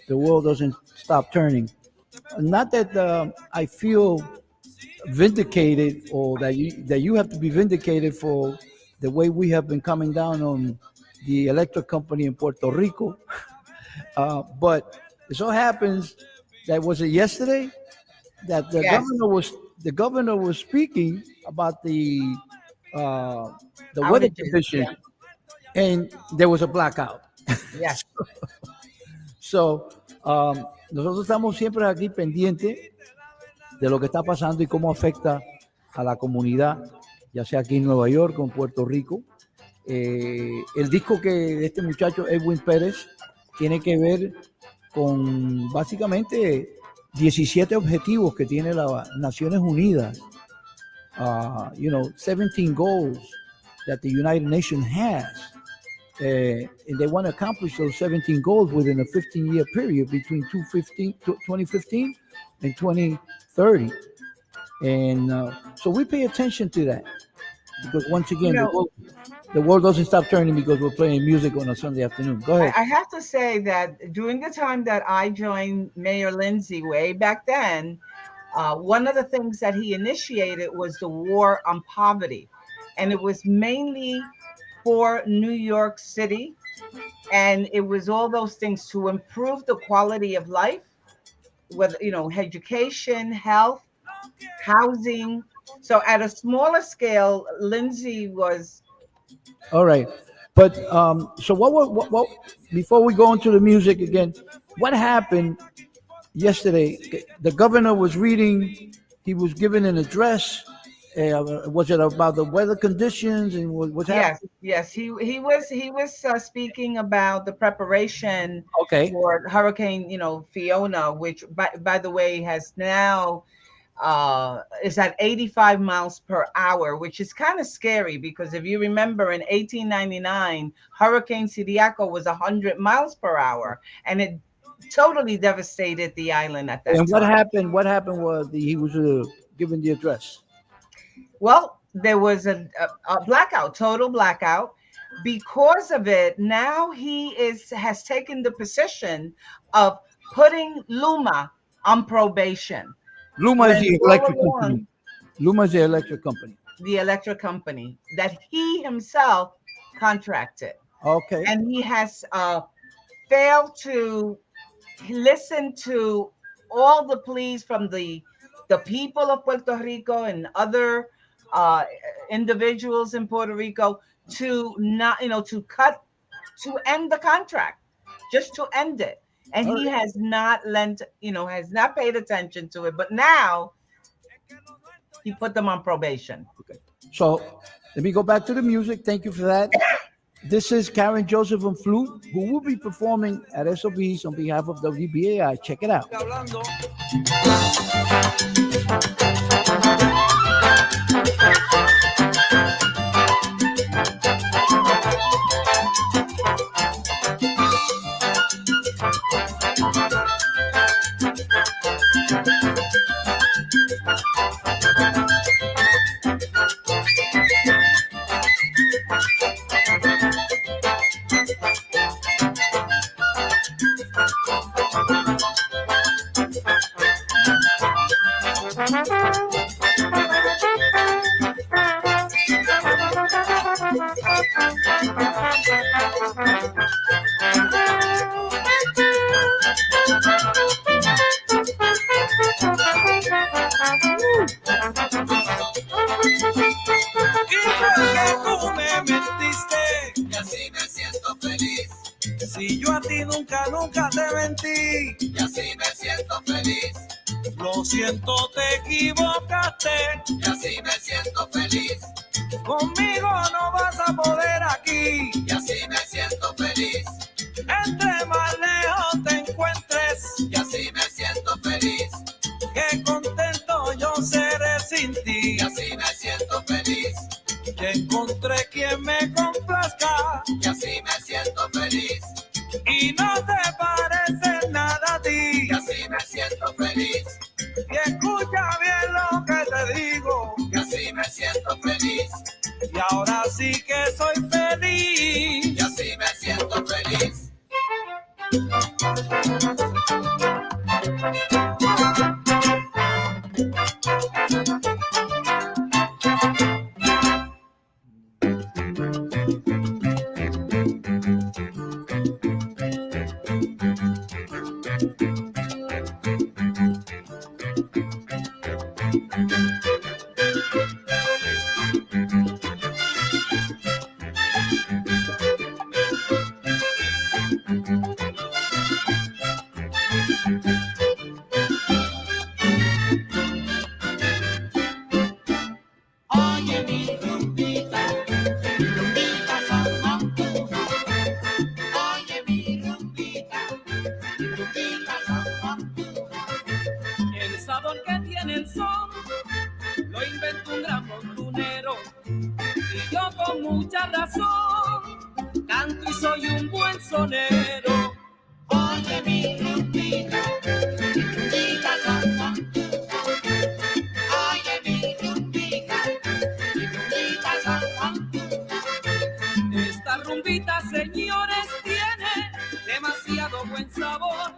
the world doesn't stop turning. Not that I feel vindicated, or that you have to be vindicated for the way we have been coming down on the electric company in Puerto Rico. But it so happens that was it yesterday that Yes. the governor was speaking about the weather Outages. conditions, Yeah. and there was a blackout. Yes. So, nosotros estamos siempre aquí pendientes de lo que está pasando y cómo afecta a la comunidad, ya sea aquí en Nueva York o en Puerto Rico. El disco que de este muchacho Edwin Pérez tiene que ver con básicamente 17 objetivos que tiene las Naciones Unidas. 17 goals that the United Nations has. And they want to accomplish those 17 goals within a 15-year period between 2015 and 2030. And so we pay attention to that because once again, the world doesn't stop turning because we're playing music on a Sunday afternoon. Go ahead. I have to say that during the time that I joined Mayor Lindsay way back then, one of the things that he initiated was the war on poverty. And it was mainly for New York City. And it was all those things to improve the quality of life, whether, education, health, housing. So at a smaller scale, Lindsay was. All right. But so what before we go into the music again, what happened yesterday? The governor was reading, he was giving an address. Was it about the weather conditions and what's happening? Yes. He was speaking about the preparation for Hurricane, Fiona, which by the way has now is at 85 miles per hour, which is kind of scary because if you remember in 1899, Hurricane Siriaco was 100 miles per hour, and it totally devastated the island at that time. And what happened was he was given the address. Well, there was a blackout, total blackout. Because of it, now he has taken the position of putting Luma on probation. Luma is the electric company. Luma is the electric company. The electric company that he himself contracted. Okay. And he has failed to listen to all the pleas from the people of Puerto Rico and other individuals in Puerto Rico to not, to end the contract, just to end it. And he has not has not paid attention to it. But now he put them on probation. Okay. So let me go back to the music. Thank you for that. This is Karen Joseph and Flute, who will be performing at SOBs on behalf of WBAI. Check it out. Si yo a ti nunca te mentí, y así me siento feliz. Lo siento, te equivocaste, y así me siento feliz. Conmigo no vas a poder aquí, y así me siento feliz. Entre más lejos te encuentres, y así me siento feliz. Que contento yo seré sin ti, y así me siento feliz. Que encontré quien me complazca, y así me siento feliz. Y no te parece nada a ti, y así me siento feliz. Y escucha bien lo que te digo, y así me siento feliz. Y ahora sí que soy feliz, y así me siento feliz. Oye mi rumbita son montuno. Oye mi rumbita son montuno. El sabor que tiene el son lo inventó un gran montunero y yo con mucha razón canto y soy un buen sonero. Oye mi rumbita son montuno. Oye mi rumbita son montuno. Esta rumbita, señores, tiene demasiado buen sabor.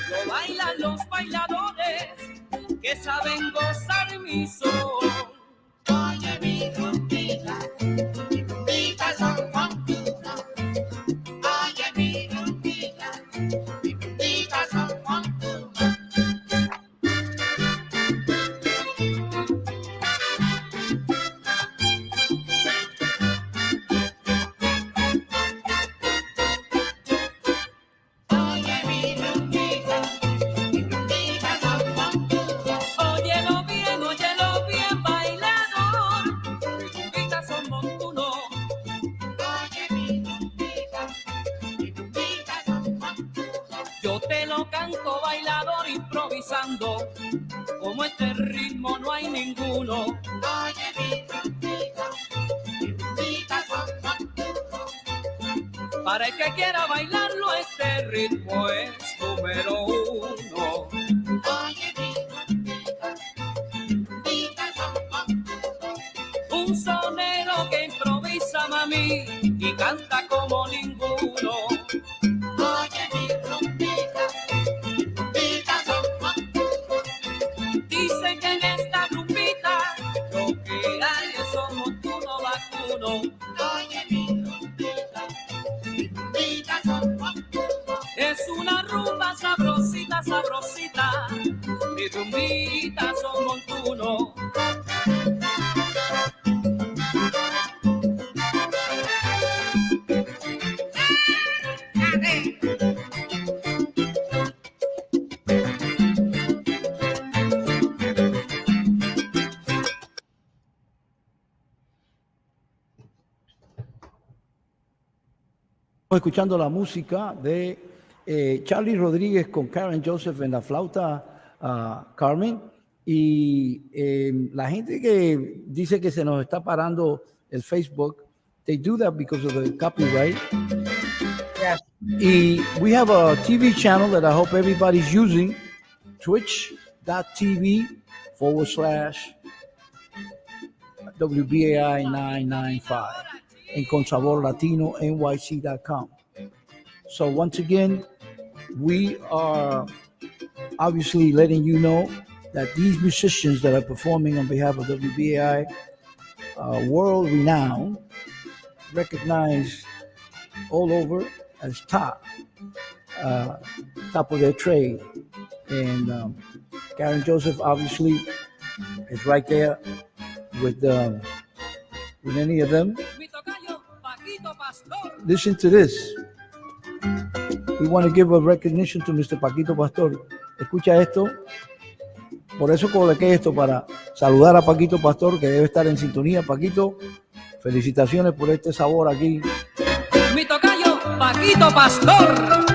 Lo bailan los bailadores que saben gozar mi son. Oye mi rumbita son montuno. Oye mi rumbita son montuno. Oye mi rumbita son montuno. Óyelo bien, bailador. Mis rumbitas son montuno. Oye mi rumbita son montuno. Yo te lo canto, bailador, improvisando. Como este ritmo no hay ninguno. Oye mi rumbita son montuno. Para el que quiera bailarlo, este ritmo es número uno. Oye mi rumbita son montuno. Un sonero que improvisa, mami, y canta como ninguno. Oye mi rumbita son montuno. Dicen que en esta rumbita lo que hay es son montuno vacuno. Oye mi rumbita son montuno. Es una rumba sabrosita, sabrosita. Mi rumbita son montuno. Escuchando la música de Charlie Rodríguez con Karen Joseph en la flauta Carmen, y la gente que dice que se nos está parando el Facebook, they do that because of the copyright. Yes. Y we have a TV channel that I hope everybody's using, twitch.tv/WBAI 995 and con Sabor Latino NYC.com. So once again, we are obviously letting you know that these musicians that are performing on behalf of WBAI, world renowned, recognized all over as top of their trade. And Karen Joseph obviously is right there with any of them. Listen to this. We want to give a recognition to Mr. Paquito Pastor. Escucha esto. Por eso coloqué esto, para saludar a Paquito Pastor, que debe estar en sintonía. Paquito, felicitaciones por este sabor aquí. Mi tocayo, Paquito Pastor.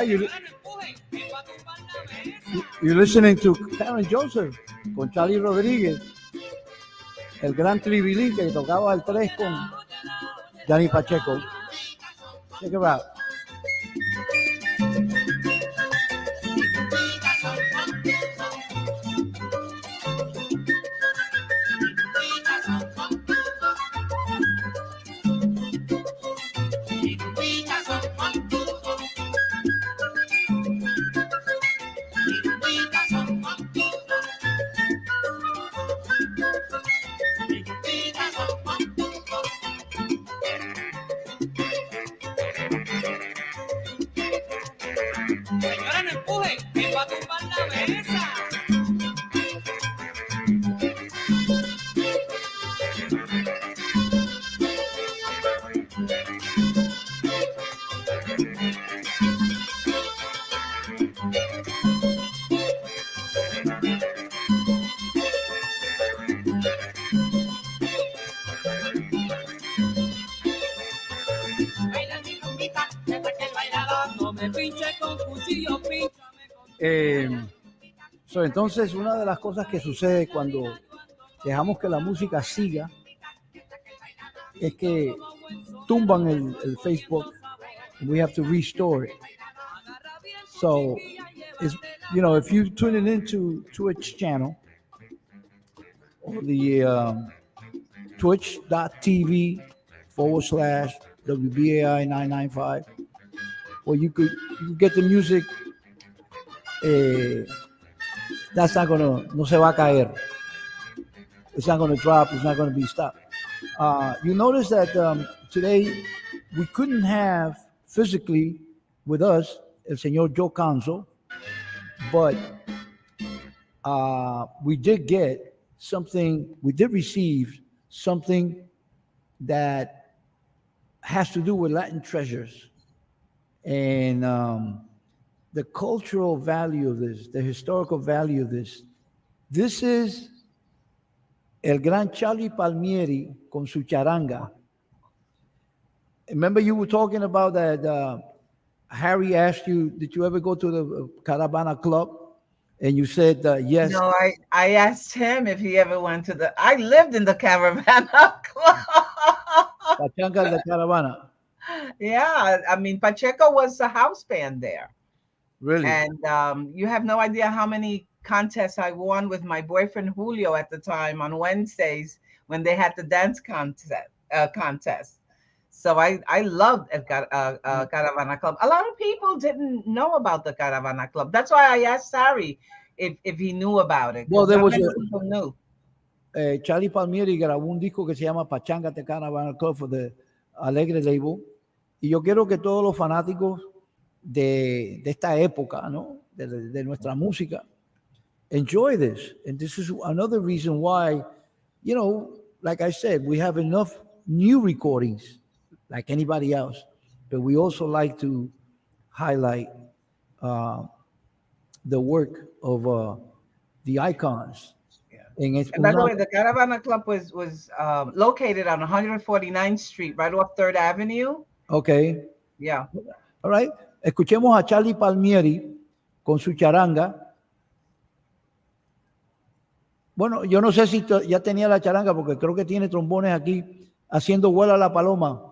right, you're listening to Karen Joseph con Charlie Rodríguez, el gran Tribilín que tocaba el 3 con Johnny Pacheco. Check it out. Señora, no empuje, que va a tumbar la mesa. Baila mi rumbita, que saque el bailador. No me pinche con cuchillo, pínchame con... Entonces, una de las cosas que sucede cuando dejamos que la música siga es que tumban el Facebook. We have to restore it. So, it's, if you tune it into Twitch channel or the twitch.tv/WBAI 995, or you could get the music. That's not no se va a caer. It's not going to drop. It's not going to be stopped. You notice that today we couldn't have physically with us el señor Joe Conso, but we did get something, we did receive something that has to do with Latin treasures and the cultural value of this, the historical value of this. This is el gran Charlie Palmieri con su charanga. Remember you were talking about that Harry asked you, did you ever go to the Caravana Club? And you said yes. No, I asked him if he ever went to the. I lived in the Caravana Club. Pachanga de Caravana. Yeah, I mean Pacheco was the house band there. Really? And you have no idea how many contests I won with my boyfriend Julio at the time on Wednesdays when they had the dance contest. So I loved Caravana Club. A lot of people didn't know about the Caravana Club. That's why I asked Sari if he knew about it. Well, there was people knew. Charlie Palmieri grabó un disco que se llama Pachanga de Caravana Club for the Alegre Label. Y yo quiero que todos los fanáticos de esta época, ¿no? De nuestra música, enjoy this. And this is another reason why, like I said, we have enough new recordings like anybody else, but we also like to highlight the work of the icons. And by the way, the Caravana Club was located on 149th Street, right off 3rd Avenue. Okay. Yeah. All right. Escuchemos a Charlie Palmieri con su charanga. Bueno, yo no sé si ya tenía la charanga porque creo que tiene trombones aquí haciendo vuela la paloma.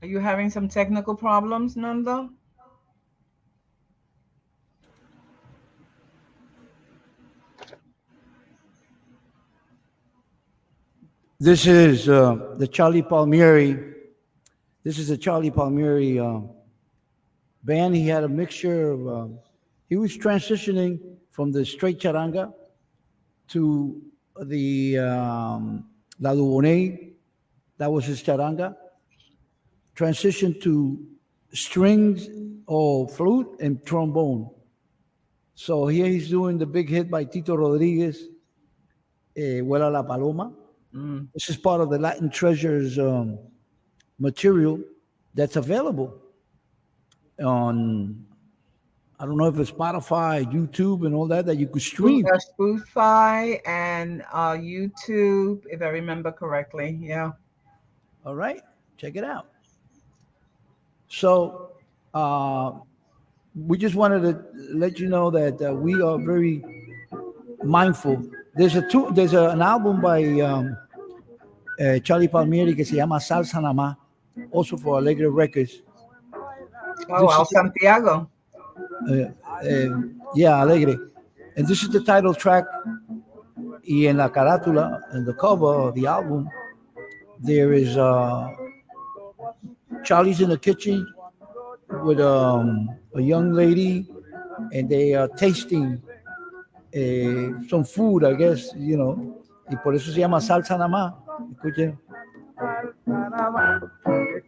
Are you having some technical problems, Nando? This is the Charlie Palmieri. This is a Charlie Palmieri band. He had a mixture of. He was transitioning from the straight charanga to the La Dubonnet. That was his charanga. Transitioned to strings or flute and trombone. So here he's doing the big hit by Tito Rodriguez, Vuela la Paloma. This is part of the Latin Treasures material that's available on, I don't know if it's Spotify, YouTube, and all that you could stream. Spotify and YouTube, if I remember correctly. Yeah. All right, check it out. So we just wanted to let you know that we are very mindful. There's an album by Charlie Palmieri que se llama Salsa Namá, also for Alegre Records. Oh, Al Santiago. Yeah, Alegre. And this is the title track. Y en la carátula, in the cover of the album, there is Charlie's in the kitchen with a young lady, and they are tasting some food, I guess, you know. Y por eso se llama Salsa Namá. Escuchen.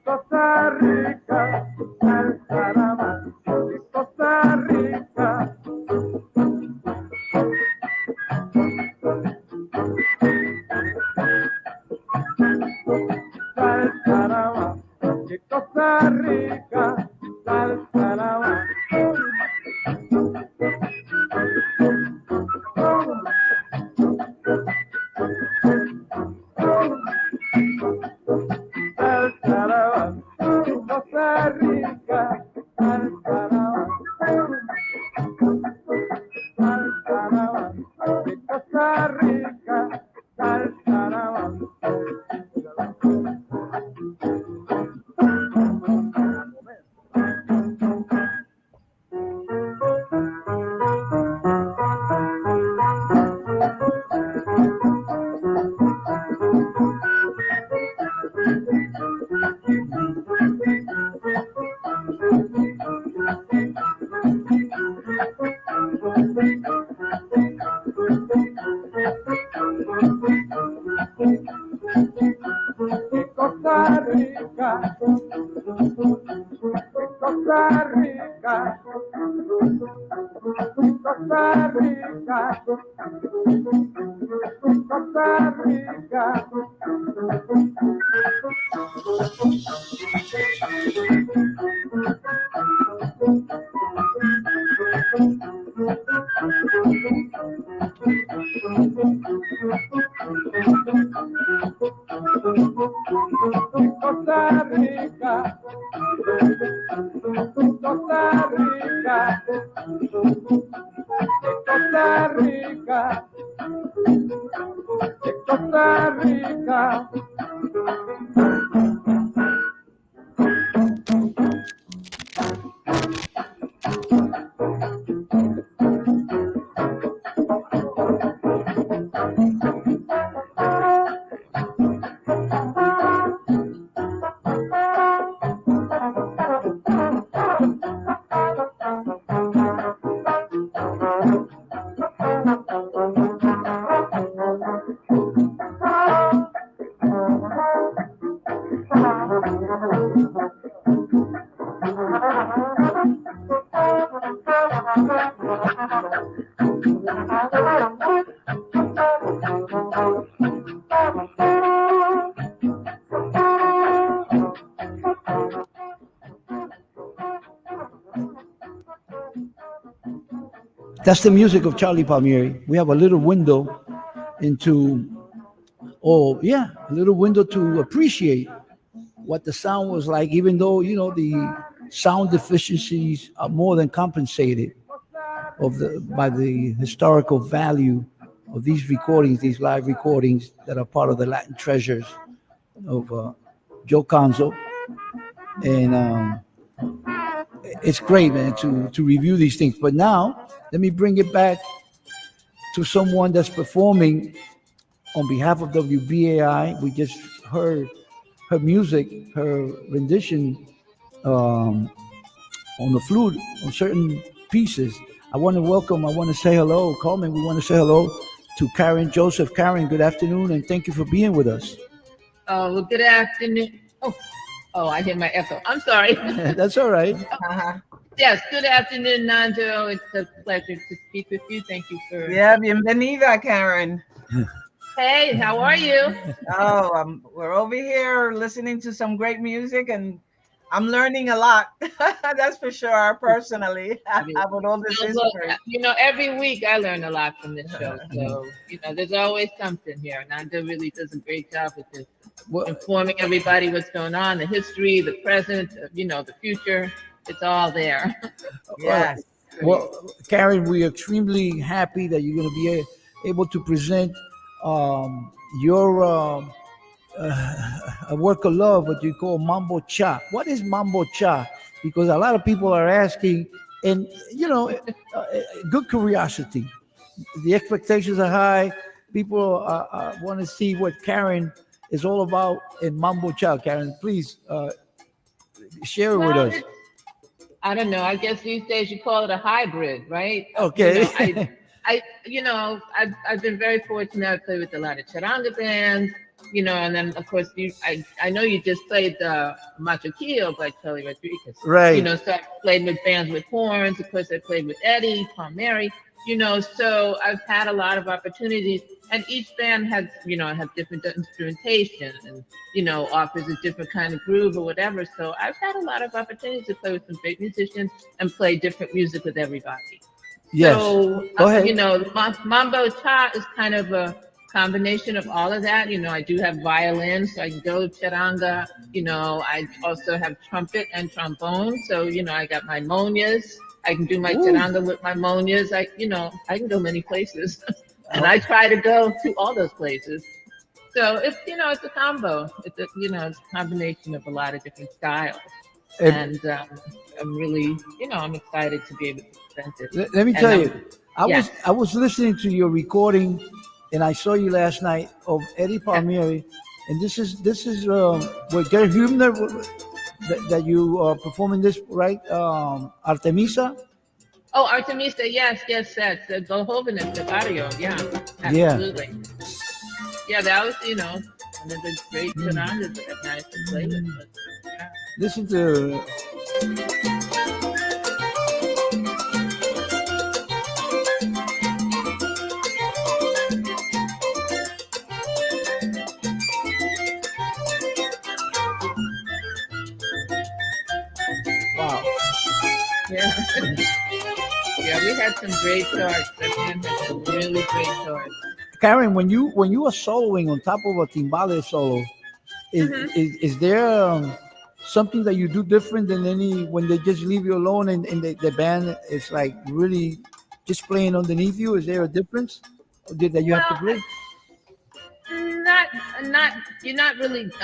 Costa Rica, Costa Rica. Salsa de Costa Rica, salsa Costa Rica, de Costa Rica, Costa Rica, Costa Rica, Costa Rica, Costa Rica. Costa Rica, Costa Rica, Costa Rica, Costa Rica. That's the music of Charlie Palmieri. We have a little window into, a little window to appreciate what the sound was like, even though, you know, the sound deficiencies are more than compensated by the historical value of these recordings, these live recordings that are part of the Latin Treasures of Joe Conzo. and it's great, man, to review these things. But now let me bring it back to someone that's performing on behalf of WBAI. We just heard her music, her rendition um, on the flute on certain pieces. I want to say hello, Coleman. We want to say hello to Karen Joseph. Karen, good afternoon, and thank you for being with us. Oh, well, good afternoon. Oh, I hear my echo. I'm sorry. That's all right. Yes, good afternoon, Nando. It's a pleasure to speak with you. Thank you for. Yeah, bienvenida, Karen. Hey, how are you? Oh, we're over here listening to some great music, and I'm learning a lot. That's for sure. Personally, with all this So, look, history. every week I learn a lot from this show. So, there's always something here. Nando really does a great job with this, informing everybody what's going on, the history, the present, the future. It's all there. Yes. Well, Karen, we're extremely happy that you're going to be able to present your a work of love, what you call Mambo Cha. What is Mambo Cha? Because a lot of people are asking, and good curiosity. The expectations are high. People want to see what Karen is all about in Mambo Cha. Karen, please share it with us. I don't know. I guess these days you call it a hybrid, right? Okay. I've been very fortunate. I played with a lot of charanga bands, and then of course I know you just played the Machoquillo by Charlie Rodriguez, right? So I played with bands with horns. Of course, I played with Eddie, Palmieri, So I've had a lot of opportunities, and each band has different instrumentation and offers a different kind of groove or whatever. So I've had a lot of opportunities to play with some great musicians and play different music with everybody. Yes. So Go ahead. Mambo Cha is kind of a combination of all of that. I do have violin, so I can go charanga. I also have trumpet and trombone. So I got my monias. I can do my charanga with my monias. I can go many places, and I try to go to all those places. So it's it's a combo. It's a combination of a lot of different styles, and I'm really I'm excited to be able to present it. Let me tell you, I was listening to your recording, and I saw you last night of Eddie Palmieri, and this is with Gary Hubner that you are performing this, right? Artemisa. Oh, Artemisa, yes, that's the Gohovenes, the barrio, absolutely. Yeah, that was one of the great charangas that I've managed to play with. Listen to. Wow. Yeah. Yeah, we had some great charts. That band had some really great charts. Karen, when you are soloing on top of a timbale solo, is there something that you do different than when they just leave you alone and the band is like really just playing underneath you? Is there a difference that you have to play? I'm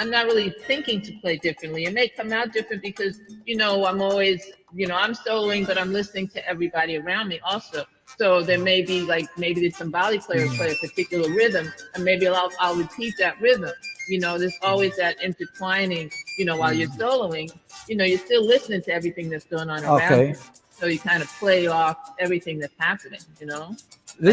not really thinking to play differently. It may come out different because I'm always I'm soloing, but I'm listening to everybody around me also. So there may be maybe the timbale player play a particular rhythm, and maybe I'll repeat that rhythm. There's always that intertwining. While you're soloing, you're still listening to everything that's going on around you. So you kind of play off everything that's happening. And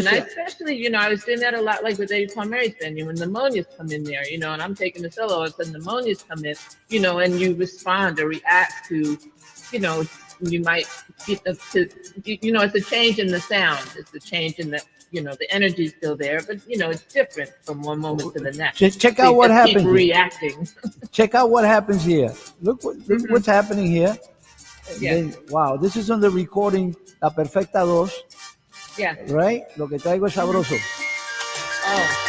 I especially, I was doing that a lot, like with Eddie Palmieri's band, when pneumonias come in there, and I'm taking the solo, all of a sudden pneumonias come in, and you respond or react to, you might get it's a change in the sound, it's a change in the, the energy's still there, but it's different from one moment to the next. Check out what happens. Keep reacting. Check out what happens here. Look what's happening here. Then, wow, this is on the recording La Perfecta Dos. Yeah. Right? Lo que traigo es sabroso. Oh.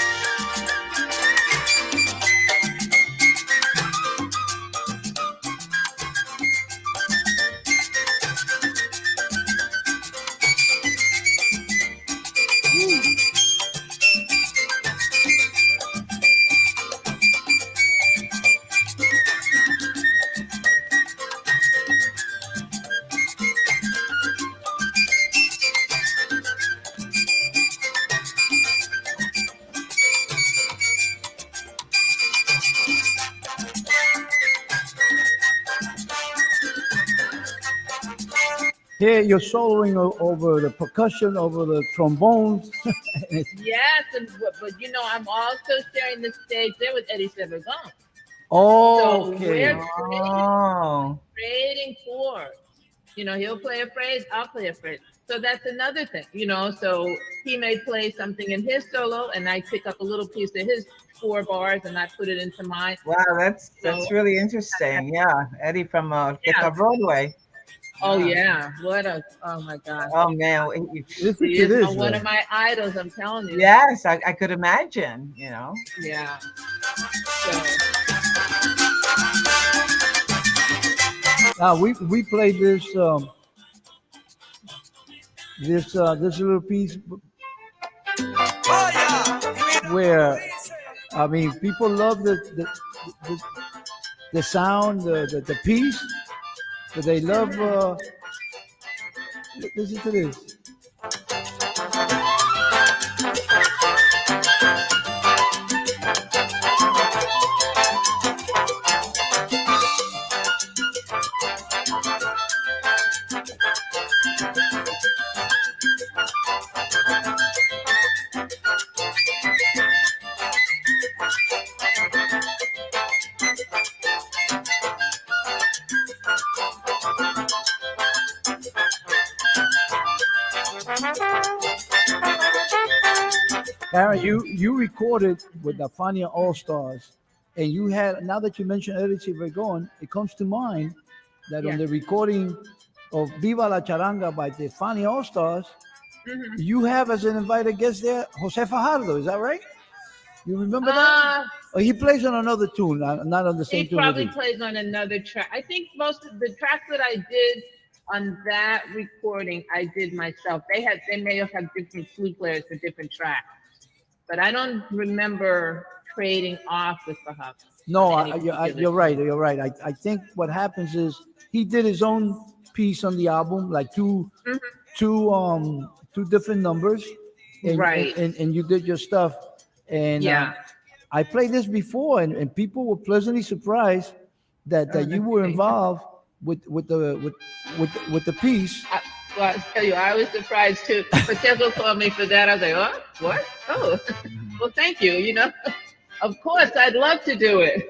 Here you're soloing over the percussion, over the trombones. Yes, but I'm also sharing the stage there with Eddie Severgon. Oh, So okay. we're trading chords. He'll play a phrase, I'll play a phrase. So that's another thing, So he may play something in his solo, and I pick up a little piece of his 4 bars, and I put it into mine. Wow, that's really interesting. Yeah, Eddie from Guitar Broadway. Oh yeah, oh my God. Oh man, He is one of my idols. I'm telling you. Yes, I could imagine. Yeah. Now we played this this little piece where people love the sound, the piece, but they love. Listen to this. Karen, you recorded with the Fania All Stars, and you had, now that you mentioned Eddie Severgon, it comes to mind that on the recording of Viva la Charanga by the Fania All Stars, you have as an invited guest there Jose Fajardo. Is that right? You remember that? Or he plays on another tune, not on the same tune. He probably plays on another track. I think most of the tracks that I did on that recording, I did myself. They may have had different flute players for different tracks, but I don't remember trading off with Fajardo. No, you're right. You're right. I think what happens is he did his own piece on the album, like two different numbers, and, right? And you did your stuff, and I played this before, and people were pleasantly surprised that you were involved with the piece. Well, I tell you, I was surprised too. Pacheco called me for that. I was like, oh, what? Oh, well, thank you. Of course, I'd love to do it.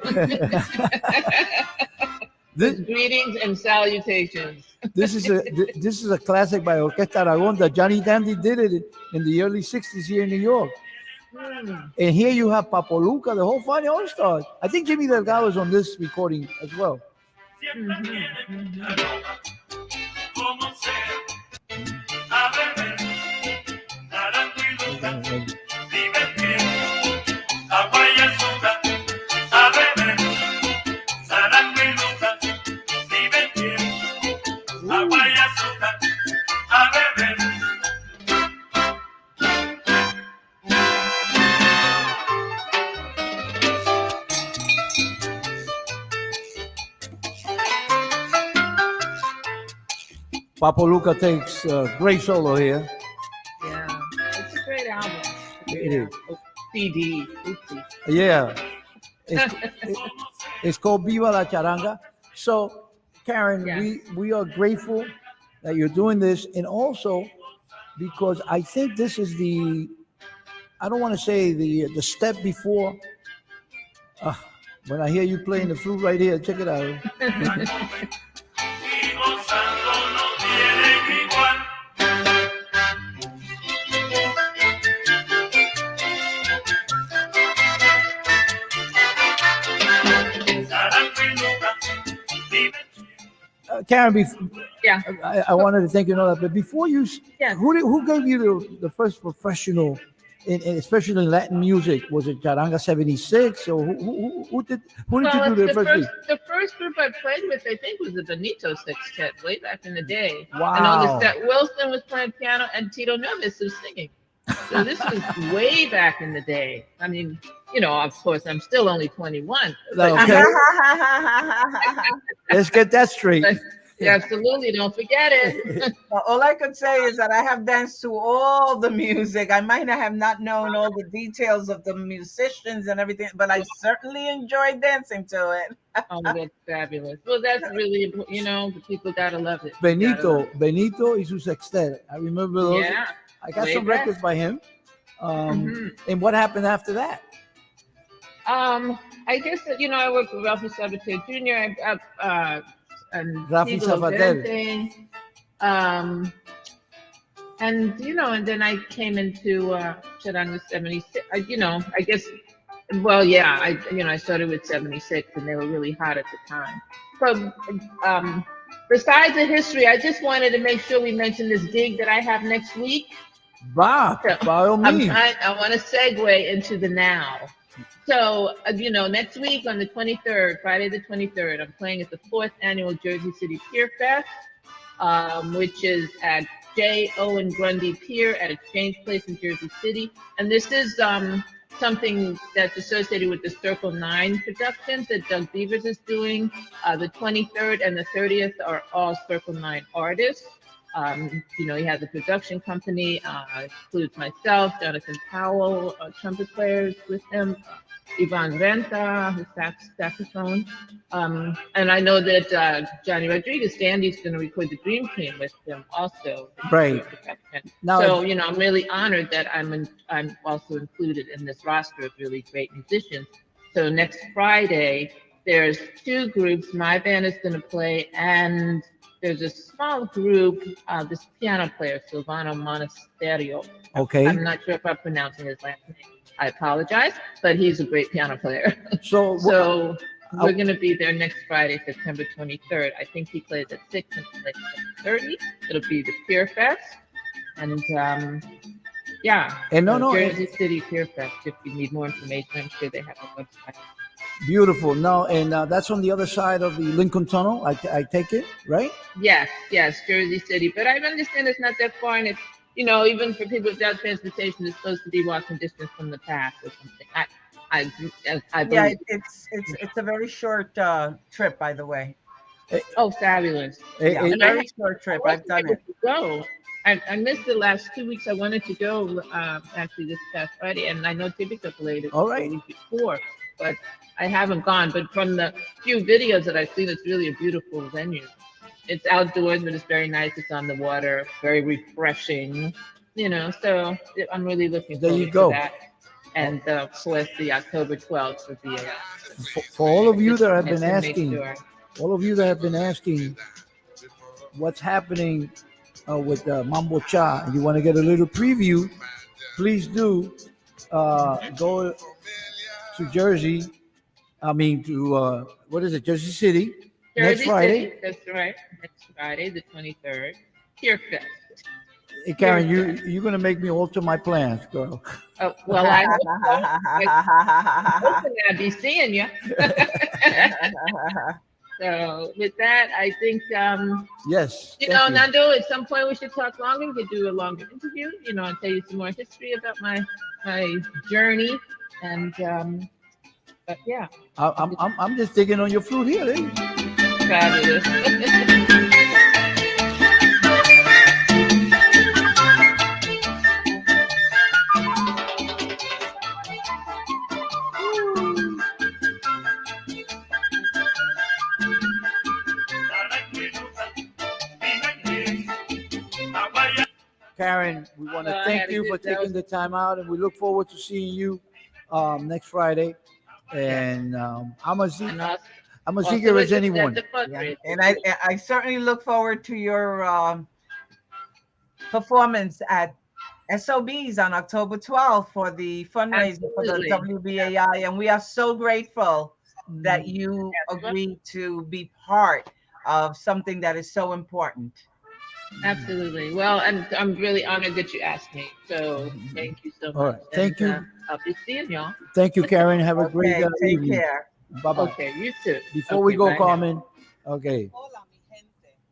Greetings and salutations. This is a classic by Orquesta Aragon that Johnny Dandy did it in the early 60s here in New York. And here you have Papo Luca, the whole Fania All Stars. I think Jimmy Delgado is on this recording as well. Papo Luca takes a great solo here. Yeah, it's a great album. It is. CD. Yeah. It's called Viva la Charanga. So, Karen, we are grateful that you're doing this, and also because I think this is I don't want to say the step before. When I hear you playing the flute right here, check it out. Karen, I wanted to thank you and all that, but before you, who gave you the first professional, especially in Latin music? Was it Charanga 76, or who did you do the first beat? The first group I played with, I think, was the Benito Sextet way back in the day. Wow. I noticed that Wilson was playing piano and Tito Neves was singing. So this was way back in the day. I mean, of course, I'm still only 21. Okay. Let's get that straight. Absolutely, don't forget it. Well, all I could say is that I have danced to all the music. I might not have not known all the details of the musicians and everything, but I certainly enjoyed dancing to it. Oh, that's fabulous. Well, that's really important. The people gotta love it. You gotta love Benito y su sextet. I remember it. those. Yeah. I got Way some back. records by him. Mhm. And what happened after that? I guess that, I worked with Ralphie Sabater Jr. And Rafi Siglo Zapatel. Vente. And then I came into Charanga 76. I guess, well, yeah, I started with 76 and they were really hot at the time. But besides the history, I just wanted to make sure we mention this gig that I have next week. Bah, by all means. I want to segue into the now. So, next week on the 23rd, Friday the 23rd, I'm playing at the 4th annual Jersey City Pier Fest, which is at J. Owen Grundy Pier at Exchange Place in Jersey City. And this is something that's associated with the Circle 9 productions that Doug Beavers is doing. The 23rd and the 30th are all Circle 9 artists. He has a production company, includes myself, Jonathan Powell, trumpet players with him, Ivan Renta, who's saxophone. And I know that Johnny Rodriguez, Dandy's going to record the Dream Team with him also. Right. Now, so, I'm really honored that I'm also included in this roster of really great musicians. So next Friday, there's 2 groups. My band is going to play, and there's a small group, this piano player, Silvano Monasterio. Okay. I'm not sure if I'm pronouncing his last name. I apologize, but he's a great piano player. So we're going to be there next Friday, September 23rd. I think he plays at 6 and plays at 7:30. It'll be the Pier Fest. And Jersey City Pier Fest. If you need more information, I'm sure they have a website. Beautiful. No, and that's on the other side of the Lincoln Tunnel. I take it, right? Yes, Jersey City. But I understand it's not that far, and it's even for people without transportation, it's supposed to be walking distance from the path or something. I Yeah, it's a very short trip, by the way. Oh, fabulous! Yeah, a very short trip. I've done it. Go. I missed the last 2 weeks. I wanted to go actually this past Friday, and I know Tibica played it the week before, but I haven't gone. But from the few videos that I've seen, it's really a beautiful venue. It's outdoors, but it's very nice. It's on the water, very refreshing. So I'm really looking forward to that. And of course, the October 12th would be for all of you that have been asking. All of you that have been asking, what's happening with Mambo Cha, and you want to get a little preview, please do go to Jersey. I mean, to what is it, Jersey City? Next Friday. City, that's right. Next Friday, the 23rd. Pier Fest. Hey, Karen, you're going to make me alter my plans, girl. Oh, well, I hope so. I'll be seeing you. So with that, I think, yes. Nando, at some point we should talk longer. We could do a longer interview, and tell you some more history about my journey. And, but yeah. I'm just digging on your flute here, lady. Fabulous. Karen, we want to thank you for taking the time out, and we look forward to seeing you next Friday. And I'm as eager as anyone. Yeah. And I certainly look forward to your performance at SOBs on October 12th for the fundraiser for the WBAI. And we are so grateful that you agreed to be part of something that is so important. Absolutely. Well, I'm really honored that you asked me. So thank you so much. All right. Thank you. I'll be seeing y'all. Thank you, Karen. Have a great Take evening. care. Bye-bye. Okay, you too. Before we go, Carmen. Okay.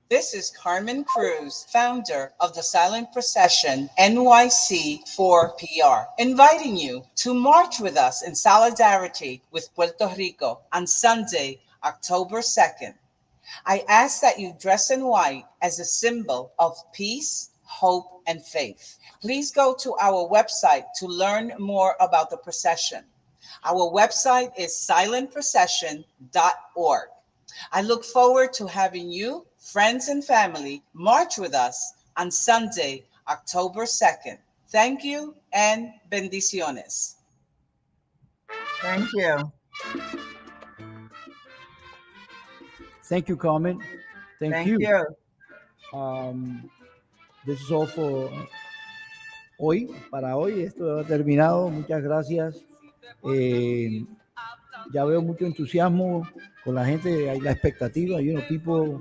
This is Carmen Cruz, founder of the Silent Procession NYC 4PR, inviting you to march with us in solidarity with Puerto Rico on Sunday, October 2nd. I ask that you dress in white as a symbol of peace, hope, and faith. Please go to our website to learn more about the procession. Our website is silentprocession.org. I look forward to having you, friends and family, march with us on Sunday, October 2nd. Thank you and bendiciones. Thank you. Thank you, Carmen. Thank Thank you. you. This is all for hoy. Para hoy esto ha terminado. Muchas gracias. Ya veo mucho entusiasmo con la gente. Hay la expectativa. You know, people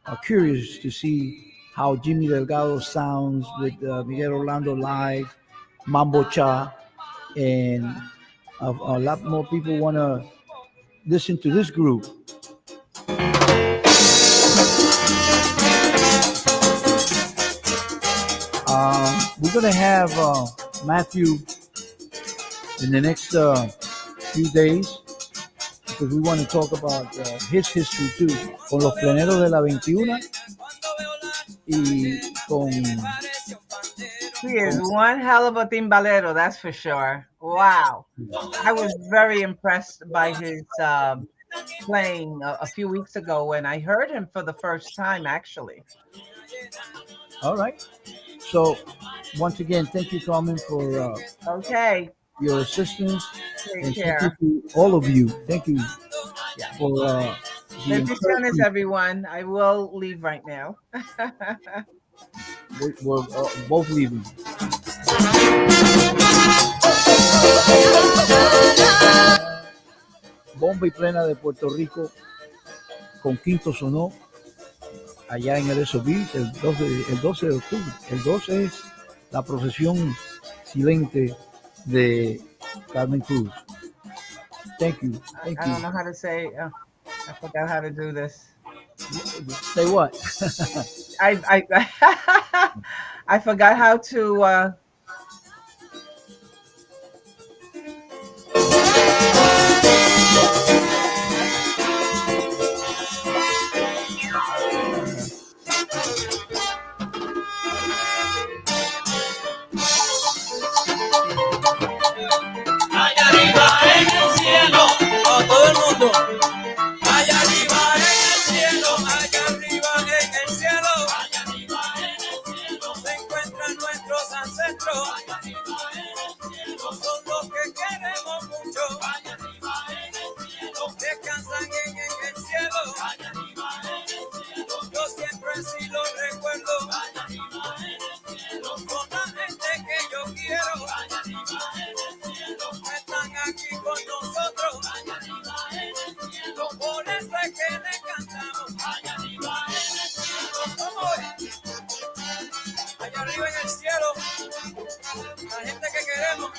are curious to see how Jimmy Delgado sounds with Miguel Orlando live, Mambo Cha, and a lot more people want to listen to this group. We're going to have Matthew in the next few days because we want to talk about his history too, con los pleneros de la 21 y con... He is one hell of a timbalero, that's for sure. Wow. I was very impressed by his playing a few weeks ago when I heard him for the first time, actually. All right. So, once again, thank you, Carmen, for okay, your assistance. Take and care. thank you to all of you. Thank you for the Bendiciones, encouragement. everyone. I will leave right now. We're both leaving. Bomba y plena de Puerto Rico con Quinto Sonó allá en el SOB el 12 de octubre. El 12 es la procesión silente de Carmen Cruz. Thank you. Thank I you. don't know how to say. I forgot how to do this. Say what? I I forgot how to. Allá arriba en el cielo, a todo el mundo. allá arriba en el cielo, allá arriba en el cielo, allá arriba en el cielo, Se encuentran nuestros ancestros. allá arriba en el cielo, Son los que queremos mucho. allá arriba en el cielo, Descansan en el cielo. allá arriba en el cielo, Yo siempre sí lo recuerdo. allá arriba en el cielo, Con la gente que yo quiero. allá arriba en el cielo, Están aquí con nosotros. allá arriba en el cielo, Por eso es que le cantamos. allá arriba en el cielo, Vamos. Allá arriba en el cielo. La gente que queremos.